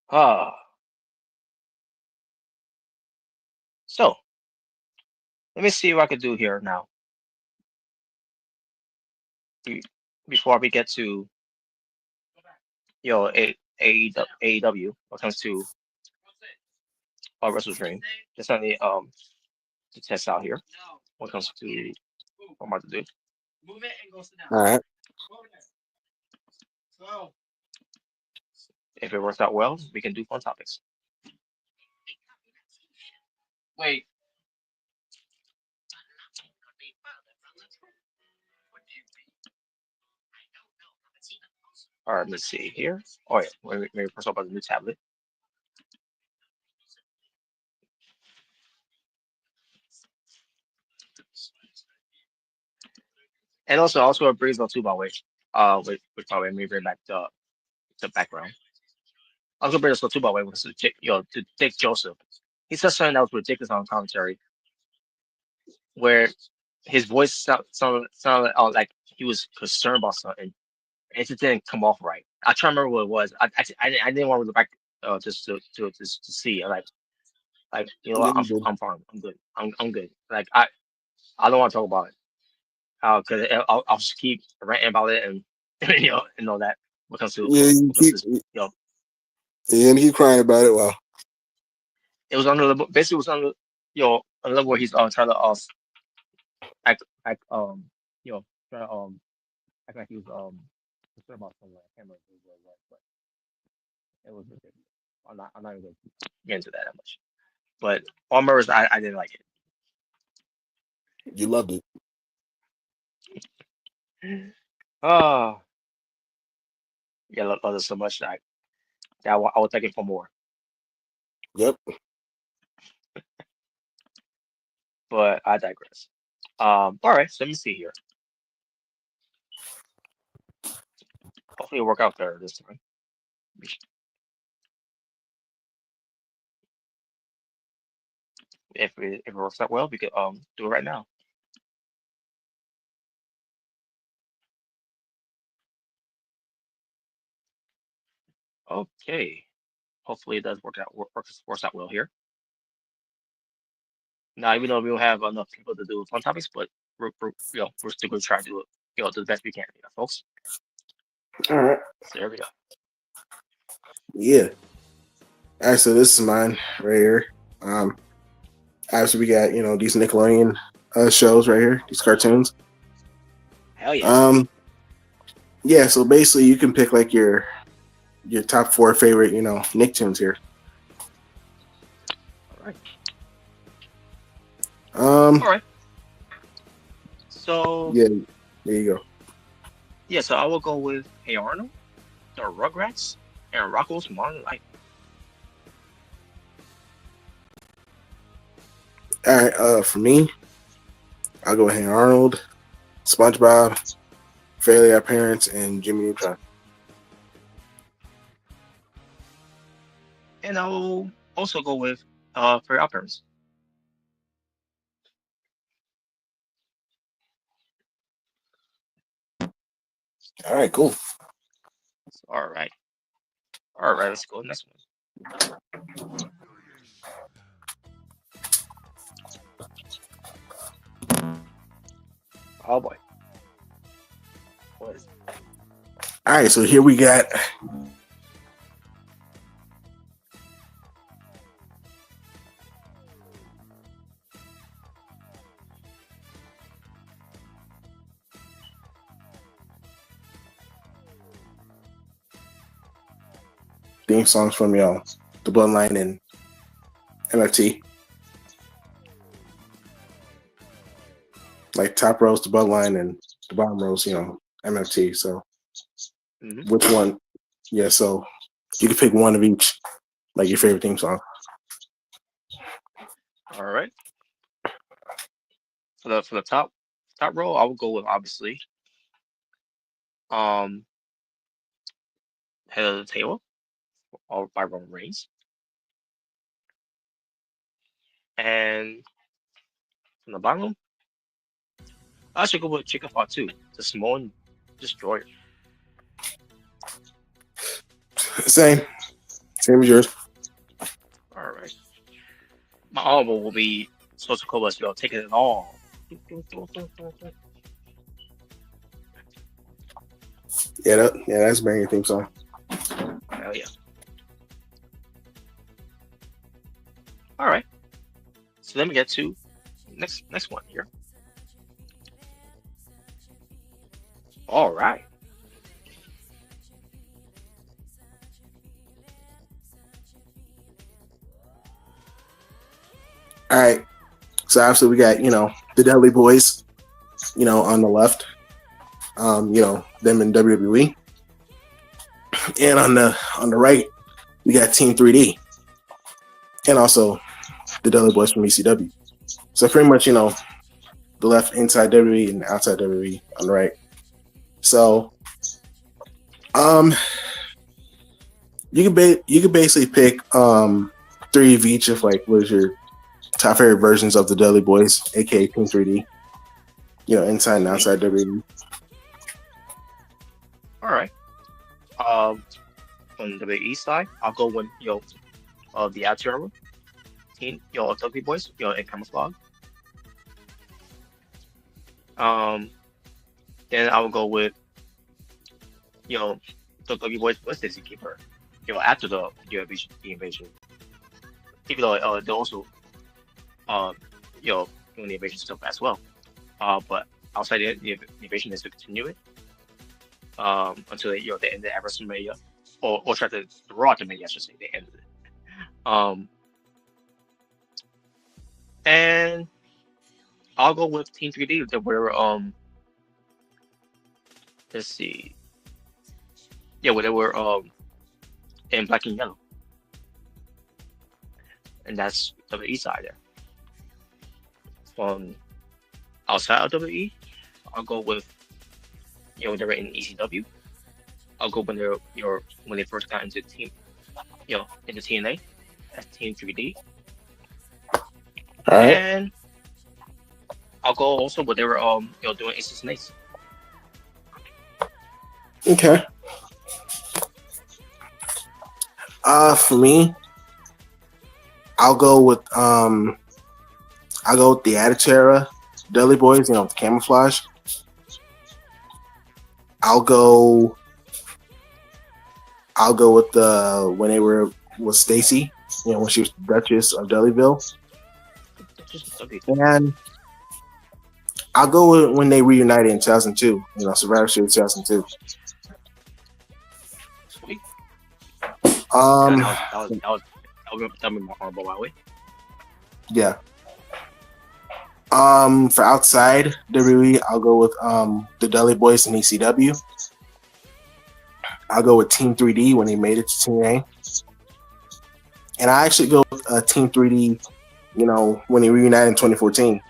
Ah. So let me see what I can do here now. Before we get to AEW, what comes to WrestleDream, just let me to test out here. What comes to what I'm about to do. All right. If it works out well, we can do fun topics. Wait. All right, let's see here. Oh yeah, maybe first off about the new tablet. And also a breeze on too, by the way. Which probably me bring back the background. Also bring us too, by the way, was to Dick Joseph. He said something that was ridiculous on commentary, where his voice sounded like he was concerned about something. It just didn't come off right. I try to remember what it was. I didn't want to look back just to see. Like Yeah, you I'm did. I'm fine. I'm good. I'm good. Like I don't want to talk about it. Because I'll just keep ranting about it and and all that. When it comes to Yeah, you because keep. Yeah, and keep crying about it. Wow. it was on the level. Basically, it was on the on the level where he's trying to like trying to act like he was concerned about something. I can't remember what it was, but it was ridiculous. I'm not even going to get into that much. But on Murders, I didn't like You loved it. it. Oh. Yeah, I love it so much that I will take it for more. Yep. But I digress. All right, so let me see here. Hopefully it'll work out better this time. If it works out well, we could do it right now. Okay. Hopefully it does works out well here. Now, even though we don't have enough people to do fun topics, but we're still gonna try to do it, do the best we can, folks. All right. So there we go. Yeah. All right. So this is mine right here. Obviously we got these Nickelodeon shows right here, these cartoons. Hell yeah. Yeah. So basically, you can pick like your top 4 favorite Nicktoons here. All right. All Um. right. So Yeah. There you go. yeah, so I will go with Hey Arnold, the Rugrats, and Rocco's Modern Life. All right. For me, I'll go with Hey Arnold, SpongeBob, Fairly Odd Parents, and Jimmy Neutron. And I will also go with Fairy Odd Parents. All right. Cool. All right. All right, let's go next one. Oh boy. What is it? All right. So here we got. Theme songs from the Bloodline and MFT. Like top rows the Bloodline and the bottom rows, MFT. So which one? Yeah, so you can pick one of each, like your favorite theme song. All right. For the top row, I will go with obviously Head of the Table, all by Roman Reigns. And from the bottom, I should go with Chicken Pot 2, the Samoan Destroyer. Same as yours. All right. My honorable will be Social Coba's, taking it all. Yeah, that's banging theme song. Hell yeah. All right. So let me get to next one here. All right. All right. So obviously we got, the Dudley Boys, on the left. Them in WWE. And on the right, we got Team 3D. And also the Dudley Boys from ECW. So pretty much, the left inside WWE and outside WWE on the right. So you could basically pick 3 of each of like what is your top favorite versions of the Dudley Boys, aka Team 3D. Inside and outside WWE. All right. On the east side, I'll go with the Attitude Team, Dudley Boys, in Camouflage. Then I will go with the Dudley Boys was Daisy Keeper. After the invasion, even though they also doing the invasion stuff as well. But outside the invasion is to continue it until they end the WrestleMania, or try to draw out the Mania, I should say. They ended it. And I'll go with Team 3D where let's see. Yeah, where they were in black and yellow, and that's WWE side there. From outside of WWE, I'll go with when they were in ECW. I'll go when they first got into team, into TNA. That's Team 3D, All right. and I'll go also when they were doing Aces and Aces. Okay. For me, I'll go with the Attitude Era, Dudley Boys, with camouflage. I'll go with when they were with Stacy, when she was Duchess of Dudleyville. And I'll go with when they reunited in 2002, Survivor Series 2002. Sweet. That was my honorable by way. Yeah. For outside WWE, I'll go with the Dudley Boys in ECW. I'll go with Team 3D when they made it to TNA. And I actually go with Team 3D, when they reunited in 2014.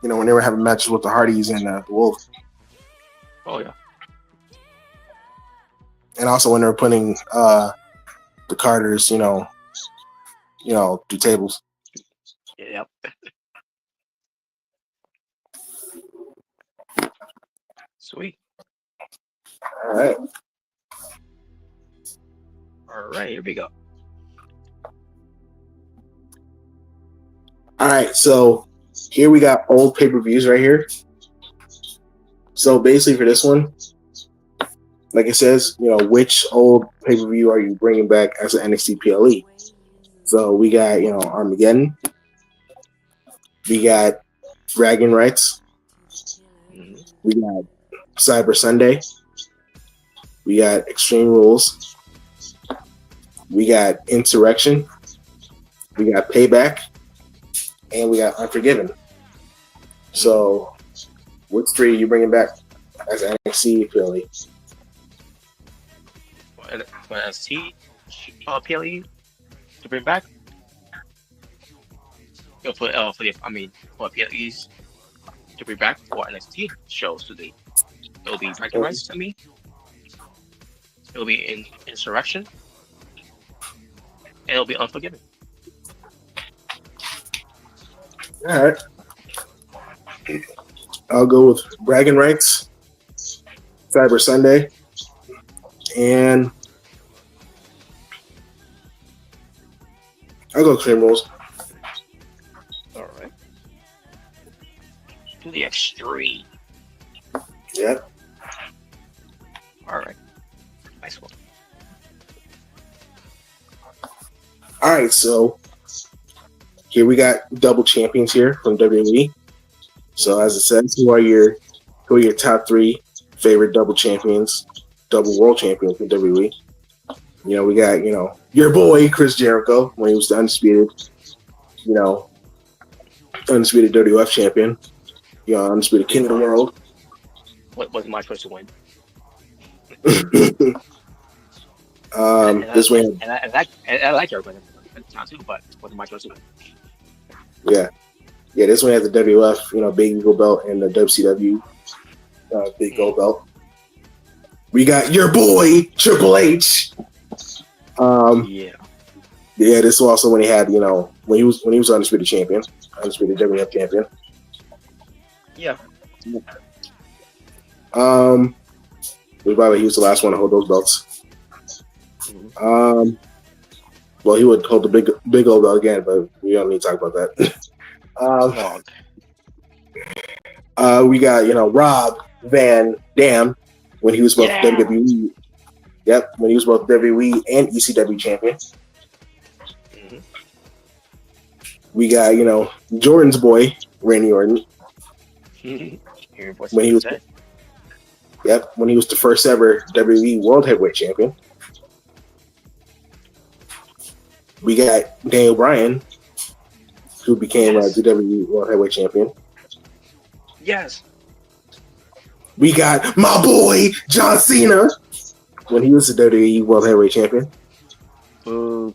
When they were having matches with the Hardys and the Wolf. Oh yeah. And also when they were putting the Carters, through tables. Yep. Sweet. All right. All right, here we go. All right, so here we got old pay-per-views right here. So basically for this one, like it says, which old pay-per-view are you bringing back as an NXT PLE? So we got, Armageddon. We got Dragon Rights. We got Cyber Sunday. We got Extreme Rules. We got Insurrection. We got Payback. And we got Unforgiven. So, which three are you bringing back as NXT PLE? For NXT PLE to bring back? For PLEs to bring back for NXT shows today. It'll be Dragon Rights to me. It'll be in Insurrection. And it'll be Unforgiven. All right. I'll go with Bragging Rights, Cyber Sunday, and I'll go Extreme Rules. All right. To the extreme. Yep. All right. Nice one. All right, so here we got double champions here from WWE. So as it says, who are your top three favorite double champions, double world champions from WWE? We got, your boy Chris Jericho when he was the undisputed WWF champion, undisputed king of the world. What was my choice to win? This way, I like Jericho too, but it wasn't my choice to win. Yeah, this one has the WWF, Big Eagle belt and the WCW Big Gold belt. We got your boy Triple H. Yeah, this was also when he had, when he was undisputed champion, undisputed WWF champion. Yeah. By the way, he was the last one to hold those belts. Well, he would hold the big old belt again, but we don't need to talk about that. We got, Rob Van Dam when he was both WWE. Yep, when he was both WWE and ECW champion. We got, Jordan's boy, Randy Orton. When he was when he was the first ever WWE World Heavyweight Champion. We got Daniel Bryan, who became the WWE World Heavyweight Champion. Yes. We got my boy John Cena. when he was the WWE World Heavyweight Champion. Boo.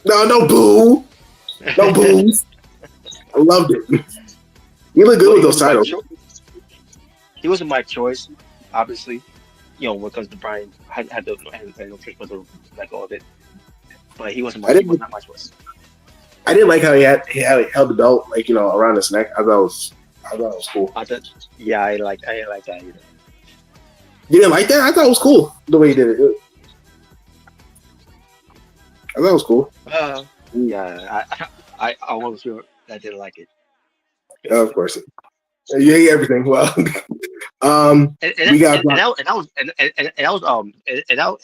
No boo. No boos. I loved it. He looked good with those titles. He wasn't my choice, obviously. You know, when it comes to Brian, I had no choice but to let go of it. But he was not my choice. I didn't like how he held the belt, like, you know, around his neck. I thought it was cool. I didn't like that either. You didn't like that? I thought it was cool the way he did it. I thought it was cool. Yeah, I wasn't sure I didn't like it. Of course. You hate everything. Well, we got I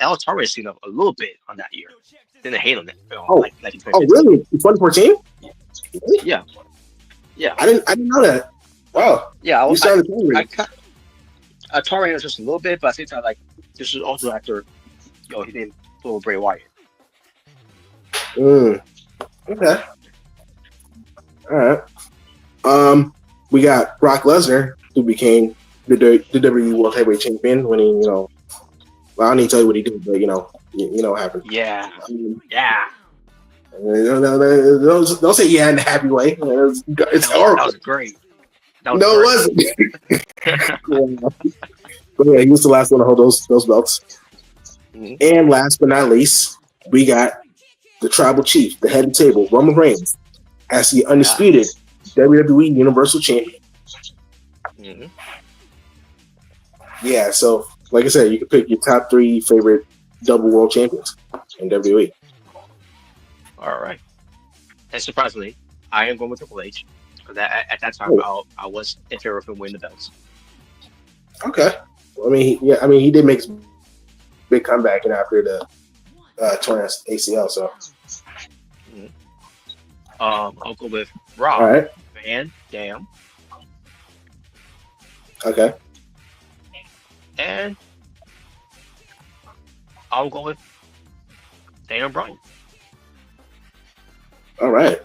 was tolerating a little bit on that year. Didn't hate on that. Like in 2015. Oh, really? 2014? Yeah. I didn't know that. Wow. Yeah, I tolerated just a little bit, but at the same time, like, this is also after, he didn't pull Bray Wyatt. Okay. All right. We got Brock Lesnar, who became the WWE World Heavyweight Champion, winning, well, I don't need to tell you what he did, but you know what happened. Yeah. Don't say yeah in a happy way. It's horrible. That was great. It wasn't. But yeah, he was the last one to hold those belts. Mm-hmm. And last but not least, we got the Tribal Chief, the head of the table, Roman Reigns, as the undisputed WWE Universal Champion. Mm-hmm. Yeah, so like I said, you can pick your top 3 favorite double world champions in WWE. All right. And surprisingly, I am going with Triple H because at that time I was in favor of him winning the belts. Okay. Well, he did make a big comeback after the torn ACL. So. Mm-hmm. I'll go with Rob Van Dam. Okay. And I'll go with Daniel Bryan. All right.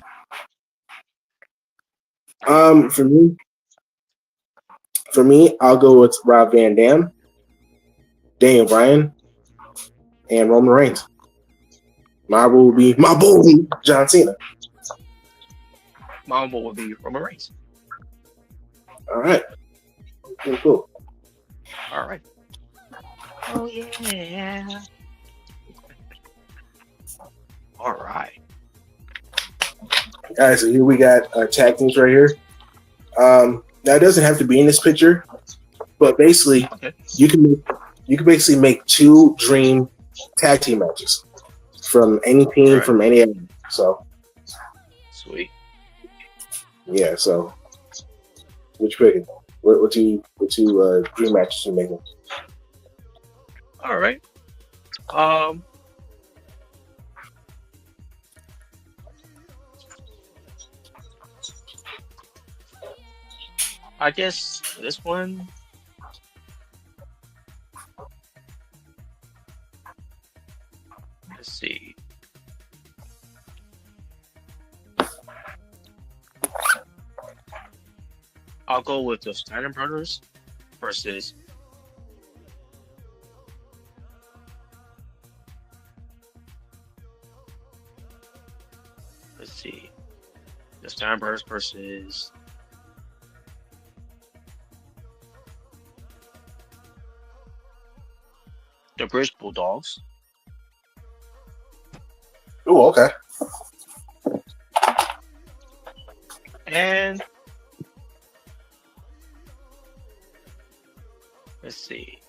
For me, I'll go with Rob Van Dam, Daniel Bryan, and Roman Reigns. My boy will be John Cena. My boy will be Roman Reigns. All right. Cool. All right. Oh yeah. All right. All right, so here we got our tag teams right here. Now it doesn't have to be in this picture, but basically you can basically make 2 dream tag team matches from any team from any area. So sweet. Yeah, so which picking? What two dream matches you making? All right. I guess this one. Let's see. I'll go with the Steiner Brothers versus the Steiner Brothers versus the British Bulldogs. Oh, okay. And let's see.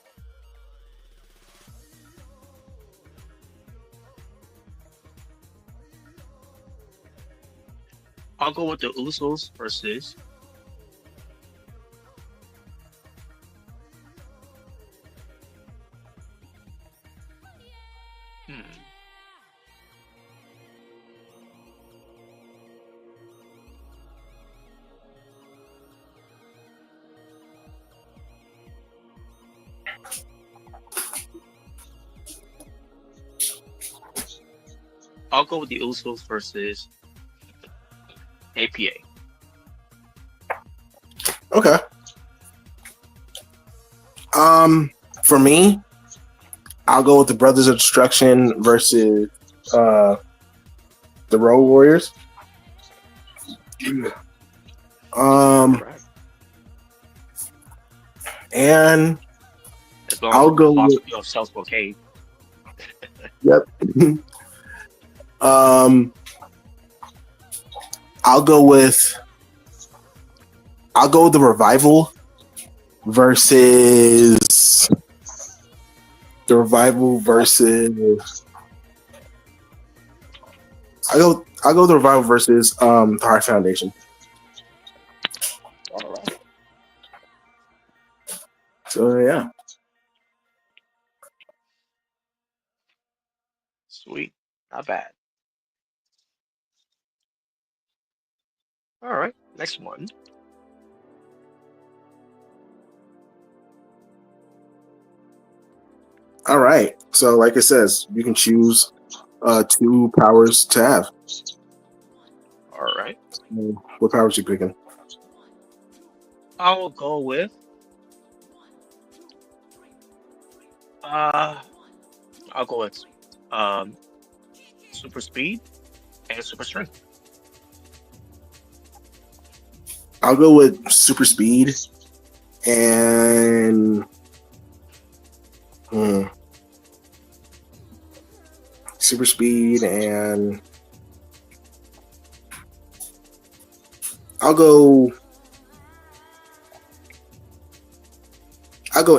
I'll go with the Usos versus I'll go with the Usos versus APA. Okay. For me, I'll go with the Brothers of Destruction versus the Road Warriors. Right. And As long as I'll you go lost with yourself okay. yep. I'll go with the Revival versus I'll go with the Revival versus the Heart Foundation. All right. So yeah. Sweet. Not bad. All right. Next one. All right. So like it says, you can choose 2 powers to have. All right. What powers you picking? I will go with uh I'll go with um super speed and super strength. I'll go with super speed and super speed and I'll go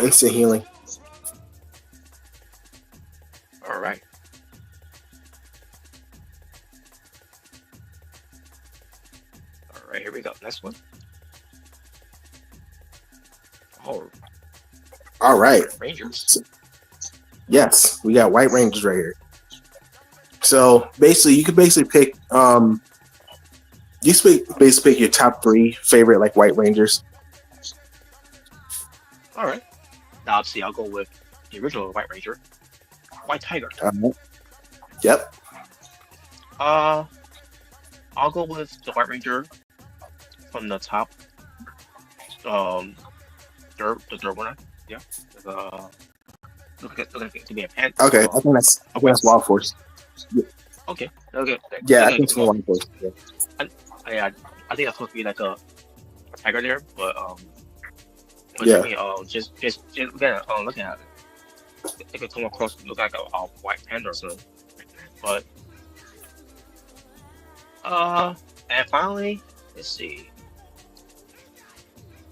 instant healing. All right. All right, here we go. Next one. Oh, All right. Rangers. So, yes, we got White Rangers right here. So basically, you could basically pick pick your top 3 favorite like White Rangers. All right. Now obviously I'll go with the original White Ranger, White Tiger. Yep. I'll go with the White Ranger from the top. The third one. Yeah. Look at to be a pan. Okay, I think that's Wild Force. Okay. Okay. Yeah, I think it's Wild Force. Yeah. I think that's supposed to be like a tiger there, but Yeah. I mean, just again, looking at it, it could come across look like a white panda or something. But and finally, let's see.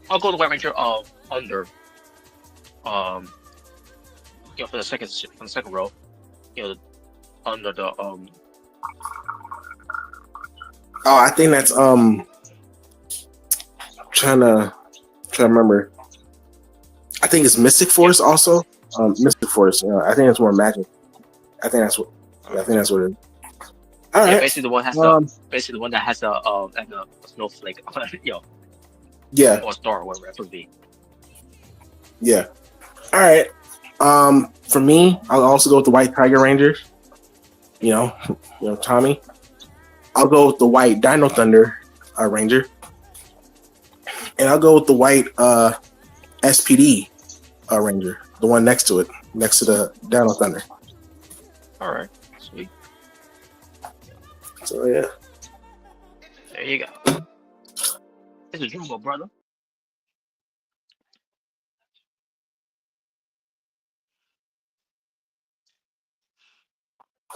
I'll go to White Ranger under for the second row, under the Oh, I think that's trying to remember. I think it's Mystic Force also. Mystic Force. I think it's more magic. I think that's what it is. All right. basically the one that has a like a snowflake on it, Yeah. or a star or whatever it would be. Yeah. All right. For me, I'll also go with the White Tiger Rangers. Tommy. I'll go with the White Dino Thunder Ranger, and I'll go with the White SPD Ranger, the one next to it, next to the Dino Thunder. All right, sweet. So yeah. There you go. It's a jumbo, brother.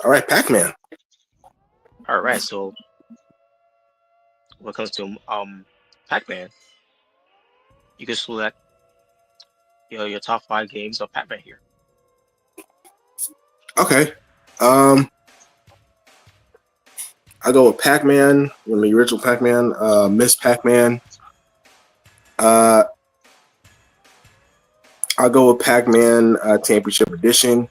All right, Pac-Man. All right, so when it comes to Pac-Man, you can select your top 5 games of Pac-Man here. Okay. I go with Pac-Man, the original Pac-Man, Miss Pac-Man. I'll go with Pac-Man Championship Edition.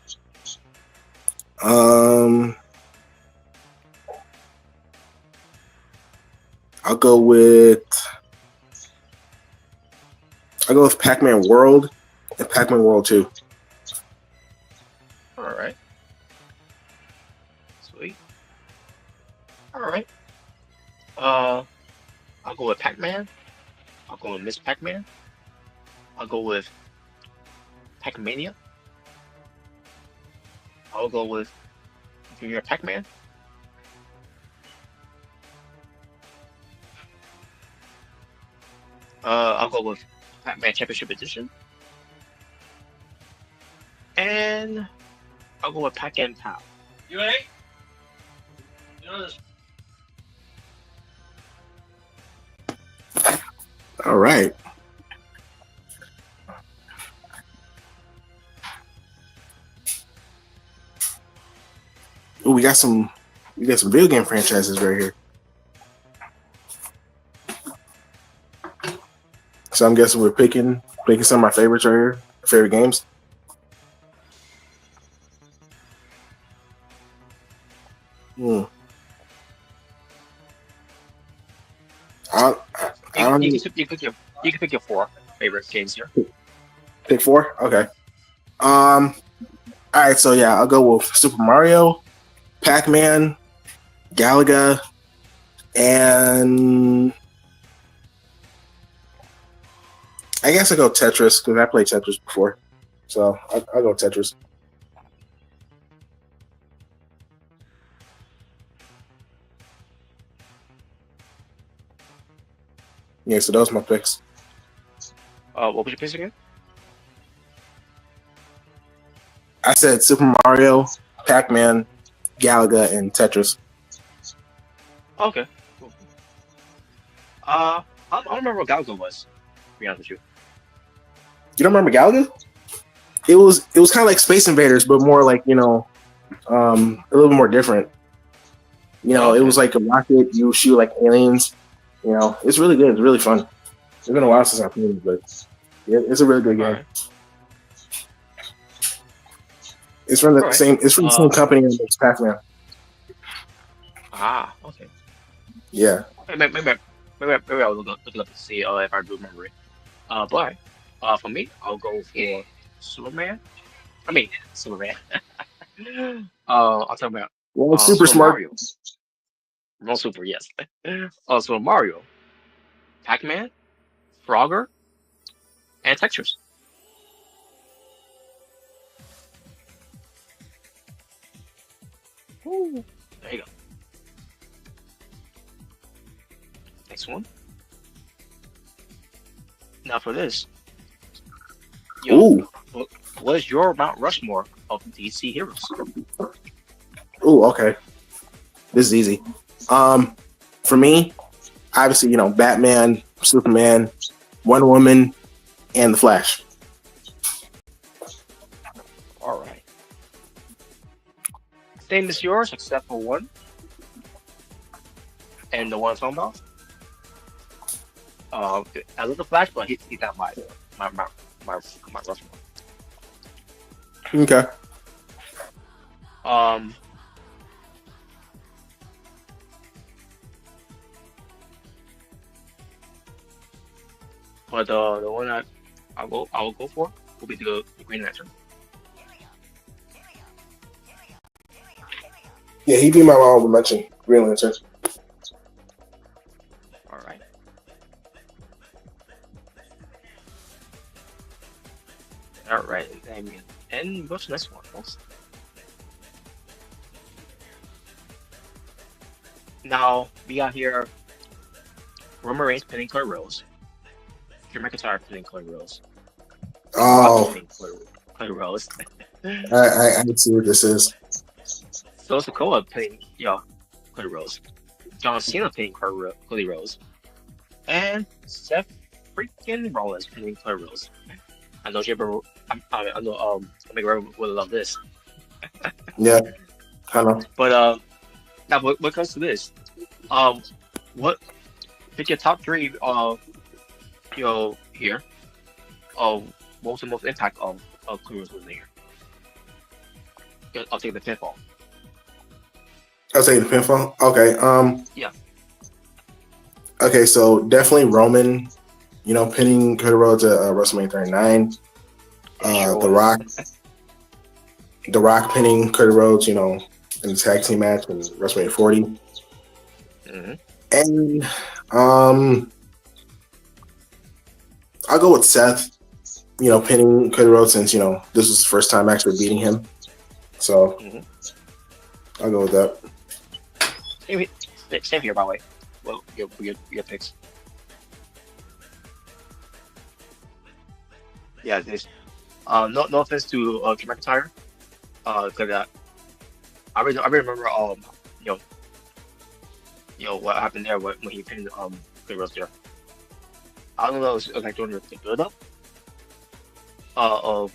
I'll go with Pac-Man World and Pac-Man World 2. All right. Sweet. All right. I'll go with Pac-Man. I'll go with Miss Pac-Man. I'll go with Pac-Mania. I'll go with Junior Pac-Man. I'll go with Pac-Man Championship Edition. And I'll go with Pac-Man Pow. You ready? You know this. All right. Ooh, we got some video game franchises right here. So I'm guessing we're picking some of my favorites right here, favorite games. I don't You can pick your 4 favorite games here. Pick 4? Okay. All right, so yeah, I'll go with Super Mario, Pac-Man, Galaga, and I guess I'll go Tetris because I played Tetris before. So I'll go Tetris. Yeah, so those are my picks. What was your picks again? I said Super Mario, Pac-Man, Galaga, and Tetris. Okay. Cool. I don't remember what Galaga was, to be honest with you. You don't remember Galaga? It was kind of like Space Invaders, but more like, a little bit more different. It was like a rocket. You shoot like aliens. It's really good. It's really fun. It's been a while since I played it, but it's a really good game. Right. It's from the same. It's from the same company as Pac-Man. Okay. Yeah. Maybe I'll look it up to see if I do remember it. But for me, I'll go for Superman. Superman. I'll talk about Super Smart. Mario. No Super, yes. Super Mario, Pac-Man, Frogger, and Textures. Ooh, there you go. Next one. Now for this. Ooh. What is your Mount Rushmore of DC heroes? Ooh, okay. This is easy. For me, obviously, Batman, Superman, Wonder Woman, and the Flash. All right. Same as yours, except for one. And the one I'm talking about. I love the Flash, but he's not my Rushmore. Okay. But the one I will go for will be the Green Lantern. Yeah, he'd be my honorable mention. Green Lantern. All right. All right, and what's the next one, folks? Now we got here Roman Reigns pinning Cody Rhodes, Drew McIntyre pinning Cody Rhodes, Oh, Cody Rhodes, I see what this is. So Sokoa pinning Cody Rhodes, John Cena pinning Cody Rhodes, and Seth freaking Rollins pinning Cody Rhodes. I know Jibber. I know. Omega would love this. Yeah, I know. But now what comes to this? What pick your top 3? Here. What was the most impact of Clearance was here? I'll take the pinfall. I'll take the pinfall. Okay. Yeah. Okay, so definitely Roman. Pinning Cody Rhodes at WrestleMania 39. The Rock pinning Cody Rhodes, in the tag team match in WrestleMania 40. Mm-hmm. And I'll go with Seth, pinning Cody Rhodes since, this was his first time actually beating him. So Mm-hmm. I'll go with that. Same here, by the way. Well, your picks. Yeah, this. No offense to Drew McIntyre. Cause I remember you know what happened there when he pinned Good Rose there. I don't know. It was like during the build up. Uh,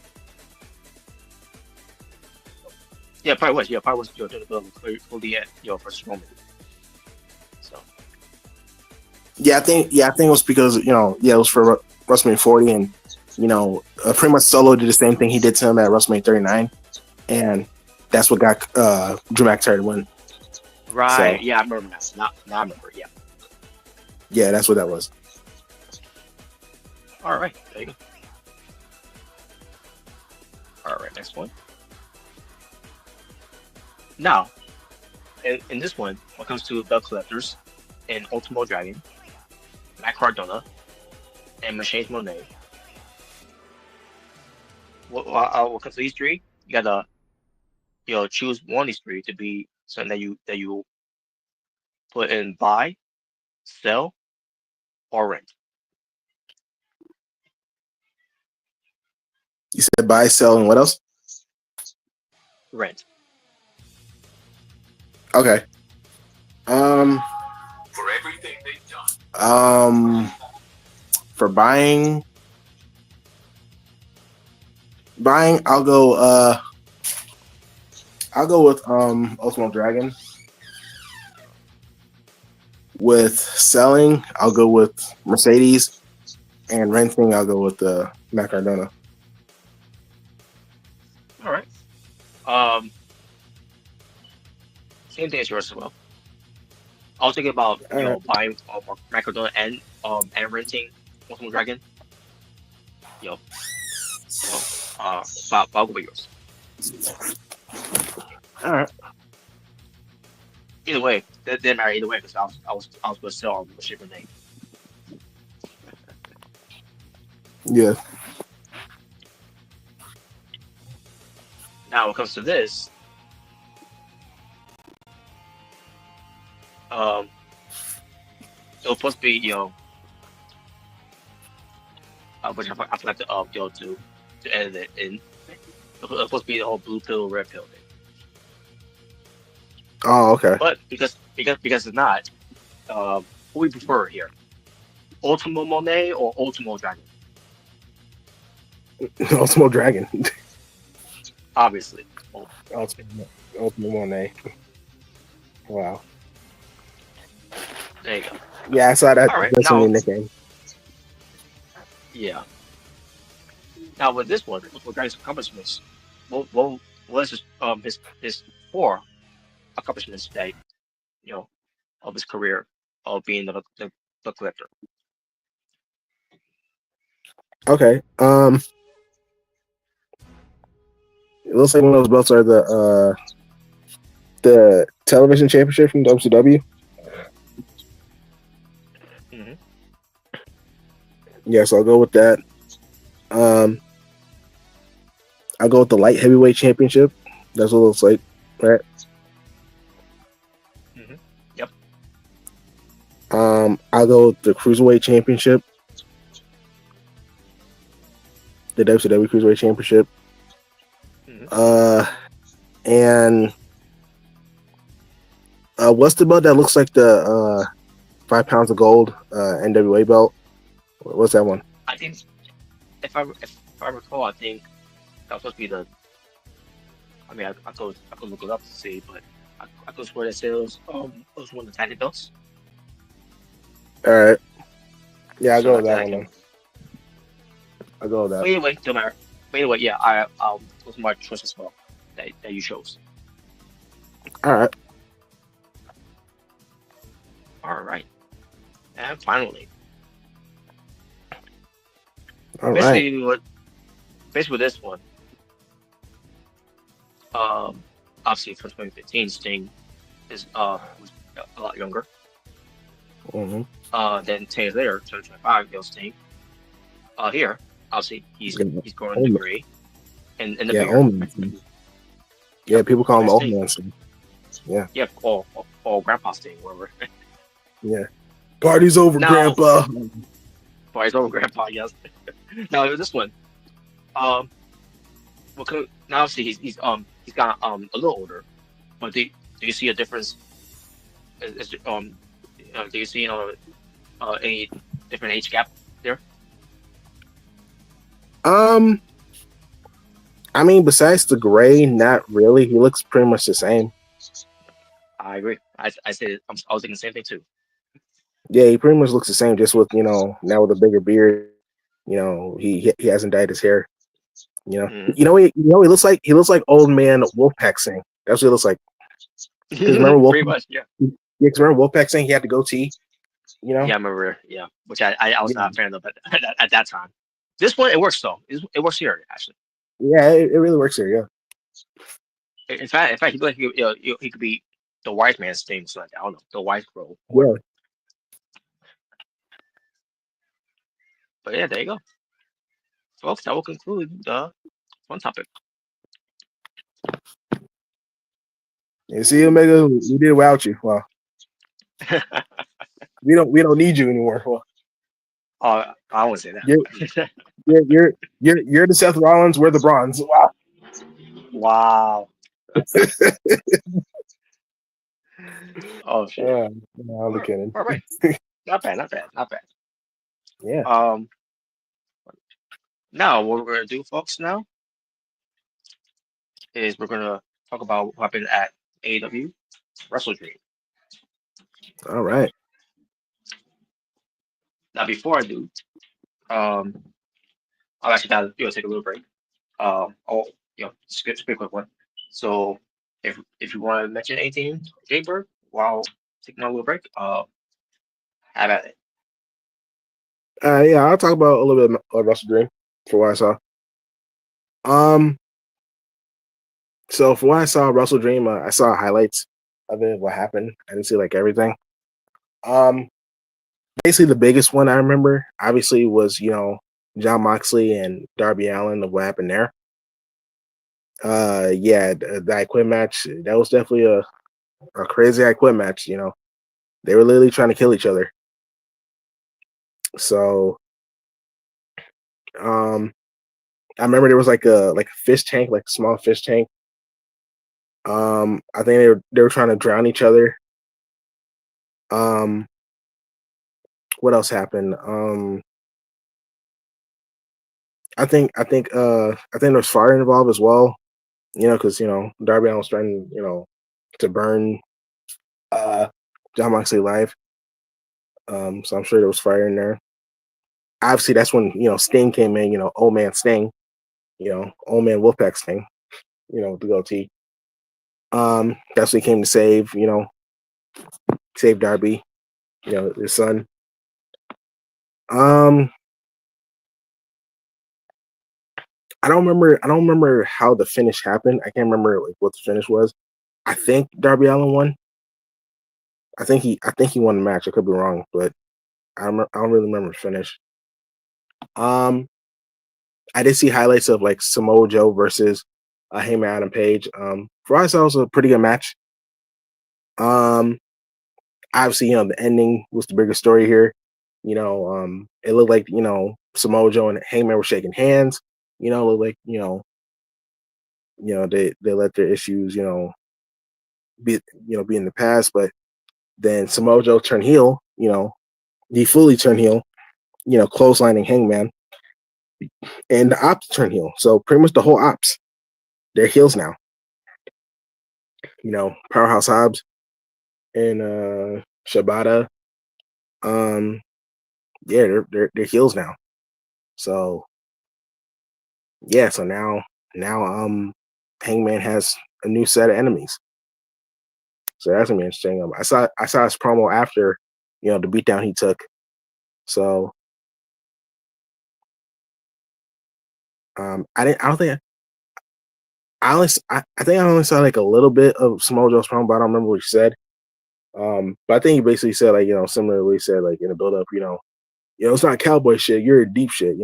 yeah, probably was. Yeah, probably was. During the build up for the first moment. So. I think it was because it was for WrestleMania 40, and pretty much Solo did the same thing he did to him at WrestleMania 39, and that's what got Drew McIntyre to win. Right. So, yeah, I remember now. Now I remember. Yeah. Yeah, that's what that was. All right. There you go. All right. Next one. Now, in this one, when it comes to belt collectors, and Ultimo Dragon, Matt Cardona, and Mercedes Monet. When it comes to these three, you gotta choose one of these three to be something that you put in buy, sell, or rent. You said buy, sell, and what else? Rent. Okay. For everything they've done. For buying, I'll go with Ultimo Dragon. With selling, I'll go with Mercedes, and renting, I'll go with Matt Cardona. All right. Same thing as yours as well. I was thinking about buying Matt Cardona and renting Ultimo Dragon. But I'll go with yours. All right. Either way, that didn't matter either way because I was going to sell the shipper name. Yeah. Now, when it comes to this, it was supposed to be which I forgot to edit it in. It was supposed to be the whole blue pill, red pill thing. Oh, okay. But because it's not, who we prefer here? Ultimo Monet or Ultimo Dragon? Ultimo Dragon. Obviously. Ultimo Monet. Wow. There you go. Yeah, I saw that. All right, That's now, only nickname. Yeah. Now with this one, with Dragon's accomplishments, what is his four accomplishments that of his career of being the collector? Okay. It looks like one of those belts are the television championship from WCW. Mm-hmm. Yeah, so I'll go with that. I'll go with the light heavyweight championship. That's what it looks like, right? Mm-hmm. Yep. I'll go with the cruiserweight championship. The WCW cruiserweight championship. Mm-hmm. And what's the belt that looks like the 5 pounds of gold NWA belt? What's that one? I think if I recall, I think that was supposed to be the. I mean, I could look it up to see, but I could swear that sales was one of the tiny belts. All right. Yeah, I'll So go with like that one. Then. I'll go with that. But anyway, don't matter. But anyway, yeah, I'll was my choice as well that you chose. All right. All right. And finally, All basically right. with this one, obviously for 2015, Sting was a lot younger. Mm-hmm. Then 10 years later, 2025, goes Sting. Here, obviously he's growing in degree and the bigger. Yeah, people call him Nice old thing. man Sting. Yeah, Yeah, or Grandpa Sting, whatever. yeah. Party's over, Now, Grandpa. for his own Grandpa, yes. Now this one, um, now obviously he's got a little older, but do you see a difference? Do you see any different age gap there? Um, I mean, besides the gray, not really. He looks pretty much the same. I agree. I said I was thinking the same thing too. Yeah, he pretty much looks the same, just with now with a bigger beard. He hasn't dyed his hair. Hmm. He looks like old man Wolfpack Singh. That's what he looks like. Because remember Pretty much, yeah. Yeah, 'cause remember Wolfpack Singh, he had the goatee. You know, Yeah, I remember. Yeah, which I was yeah, not a fan of at that time. This one it works though. It works here actually. yeah, it really works here. Yeah, In fact, he could, like, he could be the white man's thing. So like, I don't know, the white girl or yeah. whatever. But yeah, there you go, folks. That will conclude the fun topic. You see, Omega, we did without you. Well, we don't need you anymore. Well, I won't say you're that. you're the Seth Rollins. We're the Bronze. Wow. Wow. Oh shit. No, I'm kidding. All right. Not bad. Not bad. Not bad. Yeah. Um. Now what we're gonna do, folks, now is we're gonna talk about what happened at AEW WrestleDream. All right. Now, before I do, um, I'll actually gotta take a little break. Oh, just a quick one. So, if you want to mention anything, Jaybird, while taking my little break, have at it. Yeah, I'll talk about a little bit of Russell Dream for what I saw. Um, so for what I saw, Russell Dream, I saw highlights of it, what happened. I didn't see like everything. Um, Basically the biggest one I remember, obviously, was John Moxley and Darby Allin of what happened there. Yeah, the I Quit match, that was definitely a crazy I Quit match. They were literally trying to kill each other. So, I remember there was like a fish tank, like a small fish tank. I think they were trying to drown each other. Um, what else happened? I think there was fire involved as well. Because Darby Allin was trying, to burn uh John Moxley live. So I'm sure there was fire in there. Obviously, that's when Sting came in. Old man Sting. Old man Wolfpack Sting. With the goatee. That's when he came to save Darby. His son. Um, I don't remember. I don't remember how the finish happened. I can't remember like what the finish was. I think Darby Allin won. I think he won the match. I could be wrong, but I don't really remember the finish. Um, I did see highlights of like Samoa Joe versus Heyman Adam Page. For us, that was a pretty good match. Um, Obviously, the ending was the bigger story here. It looked like Samoa Joe and Heyman were shaking hands. It looked like they let their issues be in the past, but then Samoa Joe turned heel. He fully turned heel. Clotheslining Hangman, and the Ops turned heel. So pretty much the whole Ops, they're heels now. Powerhouse Hobbs and Shibata. Yeah, they're heels now. So yeah, so now Hangman has a new set of enemies. So that's gonna be interesting. I saw his promo after the beatdown he took. So I don't think I think I only saw like a little bit of Samoa Joe's promo, but I don't remember what he said. But I think he basically said like similar to what he said like in the build up, it's not cowboy shit, you're a deep shit,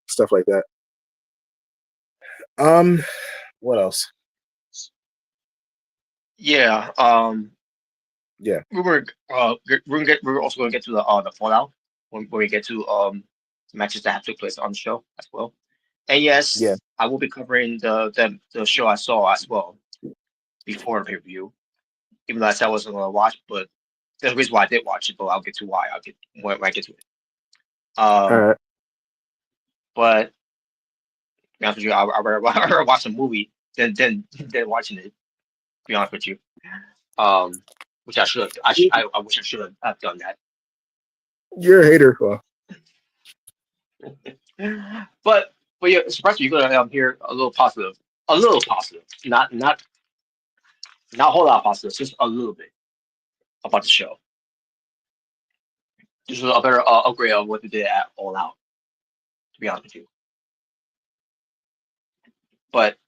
stuff like that. Um, what else? Yeah. Yeah. We're also gonna get to the fallout when we get to matches that have took place on the show as well. And Yeah. yes, I will be covering the show I saw as well before the pay-per-view. Even though I said I wasn't gonna watch, but there's a reason why I did watch it, but I'll get to why. I'll get when I get to it. All Um, right. but to be honest with you, I'd rather watch a movie than watching it. To be honest with you, um, which I should have. I wish I should have done that. You're a hater. Well, But yeah, surprisingly, you're gonna hear a little positive, not a whole lot of positive, just a little bit about the show. Just a better upgrade of what they did at All Out. To be honest with you, but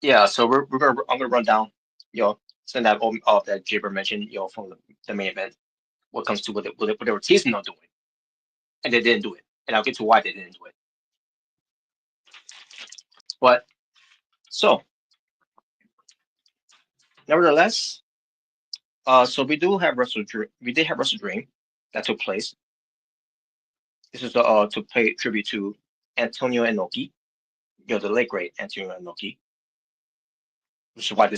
yeah, so I'm gonna run down, send that that Jabber mentioned, from the main event. What comes to what they were teasing on doing, and they didn't do it, and I'll get to why they didn't do it. But so, nevertheless, so we did have WrestleDream that took place. This is to pay tribute to Antonio Inoki, the late great Antonio Inoki, which is why the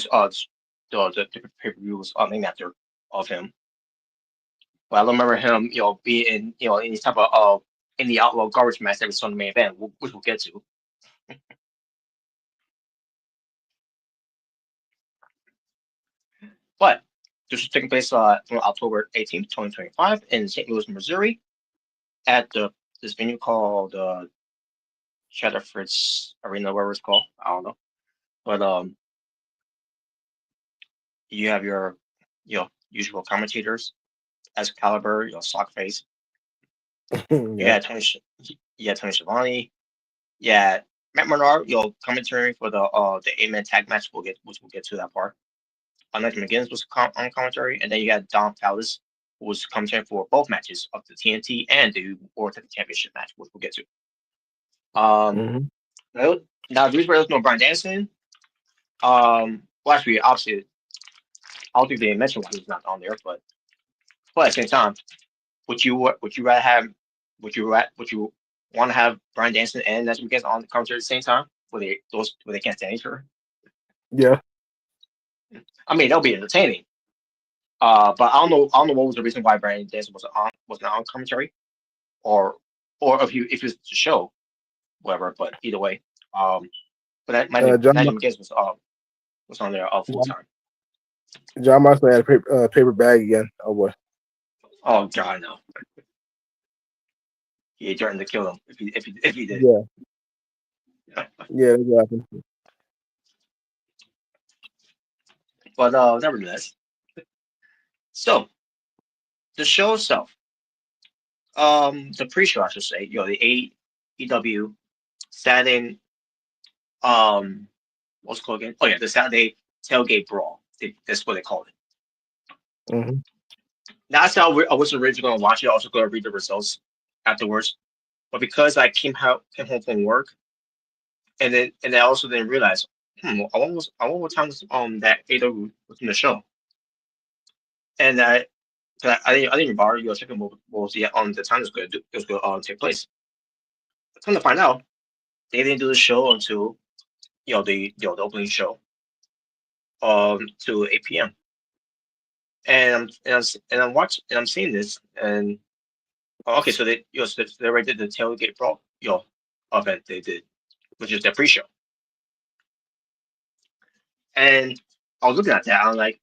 pay per view was named after of him. But I don't remember him, being in any type of in the outlaw garbage match that we saw in the main event, which we'll get to. But this was taking place on October 18th, 2025, in St. Louis, Missouri, at this venue called Cheddar Fritz Arena, whatever it's called. I don't know, but you have your usual commentators, Excalibur, Sockface. You yeah. had Tony Schiavone. Yeah, Matt Menard, commentary for the 8-man tag match. Which we'll get to that part. Nathan McGinnis was on commentary, and then you had Don Callis, who was commentary for both matches of the TNT and the World Tag Championship match, which we'll get to. Mm-hmm. Now the reason why there's no Brian Danielson, well, actually, obviously, I don't think they mentioned why he's not on there, but at the same time, would you rather have would you want to have Brian Danielson and Nathan McGinnis on the commentary at the same time, where they can't stand each other? Yeah. I mean, that'll be entertaining. But I don't know what was the reason why Brian Danielson was not on commentary, or if it was the show, whatever. But either way, but that my name John, Nigel McGinnis was on there full John, time. John Moxley had a paper bag again. Oh boy. Oh God, no! He threatened to kill him if he did. Yeah. Yeah. That's what happened. But nevertheless, so the show itself, the pre-show, I should say, the AEW Saturday, what's it called again? Oh yeah, the Saturday tailgate brawl. That's what they called it. Mm-hmm. That's how I was originally going to watch it. I was also going to read the results afterwards, but because I came home from work, and I also didn't realize, I wonder what time that AEW was in the show, and I didn't bother checking what was the time it was going to take place. Come to find out, they didn't do the show until the opening show to 8 p.m. And I'm seeing this, and okay, so they already did the tailgate brawl event they did, which is their pre-show. And I was looking at that, I'm like,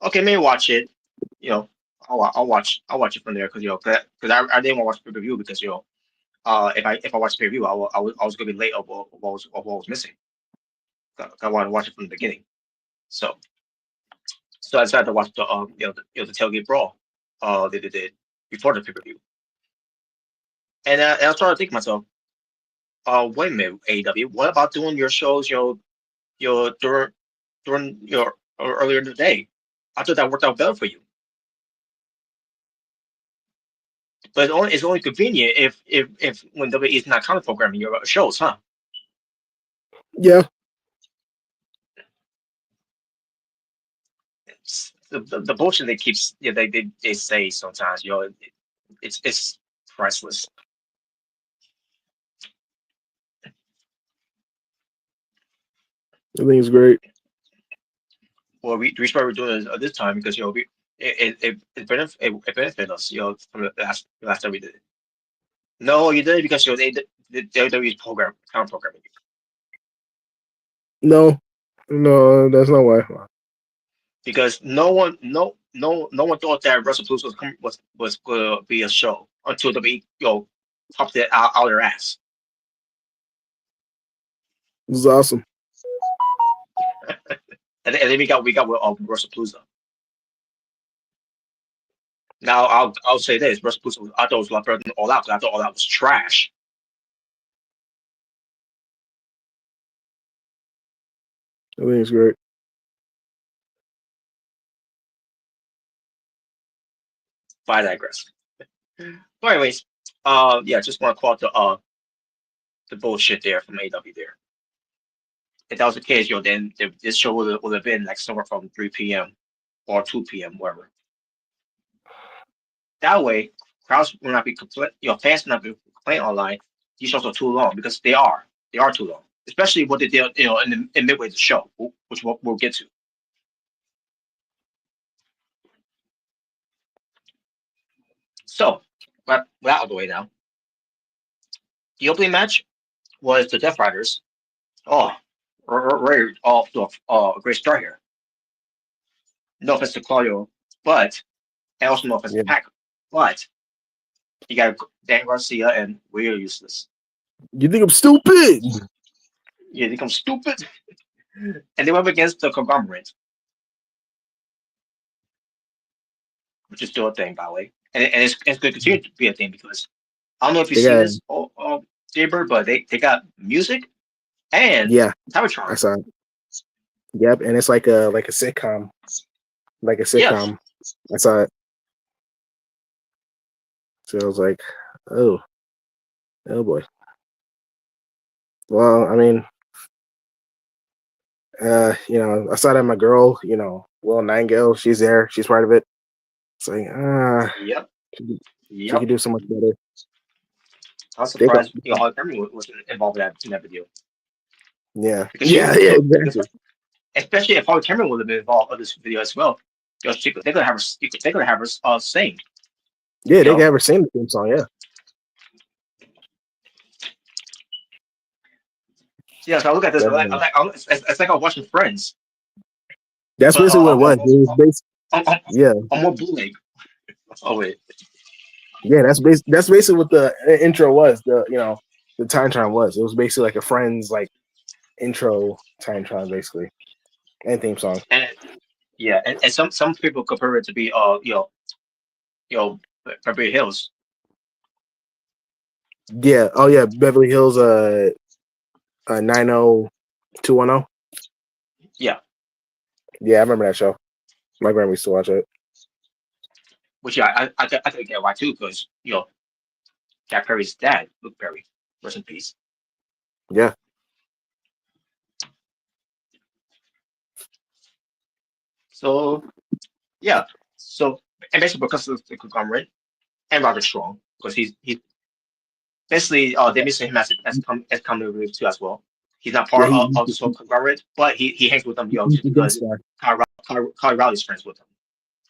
okay, maybe watch it. You know, I'll watch it from there because I didn't want to watch pay-per-view because if I watch pay-per-view, I was gonna be late of what was missing. I wanted to watch it from the beginning, so I decided to watch the tailgate brawl they did before the pay-per-view, and I started thinking to myself, wait a minute, AEW, what about doing your shows during your earlier in the day? I thought that worked out better for you. But it's only convenient if when WWE is not counter programming your shows, huh? Yeah. the bullshit they keep they say sometimes, it's priceless. I think it's great. Well, we reached what we're doing this time because it benefit us, from the last time we did it. No, you did it because the WWE program counter programming you. No, no, that's not why. Because no one thought that WrestlePalooza was gonna be a show until WWE popped it out their ass. This is awesome. And then we got with WrestlePalooza. Now I'll say this: WrestlePalooza I thought it was a lot better than All Out because I thought All Out was trash. I think it's great. But I digress. But anyways, yeah, just want to call out the bullshit there from AW there. If that was the case, then this show would have been like somewhere from 3 p.m. or 2 p.m. wherever. That way, crowds will not be fans will not be complaining online. These shows are too long because they are too long, especially what they did, in midway of the show, which we'll get to. So, but with that out of the way now, the opening match was the Death Riders. Oh, we're off to a great start here. No offense to Claudio, and also no offense Yeah. to Pac, but you got Dan Garcia and we're useless. You think I'm stupid? You think I'm stupid? And they went up against the Conglomerate, which is still a thing, by the way. And it's going to continue to be a thing because I don't know if you They see got, this, Jaybird, but they got music and yeah, I Cybertron. saw it. Yep, and it's like a sitcom. Like a Yes. sitcom. I saw it. So I was like, oh boy. Well, I mean, I saw that my girl, Will Nightingale, she's there, she's part of it. It's like, Yep. she could do so much better. I was They got, surprised, Holly Cameron was involved in that video. yeah, Because exactly. especially if Holly Cameron would have been involved in this video as well, they could have her sing. Yeah, they could have her sing the theme song. Yeah. Yeah, so I look at this. It's like I'm watching Friends. That's But, basically what it was. It was yeah. I'm more bootleg. Oh wait. Yeah, that's basically what the intro was. The Time Tron was. It was basically like a Friends like intro Time Tron basically, and theme song. And and some people compare it to be Beverly Hills. Yeah. Oh yeah, Beverly Hills 90210. Yeah. Yeah, I remember that show. My grandma used to watch it. Which I could get why too, because Jack Perry's dad, Luke Perry, rest in peace. Yeah. So yeah. So and basically because of the conglomerate and Roger Strong, because he's basically they miss him as comedy too as well. He's not part of the whole conglomerate, but he hangs with them, just because Kyle Riley's friends with him.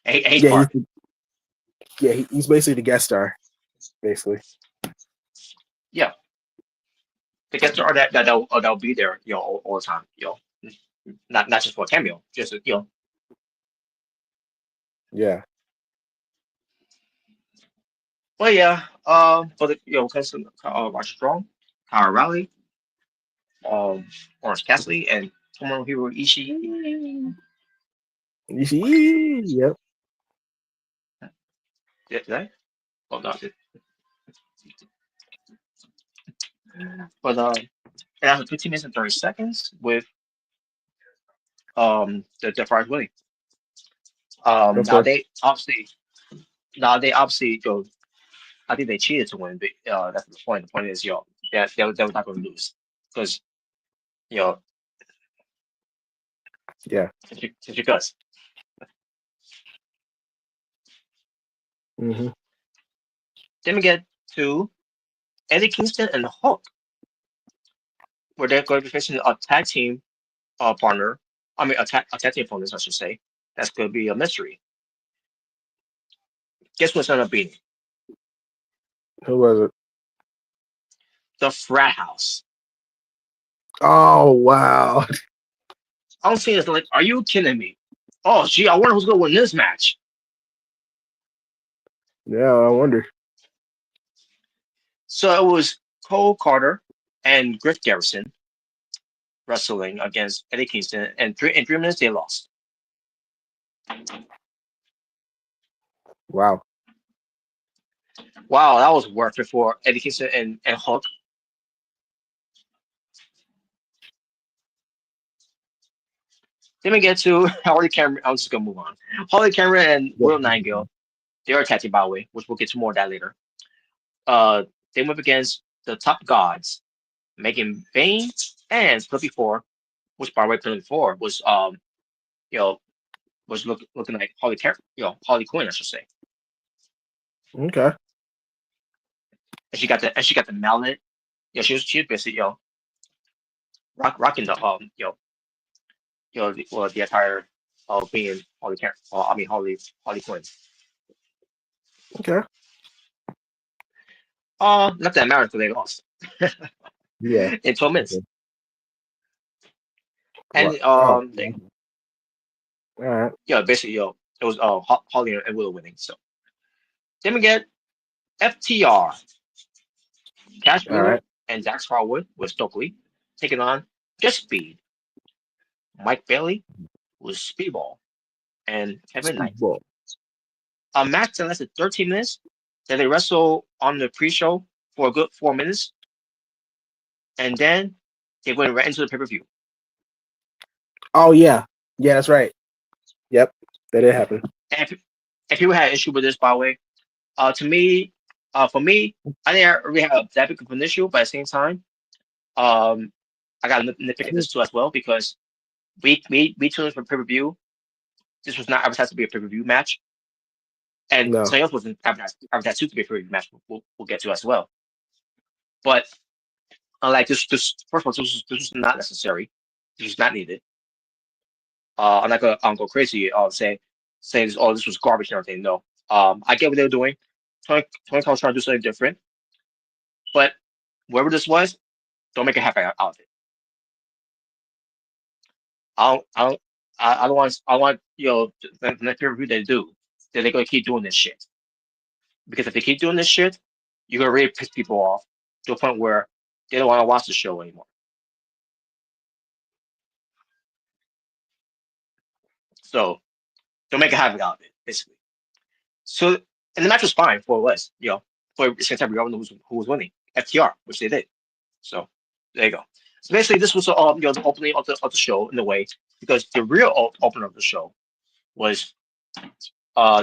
And he's part. He's basically the guest star, basically. Yeah, the guest star that'll be there, all the time, not just for a cameo, just Yeah. But yeah, for the because Roger Strong, Kyle Riley, Orange Cassidy, and Tomohiro Ishii. Yep. Did I? Oh no, but and after 15 minutes and 30 seconds with the Death Riders winning. Now they obviously go. I think they cheated to win, but that's the point. The point is, they were not going to lose because Yeah. just because. Mm-hmm. Then we get to Eddie Kingston and Hulk, where they're going to be facing a tag team partner. I mean, a tag team opponent, I should say. That's going to be a mystery. Guess what's going to be? Who was it? The Frat House. Oh wow. I'm seeing this like, are you kidding me? Oh, gee, I wonder who's going to win this match. Yeah, I wonder. So it was Cole Carter and Griff Garrison wrestling against Eddie Kingston, and in 3 minutes they lost. Wow. Wow, that was worth it for Eddie Kingston and Hulk. Then we get to Harley Cameron. I'm just gonna move on. Harley Cameron and Yeah. Will Nightingale. They are a tag team, by the way, which we'll get to more of that later. Uh, they went up against the Top Gods, Megan Bain and Flippy Four, which by the way, Flippy Four was you know was looking like Harley Quinn, I should say. Okay. And she got the mallet. Yeah, she was basically rocking the the attire of being Harley Quinn. Okay. Not that matters because they lost Yeah. in 12 minutes. Okay. And Oh. they, All right. basically it was Holly and Willow winning. So then we get FTR, Cash All Wheeler right. and Dax Harwood with Stokely taking on Just Speed, Mike Bailey with Speedball, and Kevin Knight. Speedball. A match that lasted 13 minutes. Then they wrestle on the pre-show for a good 4 minutes, and then they went right into the pay-per-view. Oh yeah. Yeah, that's right. Yep. That did happen. And if people had an issue with this, by the way, to me, for me, I didn't really have that big of an issue, but at the same time, um, I got to nitpick at this too as well because we tuned in for pay-per-view. This was not advertised to be a pay-per-view match, and No. something else wasn't advertised to be a pay-per-view match. We'll get to as well. But unlike this first of all, this was not necessary. This was not needed. I'm not gonna go crazy saying this, this was garbage and everything. No, I get what they were doing. Tony Khan was trying to do something different, but whoever this was, don't make a half out of it. I don't, I don't, I don't want, the next review they do, that they're gonna keep doing this shit. Because if they keep doing this shit, you're gonna really piss people off to a point where they don't want to watch the show anymore. So don't make a havoc out of it, basically. So and the match was fine for what it was, for the same time we all know who was winning. FTR, which they did. So there you go. So basically this was the opening of the show in a way, because the real opener of the show was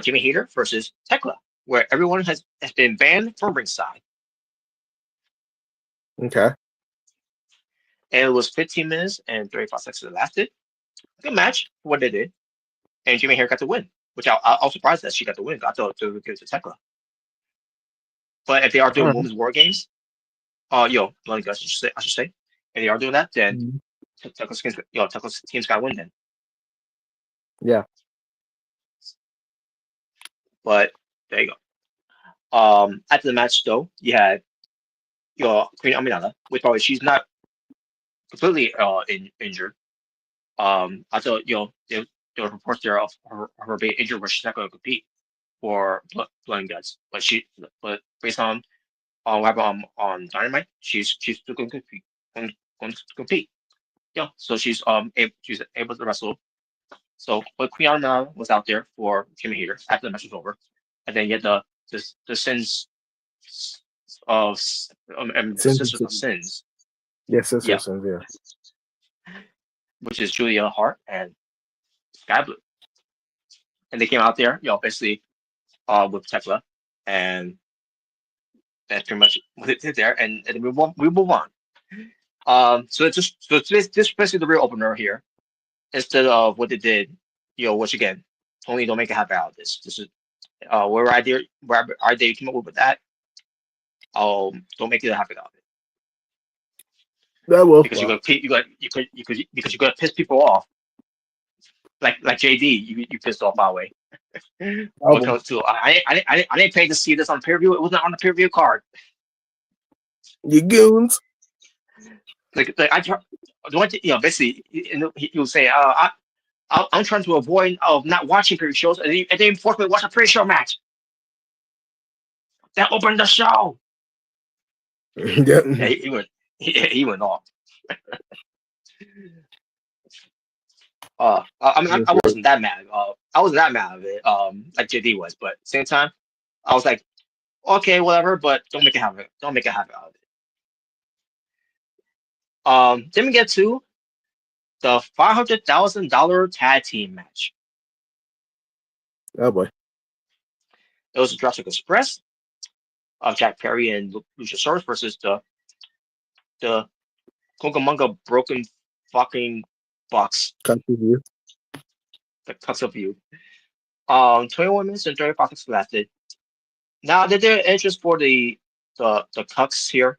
Jimmy Hater versus Tekla, where everyone has been banned from ringside. Okay. And it was 15 minutes and 35 seconds it lasted. Good match for what they did. And Jimmy Hater got the win, which I was surprised that she got the win. I thought it would give it to Tekla. But if they are All doing right. women's war games, blood guts, I should say, and they are doing that, then Mhm. Tekla's team's got to win then. Yeah. But there you go. After the match, though, you had Queen Aminata, which probably she's not completely injured. I thought there were reports there of her being injured where she's not going to compete for blood and guts, but based on what happened on Dynamite, she's still going to compete. Going to compete. Yeah, so she's able to wrestle. So, but Queen Aminata was out there for Jimmy Hater after the match was over, and then you had the sins of the Sisters of Sins. Yeah, Sister Yeah, Sins, yeah. which is Julia Hart and Sky Blue. And they came out there, basically with Tekla, and that's pretty much what it did there. And we move on. So this is basically the real opener here, instead of what they did. Which again, Tony don't make a half out of this. where idea you came up with that, don't make it a habit of it That will. because Well, because you're gonna piss people off like JD, you pissed off our way. I'll album. tell it too. I didn't pay to see this on pay-per-view. It wasn't on the pay-per-view card. You goons. Like I try, the one thing, basically, he would say, I'm trying to avoid of not watching pre shows, and then force me to watch a pre-show match that opened the show. Yeah. Yeah, he went off. I wasn't that mad. I wasn't that mad of it. Like JD was, but at the same time, I was like, okay, whatever, but don't make it happen. Don't make it happen out of it. Then we get to the $500,000 tag team match. Oh boy. It was Jurassic Express of Jack Perry and Luchasaurus versus the Kungamunga Broken fucking Bucks. Cut to you. The Cucks of You. 21 minutes and 35 seconds lasted. Now, did there interest for the Cucks here?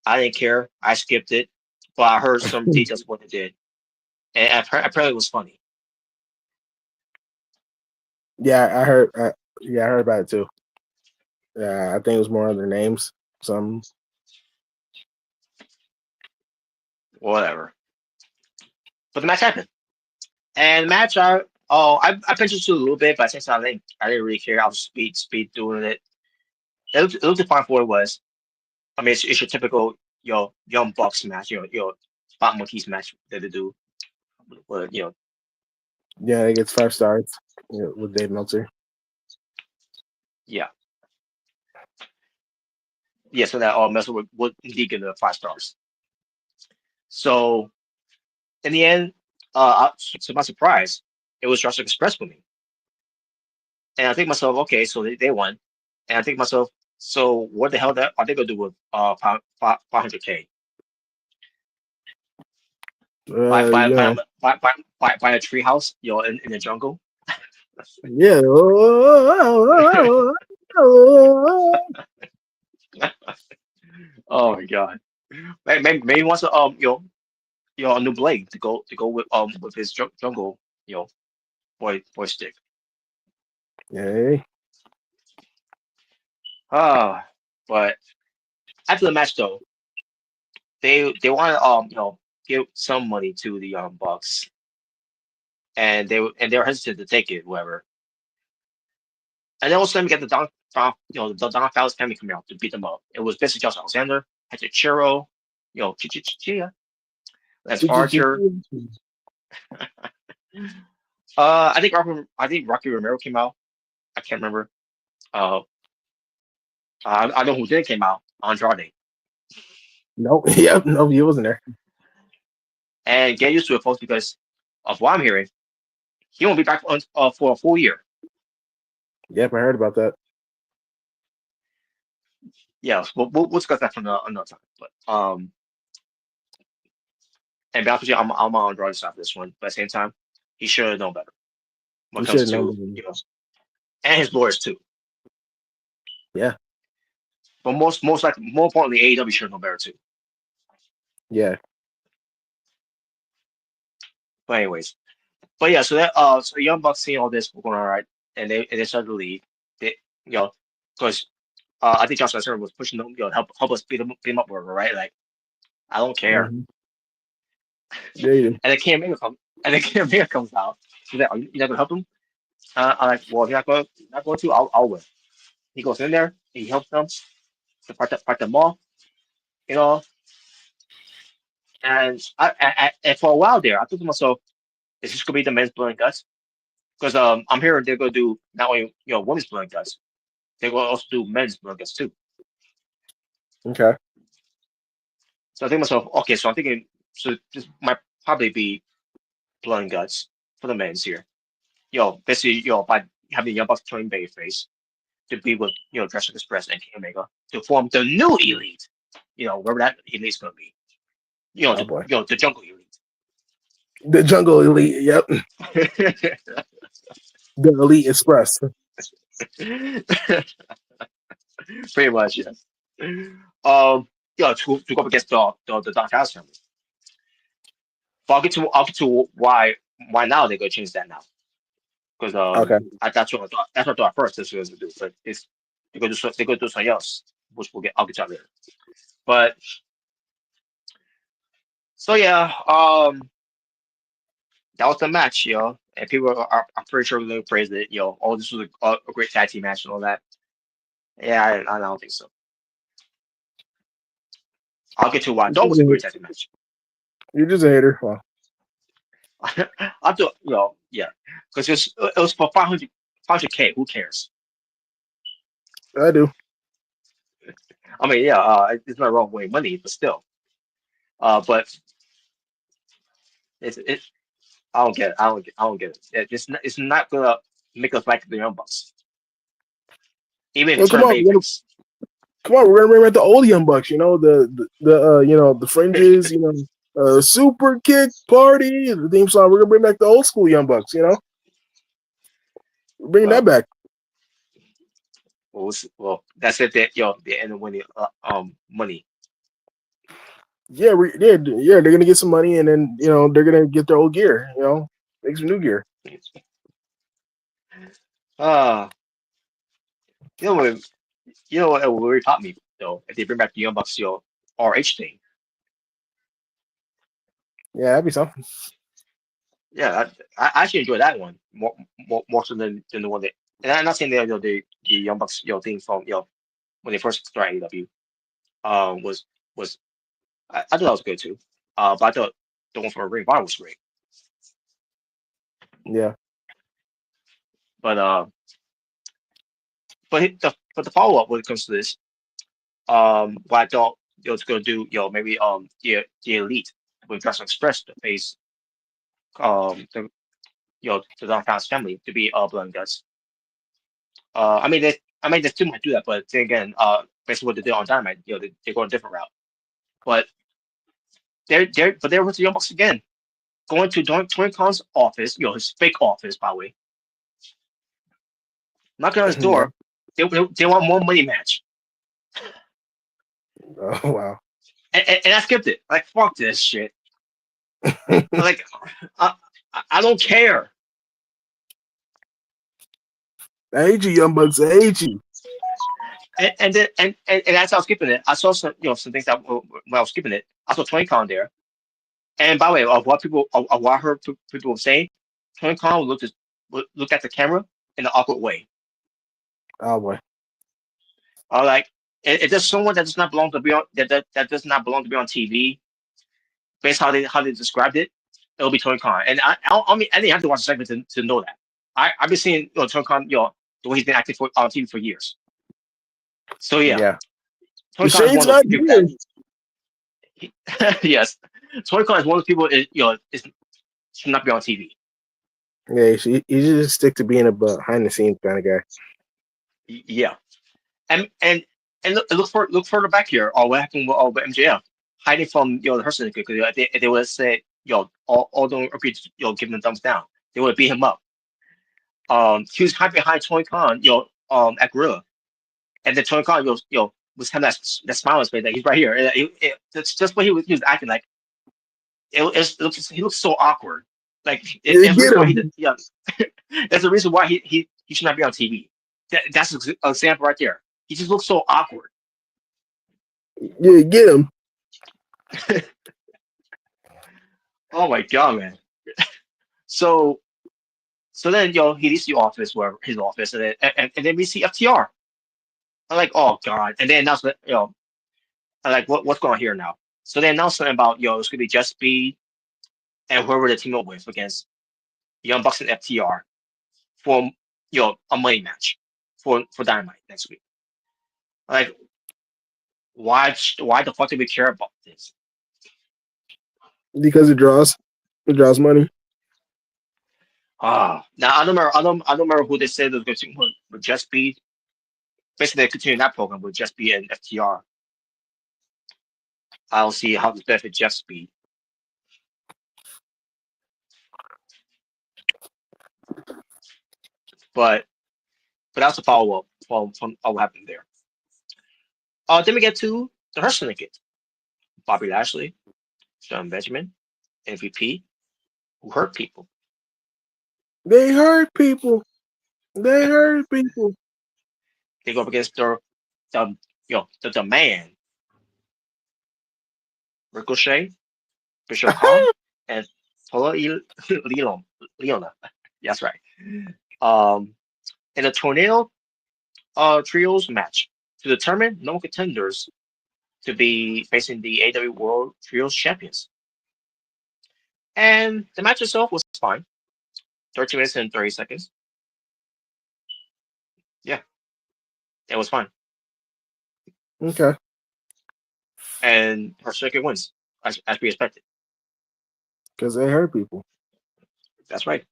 I didn't care. I skipped it, but I heard some details of what they did, and apparently it was funny. Yeah, I heard. I heard about it too. Yeah, I think it was more other names. Some. Whatever. But the match happened, and the match I pinched it a little bit, but since I didn't really care. I was speed doing it. It looked fine for what it was. I mean, it's your typical young bucks match, spot monkeys match that they do. But Yeah, it gets 5 stars with Dave Meltzer. yeah. Yeah, so that all mess would indeed get the 5 stars. So in the end, to my surprise, it was Jurassic Express for me. And I think myself, okay, so they won. And I think myself, so what the hell that are they gonna do with 500K? Buy buy You buy know. them- buy buy buy a tree house, in the jungle. Yeah. Oh my god. Maybe he wants to a new blade to go with his jungle boy stick. Hey. But after the match though, they want to give some money to the Bucks, and they were hesitant to take it, whatever. And then all of a sudden we get the Don Callis family coming out to beat them up. It was basically Josh Alexander, Hector Chiro, Chia, Lance Archer. I think Rocky Romero came out. I can't remember. Uh, I know who did came out. Andrade. Nope. Yep. No, he wasn't there. And get used to it, folks, because of what I'm hearing, he won't be back for a full year. Yep, I heard about that. Yeah, we'll discuss that from another time. But and be honest with you, I'm on Andrade's side for this one. But at the same time, he should have known better when He it comes should have to known. and his lawyers too. Yeah. But more importantly, AEW should have known better too. Yeah. But anyways, yeah, so that so the Young Bucks seeing all this going on, right, and they started to leave. They because I think Josh Alexander was pushing them, help us beat him up, whatever, right? Like I don't care. Mm-hmm. Yeah. And then Kenny Omega comes out. He's like, "You're not gonna help him?" I'm like, "Well, if you're not going to, I'll win." He goes in there, he helps them to fight them off, you know. And and for a while there, I thought to myself, "Is this gonna be the men's blood and guts?" Because I'm hearing they're gonna do not only women's blood and guts, they're gonna also do men's blood and guts too. Okay. So I think to myself, okay, so I'm thinking, so this might probably be blood and guts for the men's here. Basically, by having the Young Bucks turning babyface to be with Jurassic Express and King Omega to form the new elite. Wherever that elite's gonna be. Boy. The jungle elite. The Jungle Elite. Yep. The Elite Express. Pretty much, yes. Yeah, to go up against the Don Callis family. But I'll get to why now they're gonna change that now. Because Okay. that's what I thought at first this was gonna do, but they're gonna do something else, which I'll get to that later. But so yeah, that was the match, and people are pretty sure they praised it, Oh, this was a great tag team match and all that. Yeah, I don't think so. I'll get to why I thought it was a great tag team match. You're just a hater. Well, I thought, yeah, because it was for 500K. Who cares? I do. I mean, yeah, it's not wrong way money, but still. But it I don't get it. I don't get it. It's not gonna make us like the Young Bucks, even if Well, it come turn on. babyface. Come on, we're gonna bring back the old Young Bucks. The fringes. Super kick party, the theme song. We're gonna bring back the old school Young Bucks. We're bringing that Well, back. well, that's it. That they end up winning money. Yeah, they're gonna get some money, and then they're gonna get their old gear. Make some new gear. Uh, you know what? You know what really taught me though? If they bring back the Young Bucks, RH thing. Yeah, that'd be something. Yeah, I actually enjoy that one more so than the one that. And I'm not saying that the Young Bucks thing from when they first started AEW was I thought that was good too. But I thought the one from Ring of Honor was great. Yeah, But but the follow up when it comes to this, what I thought it was gonna do, maybe the Elite with Wrestling Express to face the Don Callis family to be Blood and Guts. I mean they still might do that, but then again, based on what they did on Dynamite, they go a different route. But they're with the Young Bucks again, going to Tony Khan's office, his fake office, by the way, knocking on his yeah. door. They want more money match, Oh wow. and I skipped it. Like fuck this shit. Like I I don't care. I hate you, Young Bucks. I hate you. And then and as I was skipping it, I saw some things that when I was skipping it, I saw Tony Khan there. And by the way, of what I heard people were saying, Tony Khan would look at the camera in an awkward way. Oh boy. Like if there's someone that does not belong to be on that does not belong to be on TV, based how they described it, it'll be Tony Khan. And I mean I didn't have to watch the segment to know that. I've been seeing Tony Khan the way he's been acting on TV for years. So yeah, Yeah. The Tony Khan is shade's one of those not people here. that yes, Tony Khan is one of those people should not be on TV. Yeah, you should just stick to being a behind the scenes kind of guy. Yeah, and look further back here. What happened with MJF hiding from the Hurst because they would have said all don't agree to give him the thumbs down. They would beat him up. He was hiding behind Tony Khan at Gorilla, and then Tony Khan was having that smile on his face that he's right here. It's just what he was acting like. He looks so awkward. Like Yeah, there's a get reason why he him. there's a reason why he should not be on TV. That's an example right there. He just looks so awkward. Yeah, get him. Oh my god, man. So then he leaves the office, where his office, and then we see FTR. I'm like, oh god. And then announce that I'm like, what's going on here now? So they announced something about it's gonna be Just Speed and whoever they team up with against Young Bucks and FTR for a money match for Dynamite next week. Like, why the fuck do we care about this? Because it draws money. Now I don't remember who they said was going to with Just Speed. Basically, they continue that program with Just Speed and FTR. I'll see how this benefits Just Speed. But But that's a follow up from what happened there. Then we get to the Hurt Syndicate: Bobby Lashley, John Benjamin, MVP, who hurt people. They hurt people. They hurt people. They go up against the man, Ricochet, Bishop Khan, and Tola Leona. That's right. In a tornado trios match to determine no contenders to be facing the AEW World Trios Champions. And the match itself was fine. 13 minutes and 30 seconds. Yeah, it was fine. Okay. And her second wins, as we expected. Because they hurt people. That's right.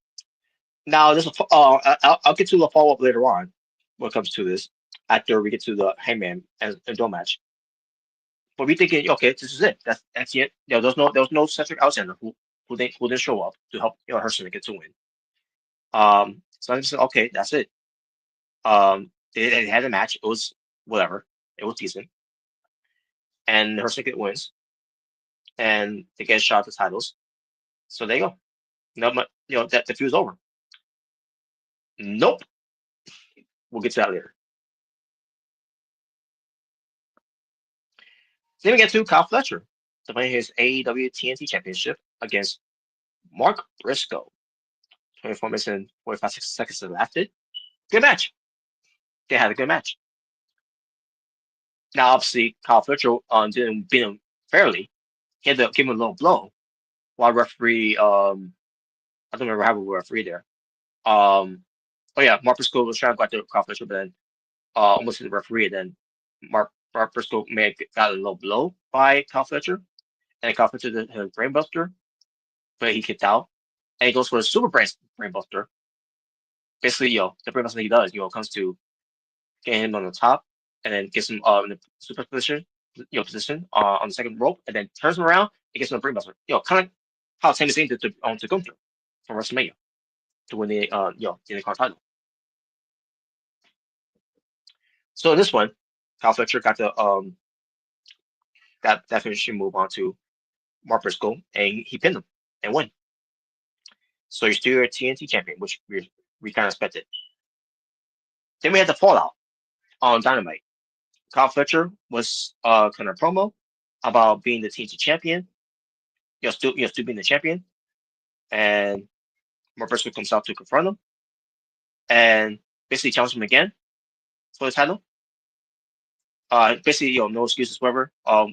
Now, I'll get to the follow up later on when it comes to this, after we get to the Hangman and Door match. But we thinking, okay, this is it. That's it. There was no Cedric Alexander who didn't show up to help her syndicate to win. So I just said, okay, that's it. They had a match. It was whatever. It was decent. And her syndicate wins, and they get a shot at the titles. So there you go. No, that the feud's over. Nope. We'll get to that later. Then we get to Kyle Fletcher defending his AEW TNT Championship against Mark Briscoe. 24 minutes and 45 seconds lasted. Good match. They had a good match. Now, obviously, Kyle Fletcher didn't beat him fairly. He had to give him a little blow. While referee, I don't remember having a referee there. Oh yeah, Mark Briscoe was trying to go after Kyle Fletcher, but then almost hit the referee. And then Mark Briscoe may have got a little blow by Kyle Fletcher, and Kyle Fletcher did his brainbuster, but he kicked out. And he goes for a super brainbuster. Basically, the brainbuster he does, comes to get him on the top, and then gets him in the super position, on the second rope, and then turns him around and gets him a brainbuster. Kind of how Sami Zayn did to Gunther from WrestleMania to win the the Intercontinental title. So in this one, Kyle Fletcher got the that finishing move onto Mark Briscoe, and he pinned him and won. So you're still your TNT champion, which we kind of expected. Then we had the fallout on Dynamite. Kyle Fletcher was kind of promo about being the TNT champion. Still being the champion, and Mark Briscoe comes out to confront him, and basically challenges him again for the title. Basically, no excuses whatsoever of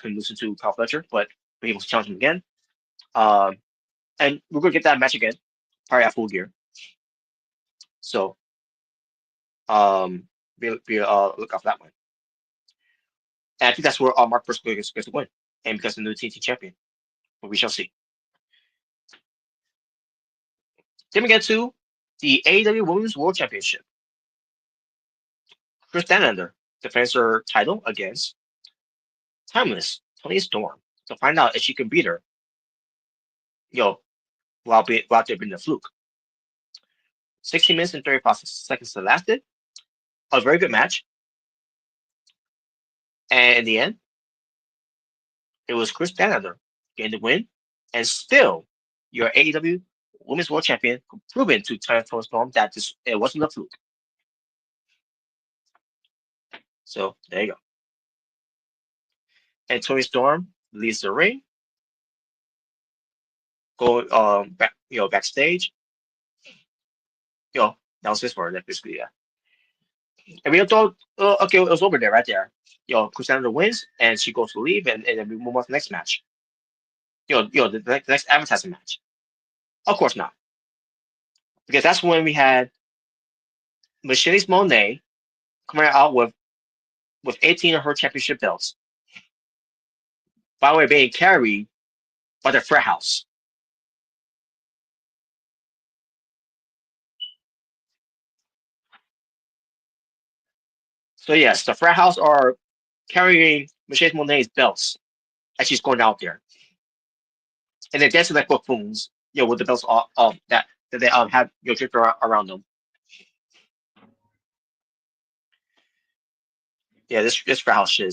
him losing to Kyle Fletcher, but being able to challenge him again. And we're gonna get that match again, probably at Full Gear. So, be look out for that one. And I think that's where Mark Briscoe gets to win, and because the new TNT champion. But we shall see. Then we get to the AEW Women's World Championship. Chris Stanlander defends her title against Timeless Toni Storm to find out if she can beat her. While there being a fluke. 16 minutes and 35 seconds lasted. A very good match. And in the end, it was Chris Stanlander getting the win, and still your AEW Women's World Champion, proving to Toni Storm that it wasn't a fluke. So there you go. And Toni Storm leaves the ring, go backstage. That was his for that basically, yeah. And we thought, okay, it was over there, right there. Chris Stanlander wins, and she goes to leave, and then we move on to the next match. The next advertising match. Of course not, because that's when we had Mercedes Moné coming out with 18 of her championship belts. By the way, being carried by the Frat House. So yes, the Frat House are carrying Mercedes Moné's belts as she's going out there, and they're dancing like buffoons, with the belts that they have draped around them. Yeah, this frat house shit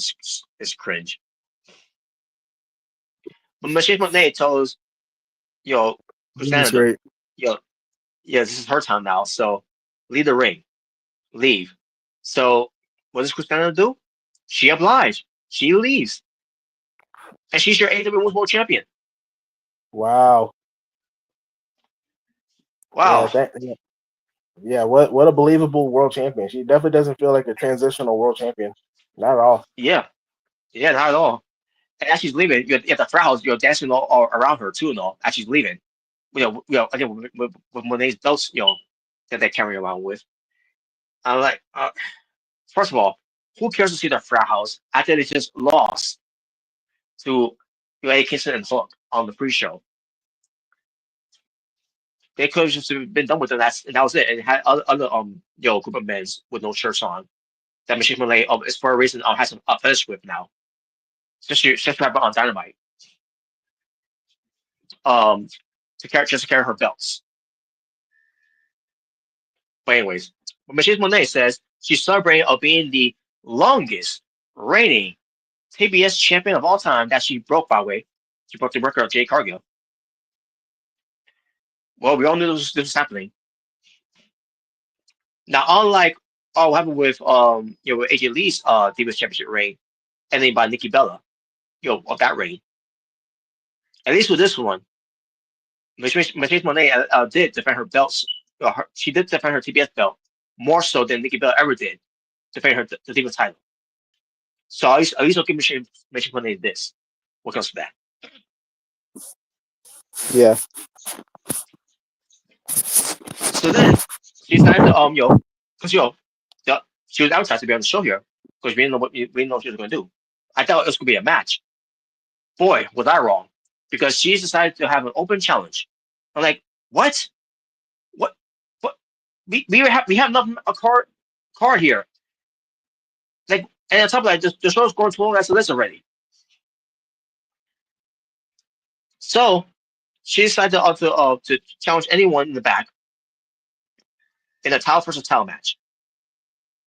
is cringe. But Michelle Monet tells That's Christina, great. yo, yeah, this is her time now. So leave the ring, leave. So what does Christina do? She obliged. She leaves, and she's your AEW Women's World Champion. Wow. Yeah, Wow. yeah, what a believable world champion. She definitely doesn't feel like a transitional world champion. Not at all. Yeah. Yeah, not at all. And as she's leaving, you have the frat house, dancing all around her too, and all. As she's leaving, again with Monet's belts, that they carry around with. I'm like, first of all, who cares to see the frat house after they just lost to Eddie Kingston and Hook on the pre-show? They could have just been done with it. And that was it. And had other group of men with no shirts on. That Machine Malay is for a reason has some fetish with now. Just to have it on Dynamite. Um, to carry her belts. But anyways, Machine Monet says she's celebrating of being the longest reigning TBS champion of all time that she broke, by the way. She broke the record of Jay Cargill. Well, we all knew this was happening. Now, unlike what happened with with AJ Lee's TBS championship reign, and then by Nikki Bella, of that reign. At least with this one, Mercedes Monet did defend her belts. She did defend her TBS belt more so than Nikki Bella ever did defend her the TBS title. So at least I'll give Mercedes Monet this. What comes to that? Yeah. So then she decided to because she was advertised to be on the show here because we didn't know what she was going to do. I thought it was going to be a match. Boy, was I wrong, because she's decided to have an open challenge. I'm like, what? What? What? We have nothing a card here. Like, and on top of that, the show's going 12 as a list already. So she decided to challenge anyone in the back in a title versus title match.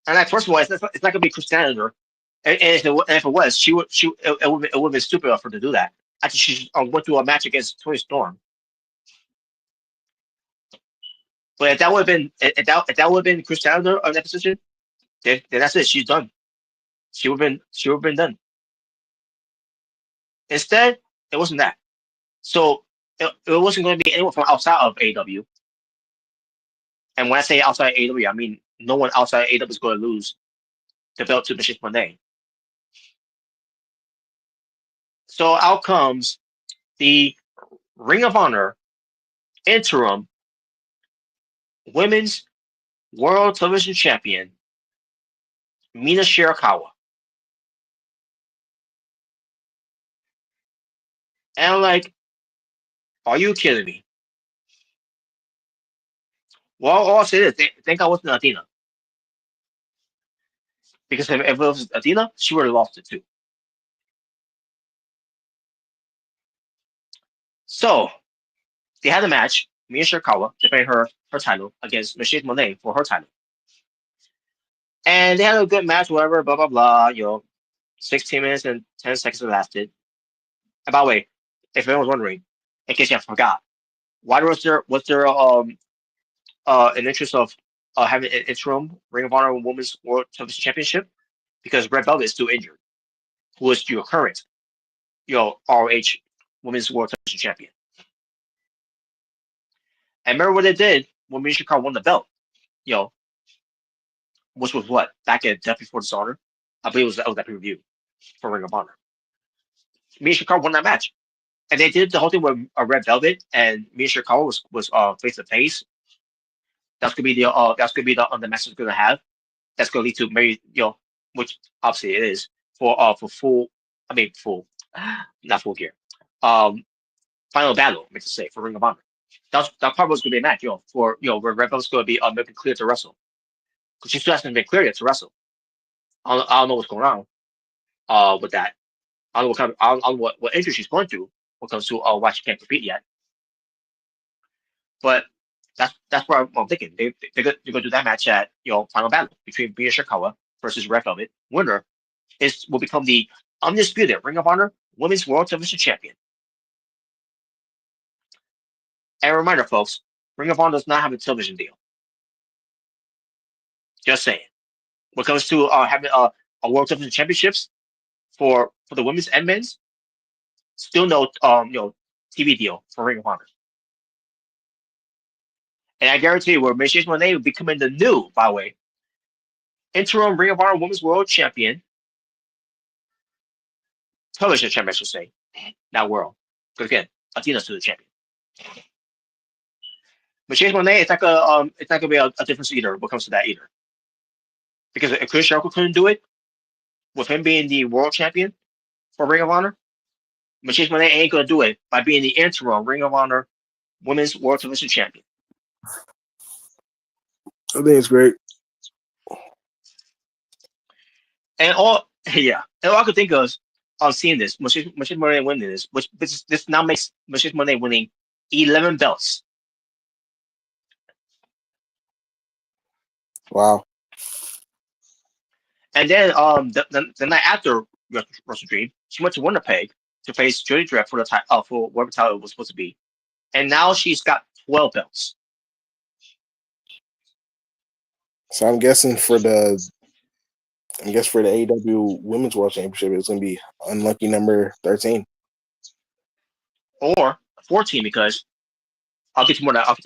And like, first of all, it's not going to be Chris Standard. And if it was, it would have been stupid of her to do that. Actually, she went through a match against Tony Storm. But if that would have been if that would have been Chris Standard on that position, then that's it. She's done. She would have been done. Instead, it wasn't that. So it wasn't going to be anyone from outside of AEW. And when I say outside AEW, I mean no one outside AEW is going to lose the belt to Michelle Monet. So out comes the Ring of Honor interim women's world television champion, Mina Shirakawa. And I'm like, are you kidding me? Well, all I'll say is, thank God it wasn't Athena. Because if it was Athena, she would have lost it too. So, they had a match, Mina Shirakawa defending her title against Michelle Monet for her title. And they had a good match, whatever, blah, blah, blah. 16 minutes and 10 seconds it lasted. And by the way, if anyone was wondering, in case you forgot, why was there an interest of having an interim Ring of Honor Women's World Television Championship? Because Red Velvet is still injured, who is your current, ROH Women's World Television Champion. And remember what they did when Misha Carr won the belt, which was what? Back at Death Before Dishonor? I believe that was that pay-per-view for Ring of Honor. Misha Carr won that match. And they did the whole thing with Red Velvet and Misha Carr was face to face. That's gonna be the message we're gonna have. That's gonna lead to maybe which obviously it is for full. I mean full, not full gear. Final battle, I meant to say, for Ring of Honor. That part was gonna be a match, for where Red Velvet's gonna be maybe clear to wrestle, because she still hasn't been cleared yet to wrestle. I don't know what's going on with that. I don't know what I don't know what injury she's going through when it comes to why she can't compete yet. But that's what I'm thinking. They're gonna do that match at final battle between Bia Shirakawa versus Red Velvet. Winner will become the undisputed Ring of Honor Women's World Television Champion. And a reminder, folks, Ring of Honor does not have a television deal. Just saying. When it comes to having a World Television Championships for the women's and men's, still no TV deal for Ring of Honor. And I guarantee you, where Mrricanjay Monet will be becoming the new, by the way, interim Ring of Honor Women's World Champion, television champion, I should say, not world. Because again, Athena's still the champion. Mrricanjay Monet, it's not gonna be a difference either when it comes to that either. Because if Chris Jericho couldn't do it, with him being the world champion for Ring of Honor, Mrricanjay Monet ain't gonna do it by being the interim Ring of Honor Women's World Television Champion. I think it's great. And all I could think of seeing this, Mrricanjay Monet winning this, which this now makes Mrricanjay Monet winning 11 belts. Wow. And then the night after WrestleDream, she went to Winnipeg to face Jody Dredd for the title for whatever title it was supposed to be. And now she's got 12 belts. So I'm guessing for the AEW Women's World Championship, it's going to be unlucky number 13 or 14, because I'll get to more that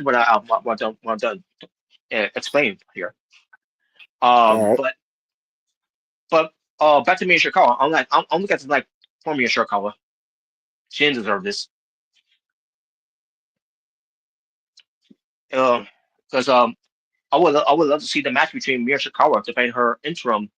when I'm done explaining here. right. But back to Mia Shirakawa. I'm looking at this like for Mia Shirakawa. She didn't deserve this. Because I would love to see the match between Mia Shirakawa defending her interim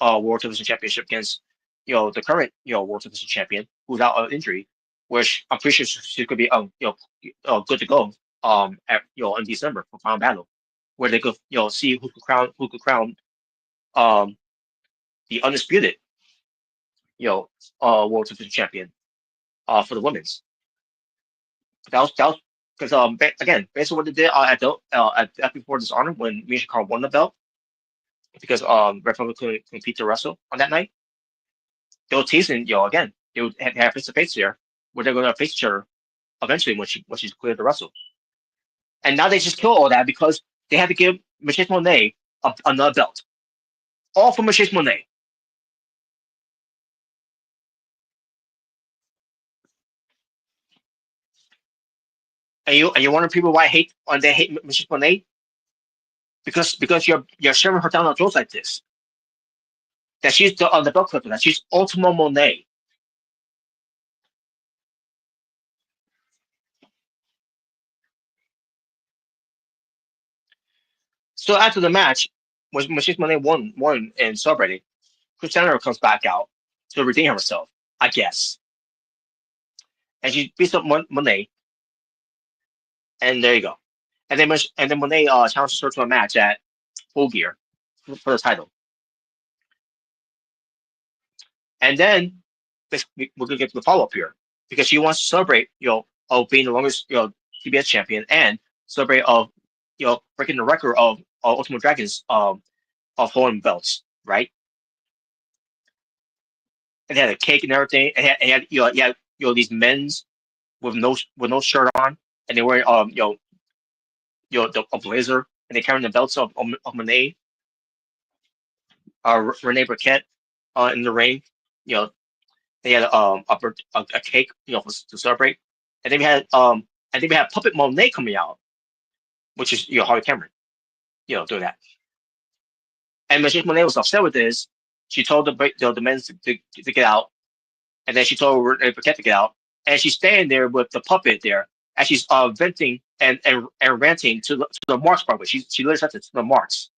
World Television Championship against the current World Television Champion who's out of injury, which I'm pretty sure she could be good to go in December for Final Battle, where they could see who could crown the undisputed World Television Champion for the women's. That was because again, based on what they did at before Dishonor when Mia Shirakawa won the belt, because Red Velvet couldn't compete to wrestle on that night, they were teasing again. They would have face to face there where they're going to face each other eventually when she's cleared to wrestle. And now they just kill all that because they had to give Mrricanjay Monet another belt, all for Mrricanjay Monet. And you wonder people why they hate Mrricanjay Monet? Because you're shoving her down the throat like this. That she's the belt clipper. That she's Ultimo Monet. So after the match, when Mrricanjay Monet won and celebrated, Chris Jericho comes back out to redeem herself, I guess. And she beats up Monet. And there you go. And then Monet challenges her to a match at Full Gear for the title. And then we're gonna get to the follow up here because she wants to celebrate, of being the longest, TBS champion and celebrate of, breaking the record of Ultimate Dragons of holding belts, right? And they had a cake and everything. And it had these men's with no shirt on, and they wearing a blazer, and they carrying the belts of Monet, Renee Burkett, in the ring. They had a cake, to celebrate, and then we had Puppet Monet coming out, which is Harley Cameron, doing that. And Mrricanjay Monet was upset with this. She told the men to get out, and then she told Renee Burkett to get out, and she's standing there with the puppet there, as she's venting and ranting to the Marks part. She literally said to the Marks.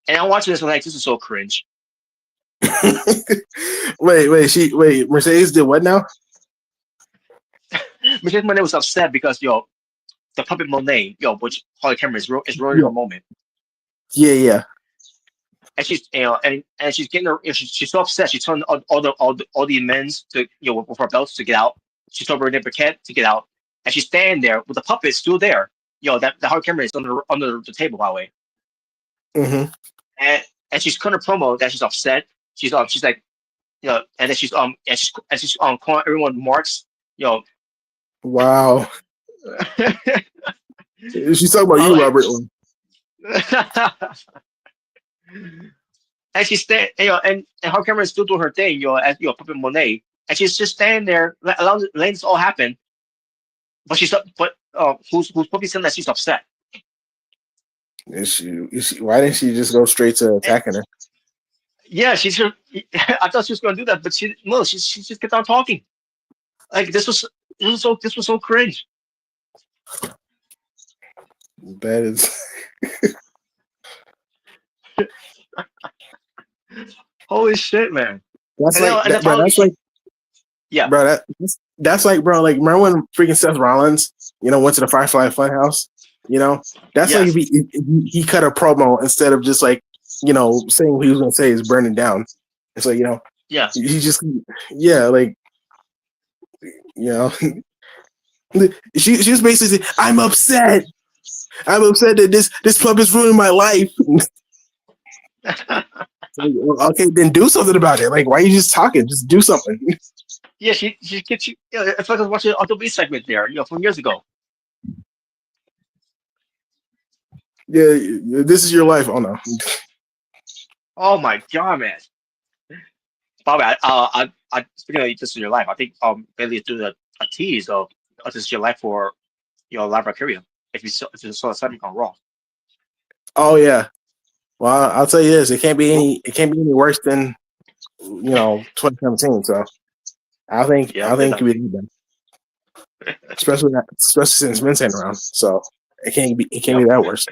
And I'm watching this and like, this is so cringe. wait, Mercedes did what now? Mrricanjay Monet was upset because the Puppet Monet, which Harley Cameron is ruining her moment. Yeah. And she's and she's getting her. She's so upset. She's telling all the men's to with her belts to get out. She told Renee Burkett to get out, and she's standing there with the puppet still there. That the Harley Cameron is under the table, by the way. Mm-hmm. And and she's cutting a promo that she's upset. She's like, and then she's calling everyone marks, you know. Wow. She's talking about I'm you, like, Robert. and she's and her camera is still doing her thing, as Puppet Monet, and she's just standing there, letting this all happen. But who's probably saying that she's upset? Why didn't she just go straight to And, attacking her? yeah, she's. I thought she was going to do that, but she just kept on talking. Like this was so cringe. That is. Holy shit, man! That's And then, like and then that, bro. finally, That's like, yeah, bro. That's like, bro. Like, remember when freaking Seth Rollins, went to the Firefly Funhouse? That's like yes, if he cut a promo instead of just like, saying what he was gonna say is burning down. It's like, yes. he just, yeah, like, you know, she was basically saying, I'm upset that this club is ruining my life. Okay, then do something about it. Like, why are you just talking? Just do something. Yeah, she gets you. It's like I was watching an Auto B segment there, from years ago. Yeah, this is your life. Oh no. Oh my god, man! By the way, speaking of this is your life, I think Bailey is doing a tease of this is your life for Live Arcadia. If you saw the segment on Raw. Oh yeah. Well, I'll tell you this: it can't be any worse than 2017. So I think Yeah, it could be done, especially since Vince ain't around. So it can't be yep. that worse.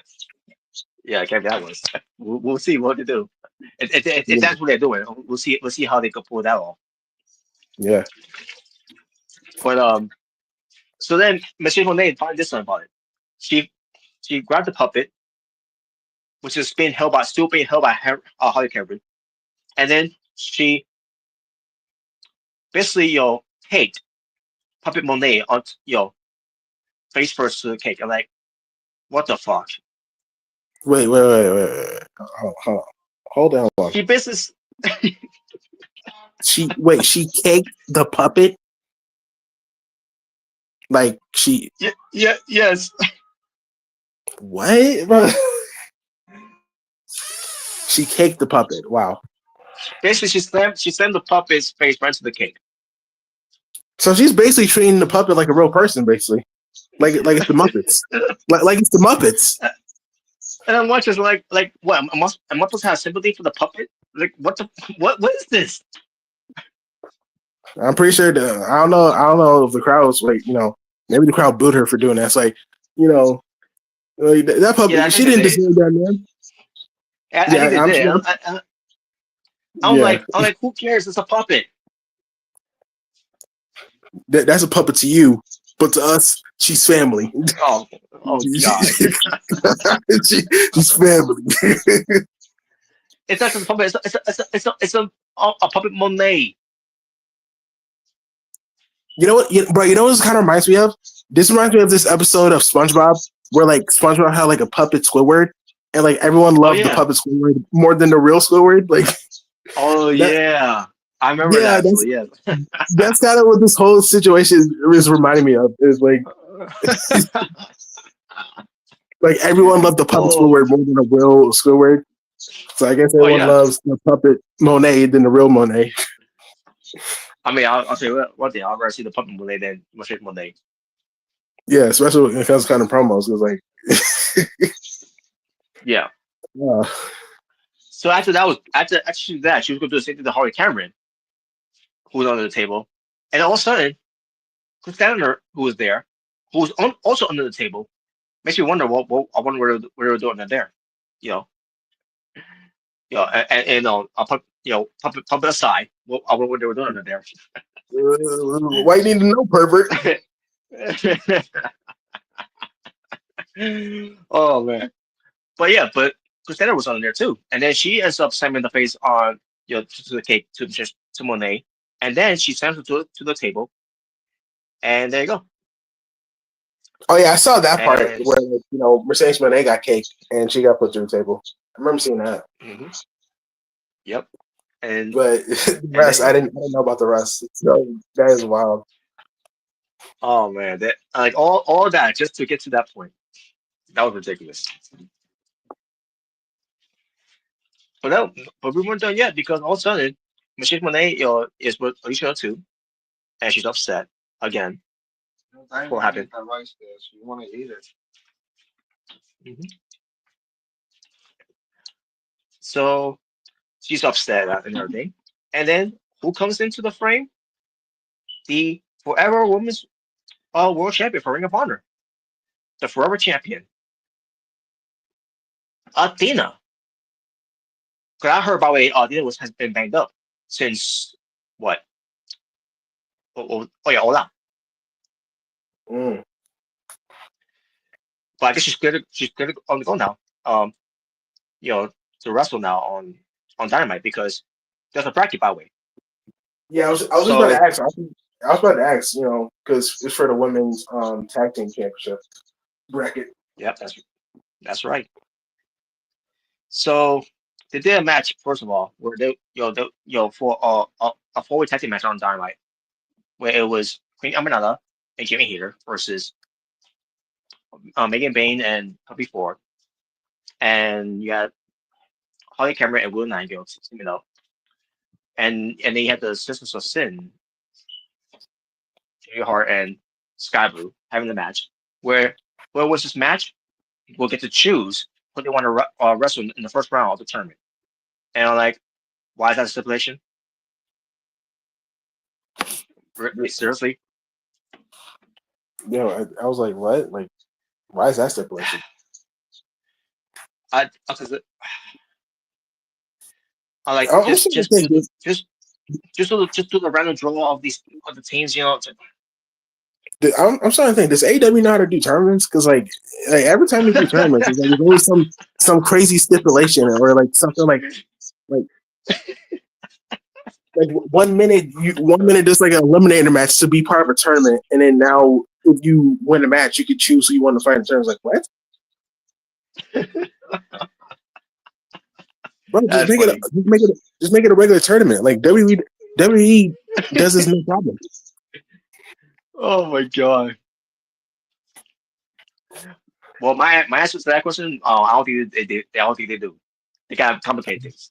Yeah, it can't be that worse. We'll see what they do. If Yeah. that's what they're doing, we'll see. We'll see how they can pull that off. Yeah. But so then Michelle Monet find this one about it. She grabbed the puppet, which is still being held by Holly Cameron, and then she basically caked Puppet Monet on face first to the cake. I'm like, what the fuck? Wait. Hold on. She basically She caked the puppet. Like yes. What? Bro? She caked the puppet. Wow. Basically, she slammed the puppet's face right to the cake. So she's basically treating the puppet like a real person, basically. Like it's the Muppets. like it's the Muppets. And I'm watching like what? Am I supposed to have sympathy for the puppet? Like what what is this? I'm pretty sure I don't know if the crowd was like, maybe the crowd booed her for doing that. It's like, like that puppet, Yeah, I she think they didn't did. deserve that, man. I Yeah, think they I'm did. sure. I'm Yeah, like, who cares? It's a puppet. that's a puppet to you, but to us, she's family. Oh god. She's family. It's not just a puppet. It's a puppet Monet. You know what, bro? You know what this kind of reminds me of? This reminds me of this episode of SpongeBob where like SpongeBob had like a puppet Squidward, and like everyone Oh loved the yeah. puppet Squidward more than the real Squidward. Like, Oh that, yeah. I remember yeah, that. So yeah. that's kind of what this whole situation is reminding me of. Is like like everyone loved the puppet Oh. Squidward more than the real Squidward. So I guess Oh everyone yeah. loves the puppet Monet than the real Monet. I mean, I'll tell you what day I'd rather see the puppet Monet than Machine Monet. Yeah, especially when it comes to kind of promos. It was like, Yeah. uh, So after that, she was going to do the same thing to Harley Cameron, who was under the table, and all of a sudden, Chris Stanner, who was there, who was also under the table, makes me wonder I wonder what they were doing in there, you know, and I'll put puppet aside, I wonder what they were doing in there. why you need to know, pervert? Oh man, but Christina was on there too, and then she ends up slamming the face on to the cake to Monet, and then she slams it to the table, and there you go. Oh yeah, I saw that part And where Mercedes Monet got cake and she got put to the table. I remember seeing that. mhm. Yep. And But the and rest, then I didn't know about the rest. So that is wild. oh man, that like all that just to get to that point. That was ridiculous. But no, but we weren't done yet because all of a sudden, Michelle Monet is with Alicia too, and she's upset again. What happened? You want to eat it? Mhm. So she's upset and everything. And then who comes into the frame? The Forever Women's World Champion for Ring of Honor, the Forever Champion, Athena. 'Cause I heard, by the way, Athena has been banged up since what? Yeah, Ola. Mm. But I guess she's good on the go now. You know, to wrestle now on Dynamite because there's a bracket, by the way. Yeah, I was just about to So ask. I was about to ask, because it's for the women's tag team championship bracket. yep, that's right. So they did a match first of all where for a four-way tag team match on Dynamite where it was Queen Aminata and Jimmy Hater versus Megan Bain and Puppy Ford, and you had Holly Cameron and Will Nightingale teaming up, and then you had the Sisters of Sin, Jimmy Hart and Sky Blue having the match. Where was this match? We'll get to choose who they want to wrestle in the first round of the tournament. And I'm like, why is that a stipulation? Seriously? I was like, what? Like, why is that stipulation? Because I like I'm starting to think this. just do the random draw of these of the teams, I'm starting to think, does AEW know how to do tournaments? Because like every time they do tournaments, it's like there's always some crazy stipulation or like something like like 1 minute there's like an eliminator match to be part of a tournament, and then now if you win a match, you can choose who you want to fight in tournaments. Like what? Bro, That's funny. just make it a regular tournament. Like WWE does this no problem. Oh my god. Well, my answer to that question, I don't think I don't think they do. They gotta complicate things.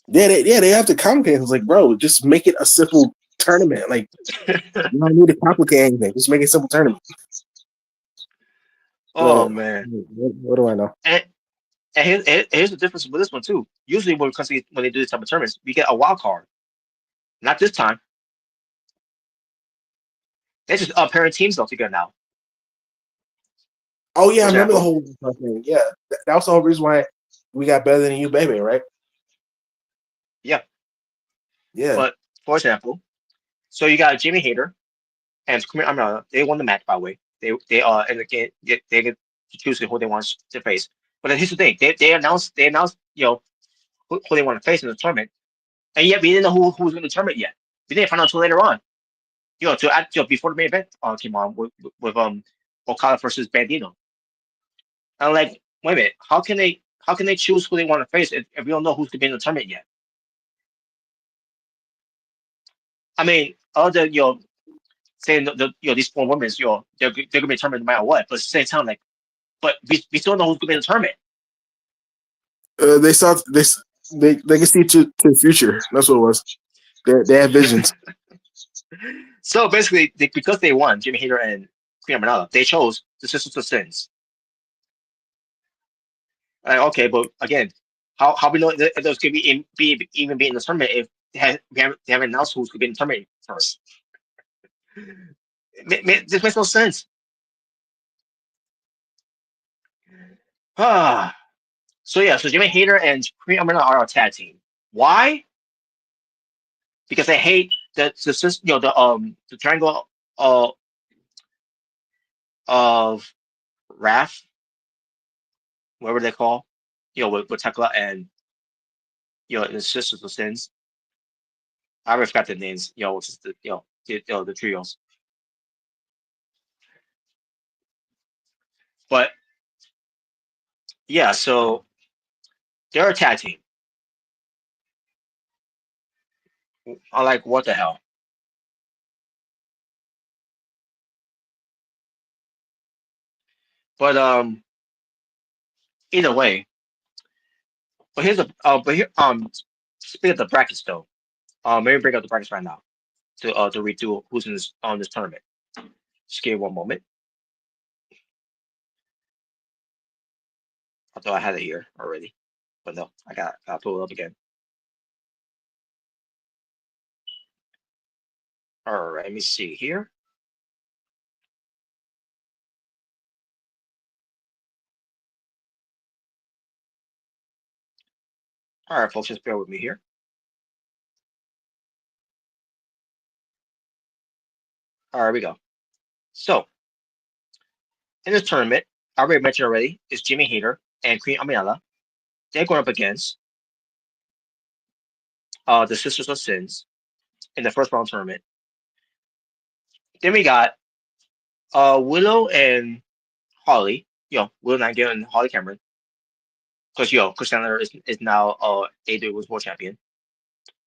They have to complicate. It's like, bro, just make it a simple tournament. Like you don't need to complicate anything. Just make it a simple tournament. Oh But man. what do I know? And here's the difference with this one too. Usually when they do this type of tournaments, we get a wild card. Not this time. They just pairing teams up together now. Oh yeah, For I remember the example. whole thing. Yeah, that was the whole reason why we got better than you, baby. Right? Yeah. Yeah. But for example, so you got Jimmy Hater and they won the match by the way. They and again they get to choose who they want to face. But then here's the thing: they announced who they want to face in the tournament, and yet we didn't know who's in the tournament yet. We didn't find out until later on. Before the main event came on with Okada versus Bandito. And I'm like, wait a minute, how can they choose who they want to face if we don't know who's gonna be in the tournament yet? I mean, other saying these four women, they're gonna be tournament no matter what. But at the same time, like, but we still know who's gonna be in the tournament. They saw they can see to the future. That's what it was. They have visions. So basically, because they won, Jimmy Hater and Queen Aminata, they chose the Sisters of Sins. Okay, but again, how we know that those could even be in the tournament if they haven't announced who's going to be in the tournament first? This makes no sense. Ah, so yeah, so Jimmy Hater and Queen Aminata are a tag team. Why? Because they hate the triangle uh, of Wrath, whatever they call, with Tekla and the Sisters of Sins. I already forgot the names. Which is the trios. But yeah, so they're a tag team. I'm like, what the hell? But either way. But here's speaking of the brackets though, maybe bring up the brackets right now to read through who's in this on this tournament. Just give me one moment. I thought I had it here already, but no, I pull it up again. All right, let me see here. All right, folks, just bear with me here. All right, we go. So in this tournament, I already mentioned already, is Jimmy Hater and Queen Amidala. They're going up against the Sisters of Sins in the first round tournament. Then we got Willow and Holly. Willow Nightingale and Holly Cameron. Because Chris Sandler is now AEW World Champion.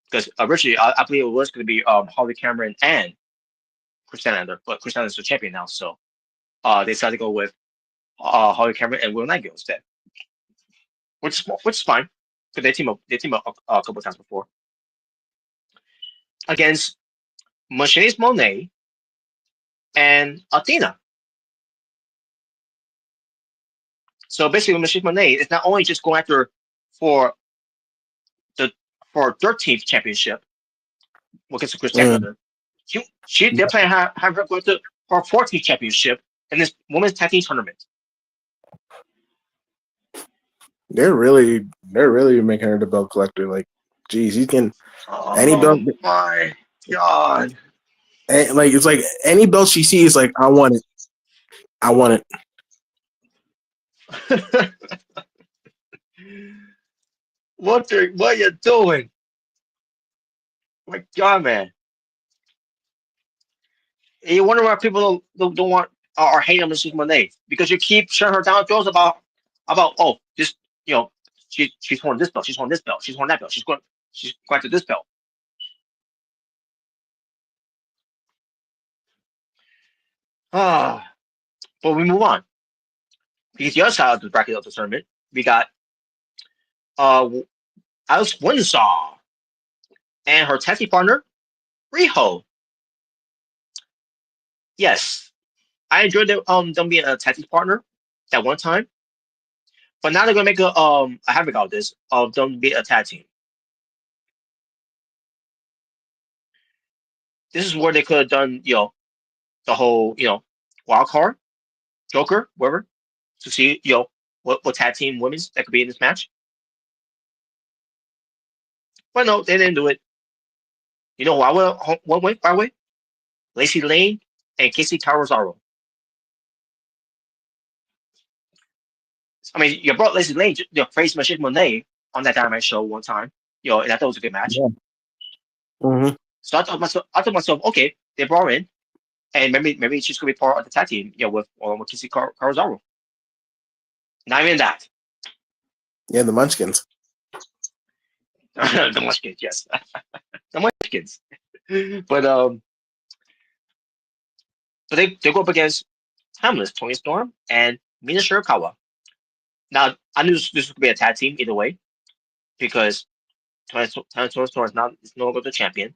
Because originally I believe it was going to be Holly Cameron and Chris Sandler, but Chris Sandler is the champion now, so they decided to go with Holly Cameron and Will Nightingale instead, which is fine because they team up a couple times before against Mercedes Monet and Athena. So basically, Mercedes Monet is not only just going after for the for 13th championship against Chris Sandler. They're planning to have her go to her 14th championship in this women's tag team tournament. They're really making her the belt collector. Like, geez, you can any belt. Oh my god! And, like, it's like any belt she sees, like, I want it. I want it. What are you doing? My god, man! And you wonder why people don't want or hate on Mrs. Monet because you keep shutting her down throws about this she's won this belt, she's won this belt, she's won that belt, she's going to this belt. But we move on. Because the other side of the bracket of the tournament, we got Alice Windsor and her tag team partner, Riho. Yes, I enjoyed them being a tag team partner at one time, but now they're gonna make a havoc out of this of them being a tag team. This is where they could have done the whole wild card, Joker, whatever, to see what tag team women's that could be in this match. But no, they didn't do it. You know who I would one way, by the way? Lacey Lane and Casey Carazaro. I mean, you brought Lacey Lane, face Michelle Monet on that Dynamite show one time, and I thought it was a good match. Yeah. Mm-hmm. So I thought myself, okay, they brought her in, and maybe she's gonna be part of the tag team, with Casey Carazaro. Not even that. Yeah, the Munchkins. The Munchkins, yes, the Munchkins. But they go up against Timeless, Tony Storm, and Mina Shirakawa. Now I knew this was gonna be a tag team either way, because Tony Storm is no longer the champion,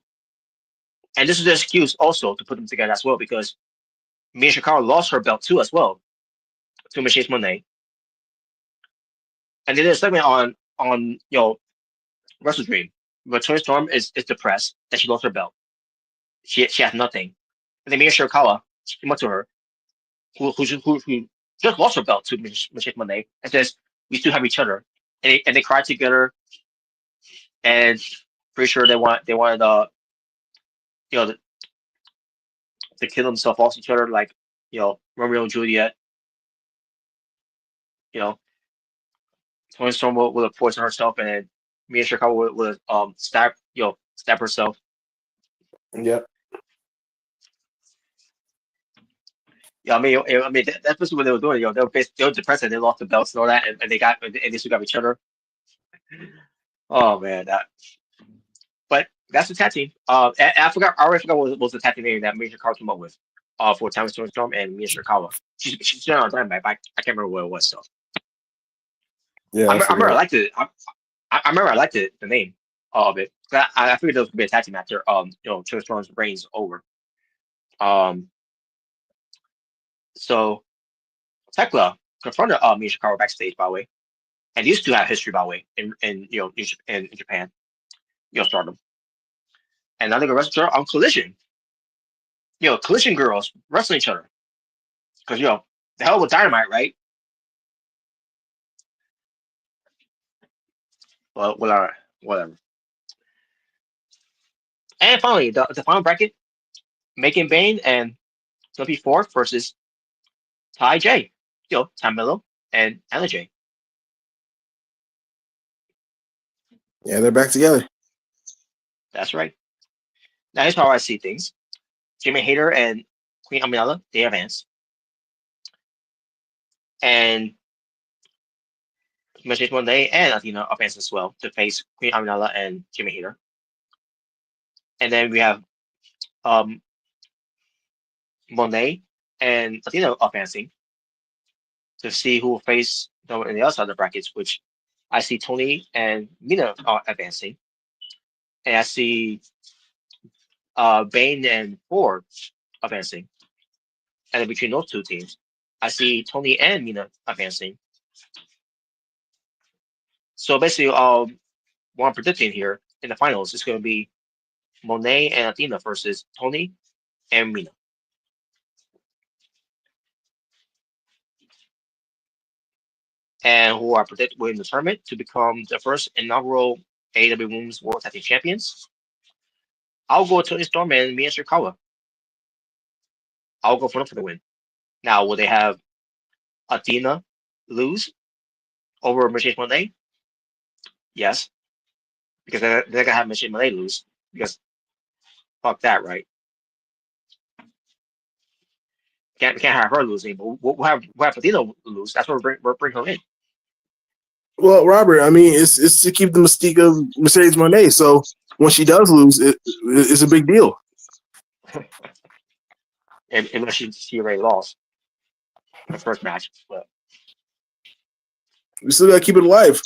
and this is the excuse also to put them together as well because Mina Shirakawa lost her belt too as well to Mercedes Monet, and they did a segment on WrestleDream, but Tony Storm is depressed that she lost her belt. She has nothing, and then Mina Shirakawa came up to her, who just lost her belt to Mercedes Monet, and says, "We still have each other," and they cried together, and pretty sure they wanted to kill themselves off each other like Romeo and Juliet. Tony Storm would have poisoned herself, and Mia Shirakawa would have stab herself. Yep. Yeah, that's basically what they were doing. They were depressed and they lost the belts and all that, and they still got each other. Oh man, that. But That's the tag team. I forgot. I already forgot what was the tag team name that Major Carl came up with. For Thomas Storm and Mia Shirakawa. She's been on Dynamite, but I can't remember what it was. So Yeah, I I remember I forgot. liked it. I remember I liked it, the name of it. I figured there was gonna be a tag team after Thomas Storm's reigns over. Um, so Tekla confronted Mia Shirakawa backstage, by the way, and these two have history, by the way, in Japan, Stardom. And now they're gonna wrestle on Collision. Collision girls wrestling each other. Because, the hell with Dynamite, right? Well, whatever. And finally, the final bracket, Making Bane and Flippy Fourth versus Ty J. Tamilo and Anna J. Yeah, they're back together. That's right. Now here's how I see things. Jimmy Hayter and Queen Aminala, they advance. And Message Monday and Athena advance as well to face Queen Aminala and Jimmy Hayter. And then we have Monet and Athena advancing to see who will face them in the other side of the brackets, which I see Tony and Mina advancing. And I see Bane and Ford advancing. And then between those two teams, I see Tony and Mina advancing. So basically, what I'm predicting here in the finals is going to be Monet and Athena versus Tony and Mina. And who are predicted win the tournament to become the first inaugural AEW Women's World Tag Team Champions. I'll go with Tony Storm and Mia Shirakawa. I'll go for them for the win. Now, will they have Athena lose over Mercedes Monet? Yes, because they're gonna have Mercedes Monet lose because fuck that, right? Can't have her losing, but we'll have Athena lose. That's where we're bring her in. Well, Robert, I mean, it's to keep the mystique of Mercedes Monet. So when she does lose, it's a big deal. Unless she already lost the first match, but We still got to keep it alive.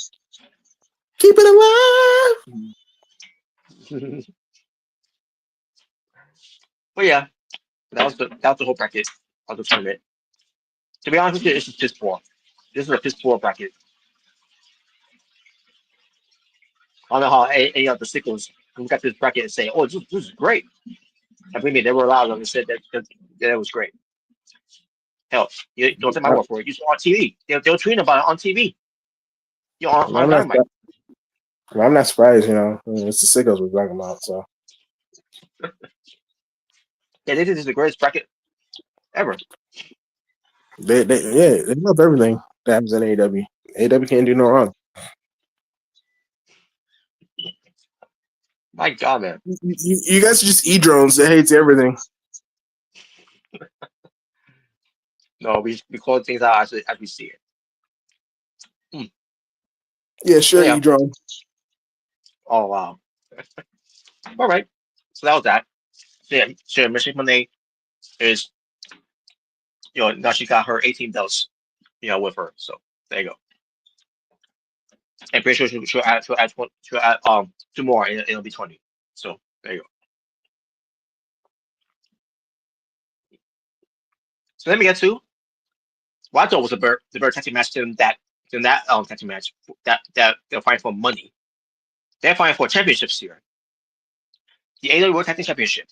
Keep it alive. but yeah, that was the whole bracket of the tournament. To be honest with you, this is piss poor. This is a piss poor bracket. I don't know how any of the sickles look at this bracket and say, "Oh, this is great." I believe me, they were allowed and said that it was great. Hell, you don't take my word for it. You saw on TV. They were tweeting about it on TV. On I'm not. Dynamite. I'm not surprised. It's the sickos we're talking about. So Yeah, this is the greatest bracket ever. they love everything that happens in AEW. AEW can't do no wrong. My God, man. You guys are just e-drones that hates everything. No, we call things out as we see it. Yeah, sure, Yeah. e-drone. Oh wow. All right. So that was that. So Michelle Monet is now she got her 18 belts with her. So there you go. And pretty sure she'll add 2 more and it'll be 20. So there you go. So let me get to what I thought was the better tag team match than that tag team match that they're fighting for money. They're fighting for championships here. The AEW World Tag Team Championship.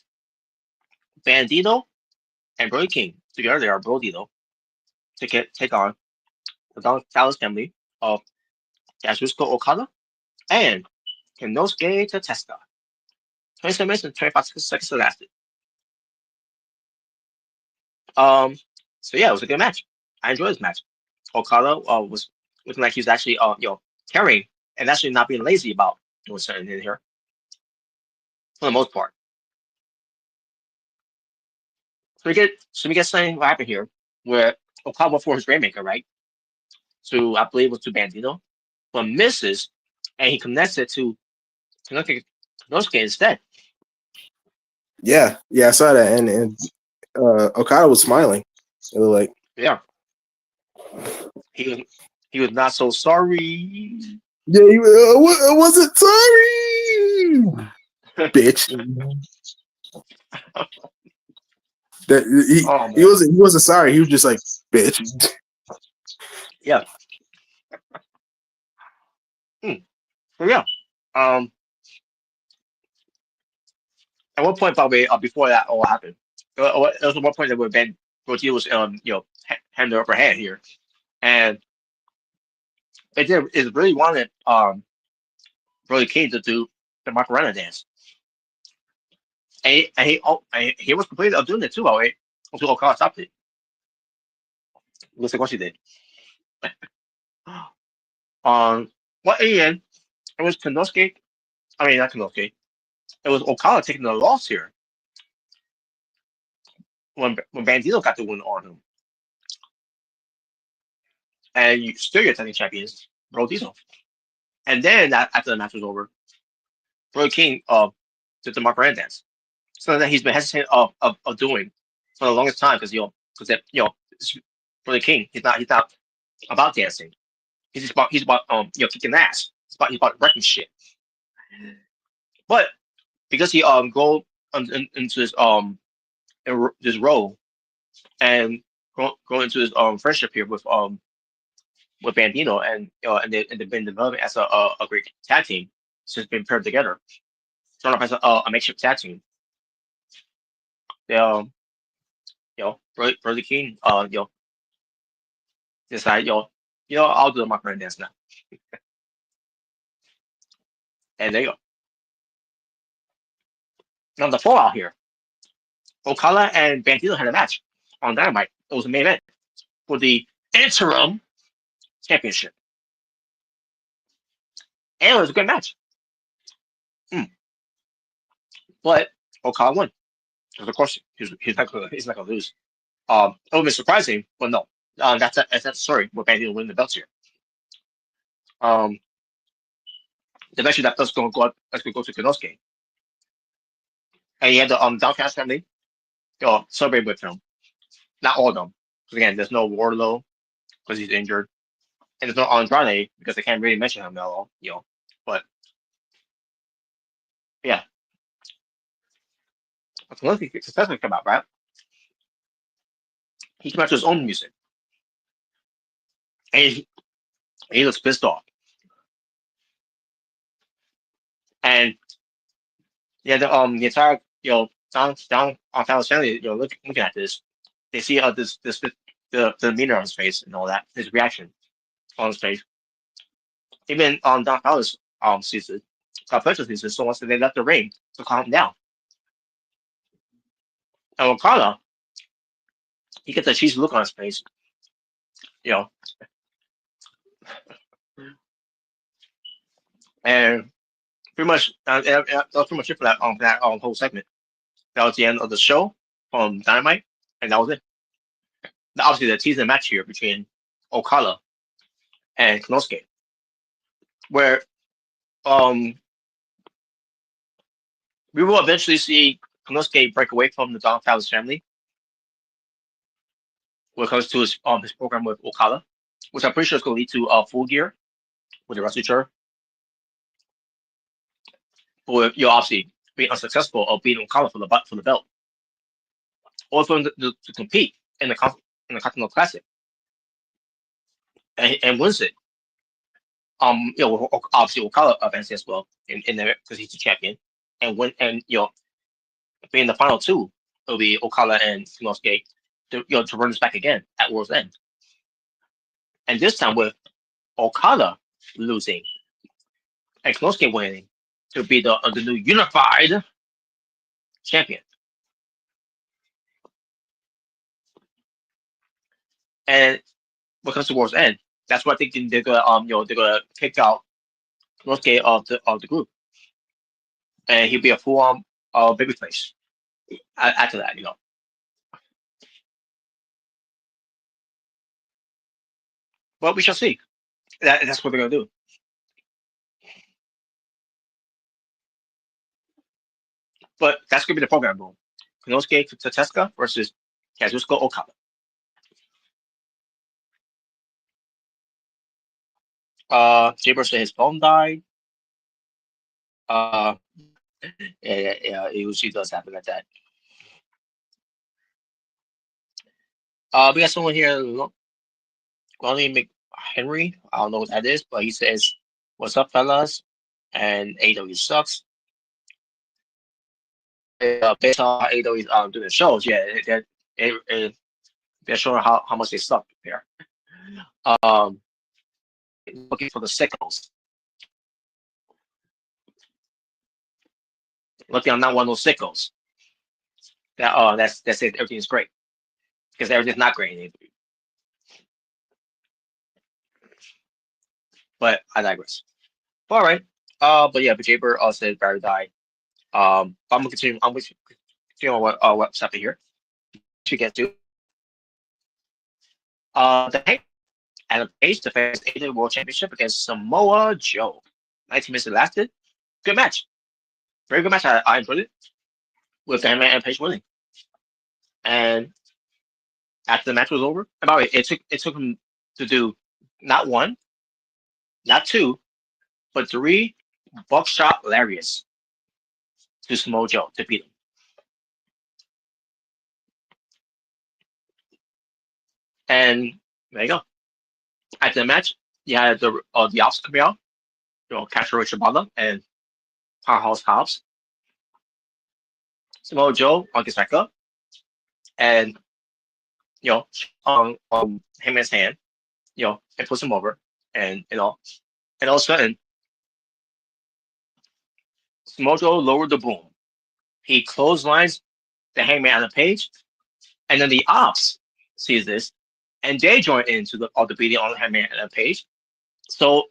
Bandito and Brody King together they are Brodito to take on the Dallas family of Kazuchika Okada and Kenosuke Tatsuka. 27 minutes and 25 seconds to last. So yeah, it was a good match. I enjoyed this match. Okada was looking like he was actually carrying and actually not being lazy about doing something in here for the most part. So we get something what happened here where Okada went for his Rainmaker, right? To I believe it was to Bandito, but misses and he connects it to Kenosuke instead. Yeah, I saw that, and Okada was smiling. It was like, Yeah, he was he was not so sorry. yeah, I wasn't sorry, bitch. That Oh he man, wasn't sorry. He was just like, bitch. yeah. Hmm. So yeah, um, at one point probably before that all happened, there was one point that where Ben Rotio was having the upper hand here, and it really wanted Brody King to do the Macarena dance, and he was completely doing it too. Alright, until Okada stopped it. Looks like what she did. What in the end, it was Konosuke. I mean, not Konosuke. It was Okada taking the loss here when Bandito got the win on him, and you still your defending champions, Bro Diesel. And then after the match was over, Brody King did the Macarena dance. So that he's been hesitant of doing for the longest time because that Brody King he's not about dancing. He's about kicking ass. He's about wrecking shit. But because he go into his this role and go into his friendship here with Bandino and they've been developing as a great tag team since being paired together. Starting off as a makeshift tag team. They Brody King decide I'll do the Macarena dance now, and there you go. Now the fallout here. Okada and Bandito had a match on Dynamite. It was a main event for the interim championship, and it was a good match. Mm. But Okada won because of course he's not gonna lose. It would be surprising, but no. That's the story with Bandito winning the belts here. Um, eventually that's gonna go to Konosuke, and he had the Downcast family celebrate with him. Not all of them, because again, there's no Wardlow because he's injured, and there's no Andrade because they can't really mention him at all. But yeah, Konosuke successfully come out, right? He came out to his own music, and he looks pissed off. And yeah, the entire down on Dallas family looking at this, they see the demeanor on his face and all that, his reaction on his face. Even Don Dallas sees it, Purchase sees it, so once they left the ring to calm him down. And Okada, he gets a cheesy look on his face, you know, and pretty much that was pretty much it for that whole segment. That was the end of the show from Dynamite, and that was it. Now, obviously, the teasing match here between Okada and Konosuke, where um we will eventually see Konosuke break away from the Don Callis family when it comes to his program with Okada, which I'm pretty sure is going to lead to Full Gear with the Wrestle Tour. But obviously being unsuccessful of beating Okada for the belt, or for him to compete in the Continental Classic and wins it. Obviously Okada advances as well in there because he's the champion, and being the final two, it'll be Okada and Konosuke to run this back again at World's End, and this time with Okada losing and Konosuke winning to be the new unified champion. And when it comes to World's End, that's what I think they're gonna kick out Konosuke of the group, and he'll be a full on babyface after that. But we shall see. That's what they're gonna do. But that's gonna be the program boom. Konosuke Tatesuka versus Kazuchika Okada. Jay said his phone died. Yeah, it usually does happen like that. We got someone here, Lonnie McHenry. I don't know what that is, but he says, "What's up, fellas?" And AEW sucks. Based on how AEW is doing the shows, yeah, they're showing how much they suck there. Looking for the sickles. Lucky I'm not one of those sickles. That says everything is great because everything's not great in AEW. But I digress. All right. But yeah, but Jaber said Barry died. I'm gonna continue. I'm gonna continue on what's happening here to get to. The Hank and Page defends AEW World Championship against Samoa Joe. 19 minutes lasted. Good match. Very good match. I enjoyed it with the Hangman and Page winning. And after the match was over, and by the way, it took him to do not one, not two, but three buckshot lariats to Samoa Joe to beat him. And there you go. After the match, you had the Ops coming out, Capture Richard Butler and Powerhouse Hobbs. Samoa Joe gets back up and on Heyman's hand, and puts him over, and and all of a sudden, Samoa Joe lowered the boom. He clotheslines the Hangman on the Page, and then the Ops sees this, and they join into the beating on the Hangman and the Page. So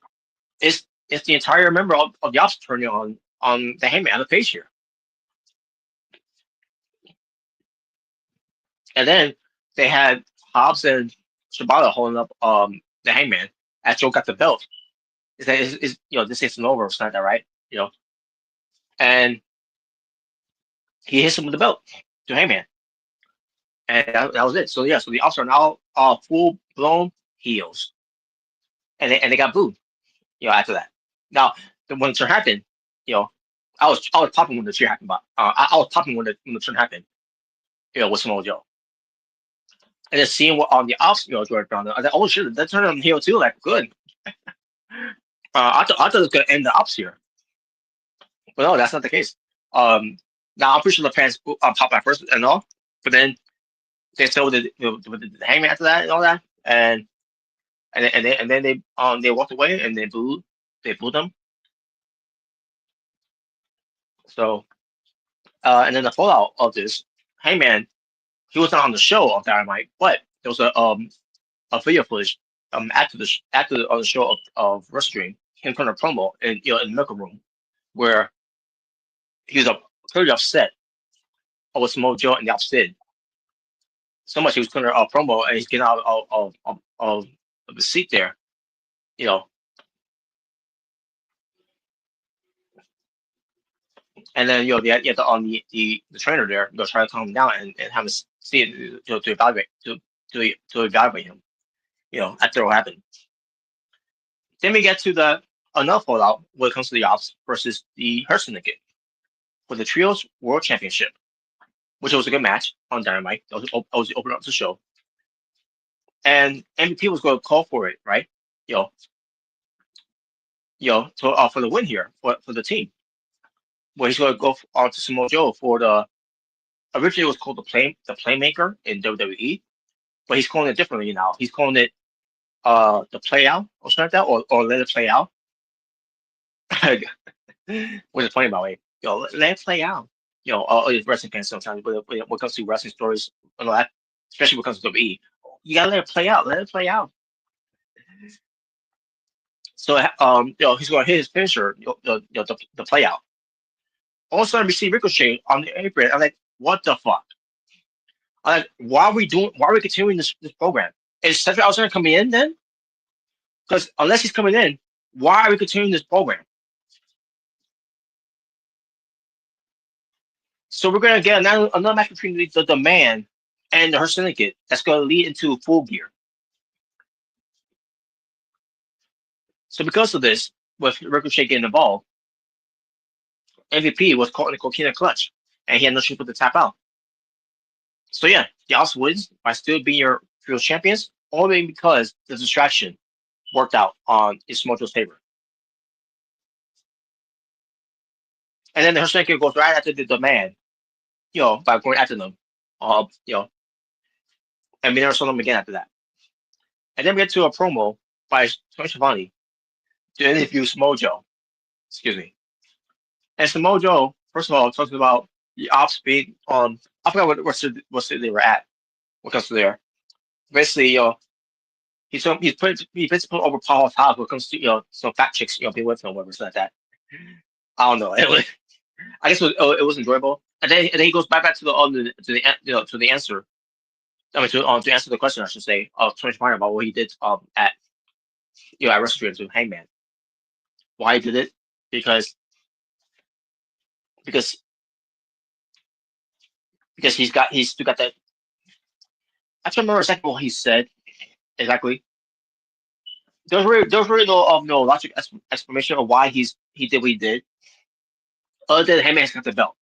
it's the entire member of the Ops turning on the Hangman on the Page here. And then they had Hobbs and Shibata holding up the Hangman as Joe got the belt. Is this isn't over, it's not that right? And he hits him with the belt to Hangman. And that was it. So yeah, so the Ops are now full blown heels. And they got booed, after that. Now when the turn happened, I was popping when the cheer happened, but I was popping when the turn happened, with Samoa Joe. And then seeing what on the Ops, George Brown, I thought, oh shit, that turned on heel too, like good. I thought it was gonna end the Ops here, but no, that's not the case. Now I'm pretty sure the fans pop out first and all, but then they still with the Hangman after that and all that, and then they walked away and they booed them. So and then the fallout of this, Hangman, he was not on the show of Dynamite, but there was a video footage after the show of WrestleDream, him putting a promo in in the Miracle Room where he was clearly upset with Samoa Joe and the Ops did. So much he was putting a promo and he's getting out of the seat there, and then you have the trainer there, try to calm him down and have him see it to evaluate to evaluate him, after what happened. Then we get to the another fallout when it comes to the Ops versus the Hurt Syndicate for the Trios World Championship, which was a good match on Dynamite. That was the opener of the show. And MVP was going to call for it, right? For the win here for the team. Well, he's going to go to Samoa Joe for the originally it was called the Playmaker in WWE, but he's calling it differently now. He's calling it the Play Out or something like that, or Let It Play Out. Which is funny, by the way. Let it play out. Wrestling fans sometimes, but when it comes to wrestling stories and all that, especially when it comes to WWE, you gotta let it play out. Let it play out. So, he's going to hit his finisher, the play out. All of a sudden, we see Ricochet on the apron. I'm like, what the fuck? I'm like, why are we continuing this program? Is Cedric Alexander coming in then? Because unless he's coming in, why are we continuing this program? So we're gonna get another match between the man and her syndicate that's gonna lead into Full Gear. So because of this, with Ricochet getting involved, MVP was caught in the coquina clutch, and he had no chance to tap out. So yeah, the Austin wins by still being your field champions, only because the distraction worked out on Mojo's favor. And then the Hershey goes right after the man, by going after them, and we never saw them again after that. And then we get to a promo by Tony Schiavone to interview Mojo. Excuse me. And Mojo, first of all, talks about the ops being on. I forgot what city they were at. What comes to there? Basically, he's basically put over Paul's house when it comes to some fat chicks being with him or whatever, something like that. I don't know. I guess it was enjoyable. And then he goes back to the answer. I mean to answer the question, I should say, of Tony Schiavone about what he did at WrestleDream to Hangman. Why he did it? Because because he's still got that. I can't remember exactly what he said exactly. There's really no logic explanation of why he did what he did, other than Hangman's got the belt.